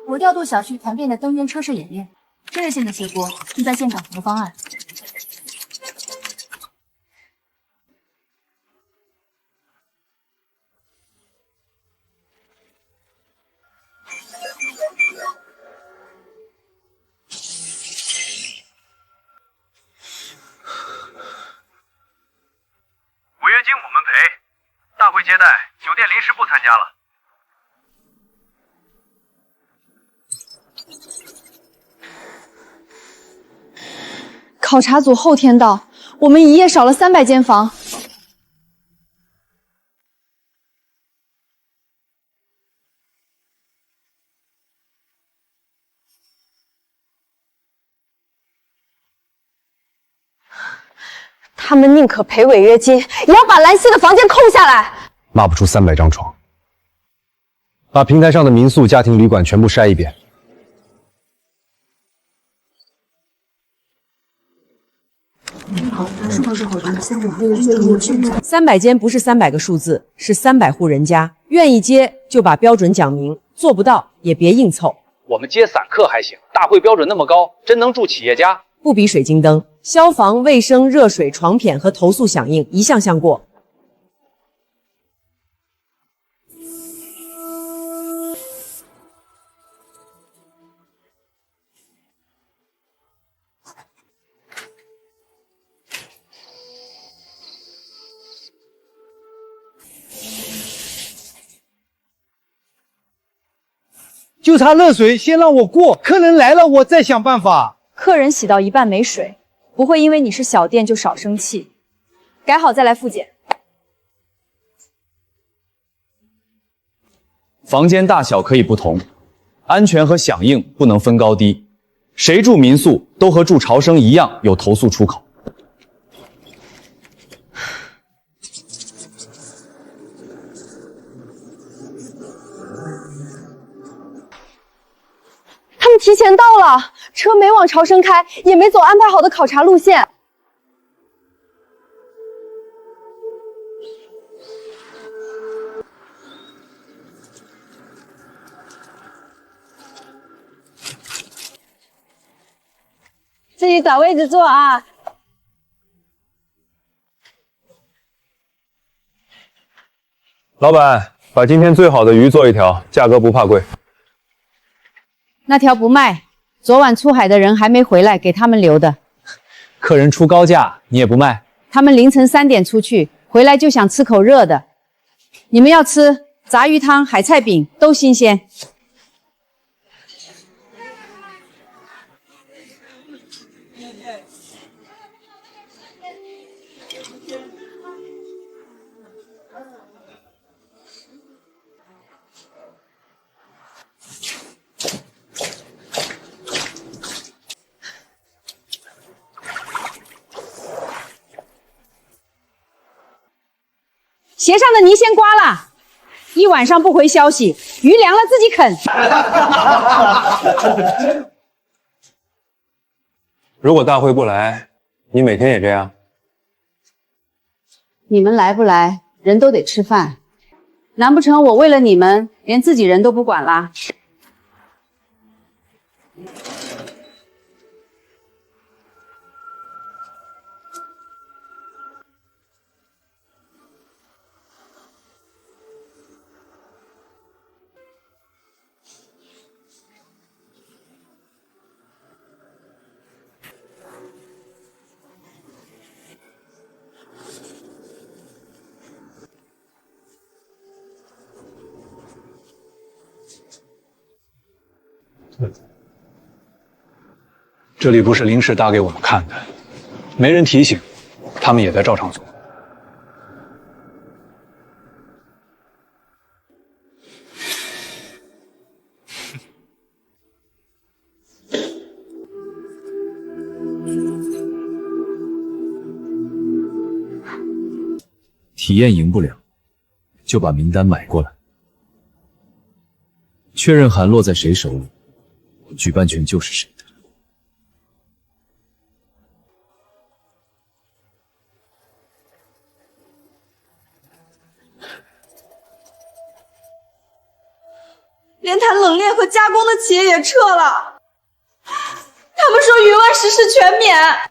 我调度小区团练的登渊车式演练，真人性的结果就在现场提方案。酒店临时不参加了。考察组后天到，我们一夜少了300间房。他们宁可赔违约金，也要把兰溪的房间空下来。骂不出300张床，把平台上的民宿、家庭旅馆全部筛一遍。300间不是300个数字，是300户人家，愿意接就把标准讲明，做不到也别硬凑。我们接散客还行，大会标准那么高，真能住企业家？不比水晶灯，消防、卫生、热水、床品和投诉响应一项项过。就差热水，先让我过，客人来了我再想办法。客人洗到一半没水，不会因为你是小店就少生气。改好再来复检。房间大小可以不同，安全和响应不能分高低。谁住民宿都和住朝生一样有投诉出口。他们提前到了，车没往朝生开，也没走安排好的考察路线。自己找位置坐啊！老板，把今天最好的鱼做一条，价格不怕贵。那条不卖，昨晚出海的人还没回来，给他们留的。客人出高价，你也不卖？他们凌晨3点出去，回来就想吃口热的。你们要吃炸鱼汤、海菜饼都新鲜。鞋上的泥先刮了，一晚上不回消息，鱼凉了自己啃。如果大会不来，你每天也这样？你们来不来，人都得吃饭，难不成我为了你们，连自己人都不管啦？这里不是临时搭给我们看的，没人提醒，他们也在照常做。体验赢不了，就把名单买过来，确认函落在谁手里，举办权就是谁的。连谈冷链和加工的企业也撤了，他们说云湾实施全免。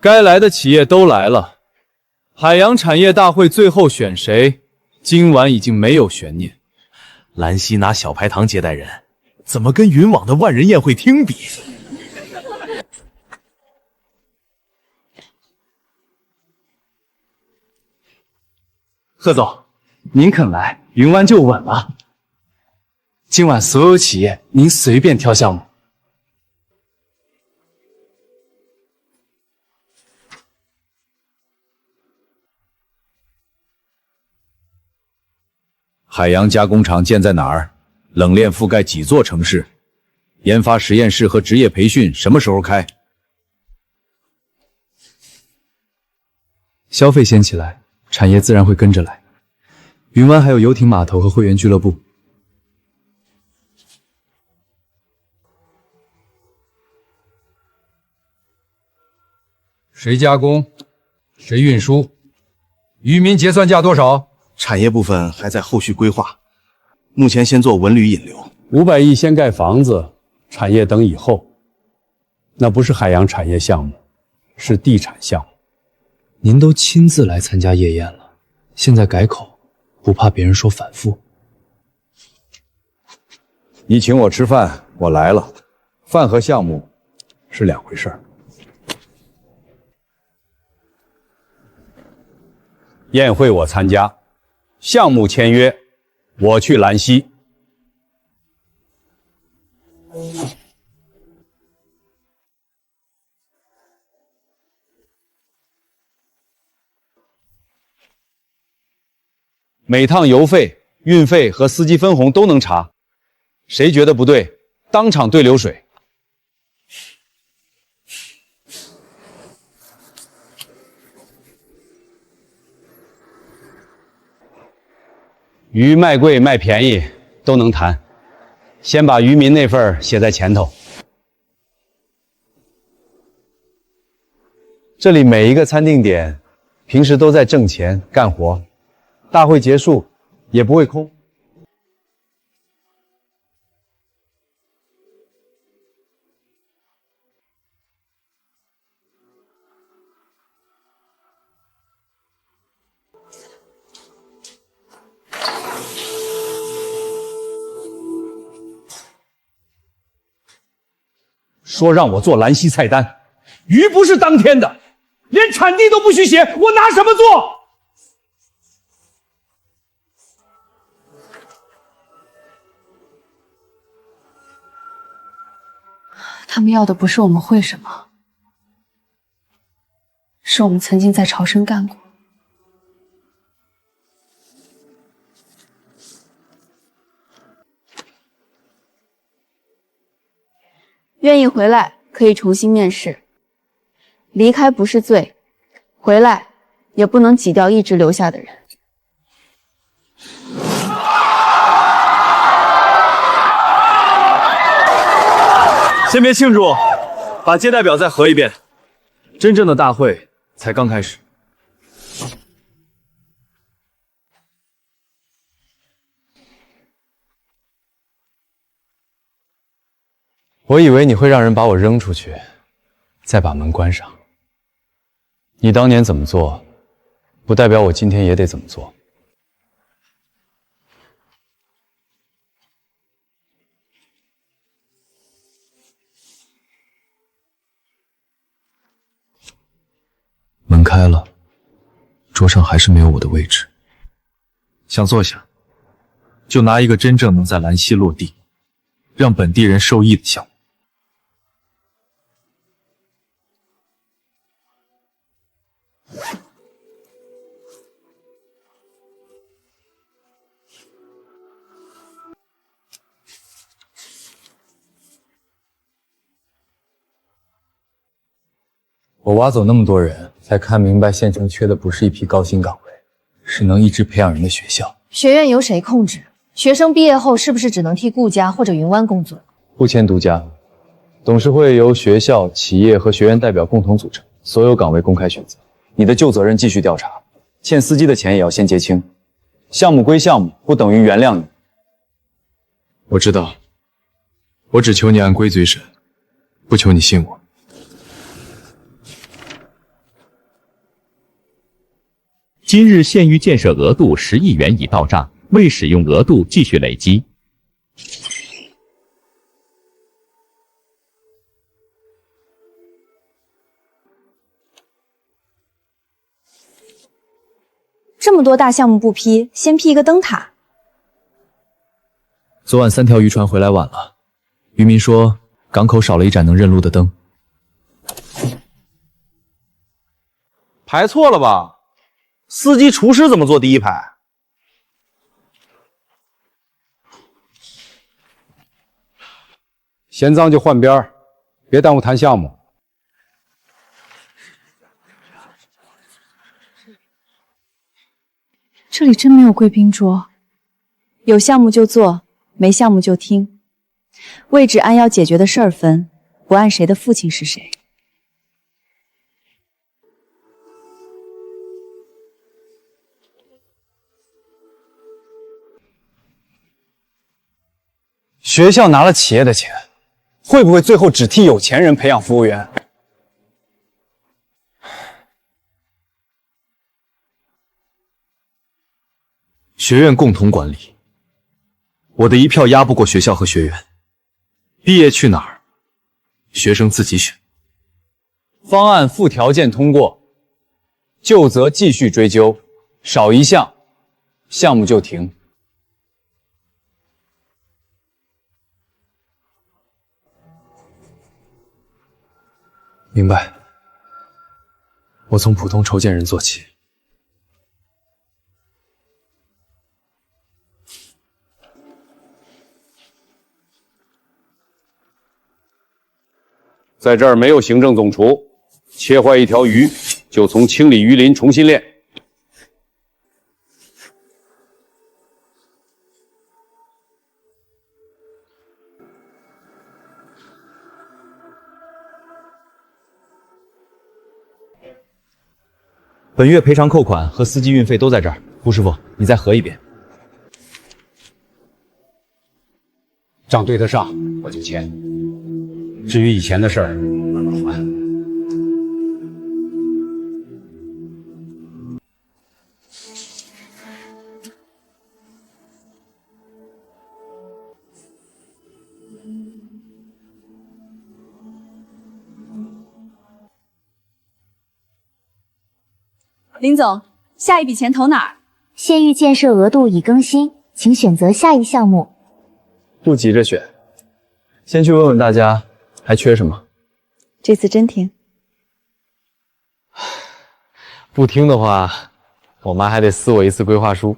该来的企业都来了，海洋产业大会最后选谁？今晚已经没有悬念。兰溪拿小排堂接待人，怎么跟云网的万人宴会厅比？贺总，您肯来，云湾就稳了。今晚所有企业您随便挑项目。海洋加工厂建在哪儿？冷链覆盖几座城市？研发实验室和职业培训什么时候开？消费先起来，产业自然会跟着来。云湾还有游艇码头和会员俱乐部。谁加工？谁运输？渔民结算价多少？产业部分还在后续规划，目前先做文旅引流。500亿先盖房子，产业等以后。那不是海洋产业项目，是地产项目。您都亲自来参加夜宴了，现在改口，不怕别人说反复？你请我吃饭，我来了。饭和项目是两回事儿。宴会我参加，项目签约，我去兰溪。每趟油费、运费和司机分红都能查，谁觉得不对，当场对流水。鱼卖贵卖便宜都能谈，先把渔民那份写在前头。这里每一个餐定点，平时都在挣钱干活，大会结束也不会空。说让我做兰溪菜单，鱼不是当天的，连产地都不许写，我拿什么做？他们要的不是我们会什么，是我们曾经在潮生干过。愿意回来可以重新面试，离开不是罪，回来也不能挤掉一直留下的人。先别庆祝，把接待表再核一遍。真正的大会才刚开始。我以为你会让人把我扔出去，再把门关上。你当年怎么做，不代表我今天也得怎么做。门开了，桌上还是没有我的位置。想坐下，就拿一个真正能在兰溪落地，让本地人受益的项目。我挖走那么多人，才看明白县城缺的不是一批高薪岗位，是能一直培养人的学校。学院由谁控制？学生毕业后是不是只能替顾家或者云湾工作？不签独家，董事会由学校、企业和学院代表共同组成，所有岗位公开选择。你的旧责任继续调查，欠司机的钱也要先结清。项目归项目，不等于原谅你。我知道，我只求你按规矩审，不求你信我。今日县域建设额度10亿元已到账，未使用额度继续累积。这么多大项目不批，先批一个灯塔。昨晚3条渔船回来晚了，渔民说港口少了一盏能认路的灯。排错了吧？司机、厨师怎么坐第一排？嫌脏就换边儿，别耽误谈项目。这里真没有贵宾桌，有项目就做，没项目就听。位置按要解决的事儿分，不按谁的父亲是谁。学校拿了企业的钱，会不会最后只替有钱人培养服务员？学院共同管理，我的一票压不过学校和学院。毕业去哪儿，学生自己选。方案附条件通过，就责继续追究，少一项，项目就停。明白。我从普通筹建人做起。在这儿没有行政总厨，切坏一条鱼就从清理鱼鳞重新练。本月赔偿扣款和司机运费都在这儿，胡师傅，你再核一遍。账对得上我就签，至于以前的事儿，慢慢还。林总，下一笔钱投哪儿？县域建设额度已更新，请选择下一项目。不急着选，先去问问大家还缺什么。这次真停？不听的话，我妈还得撕我一次规划书。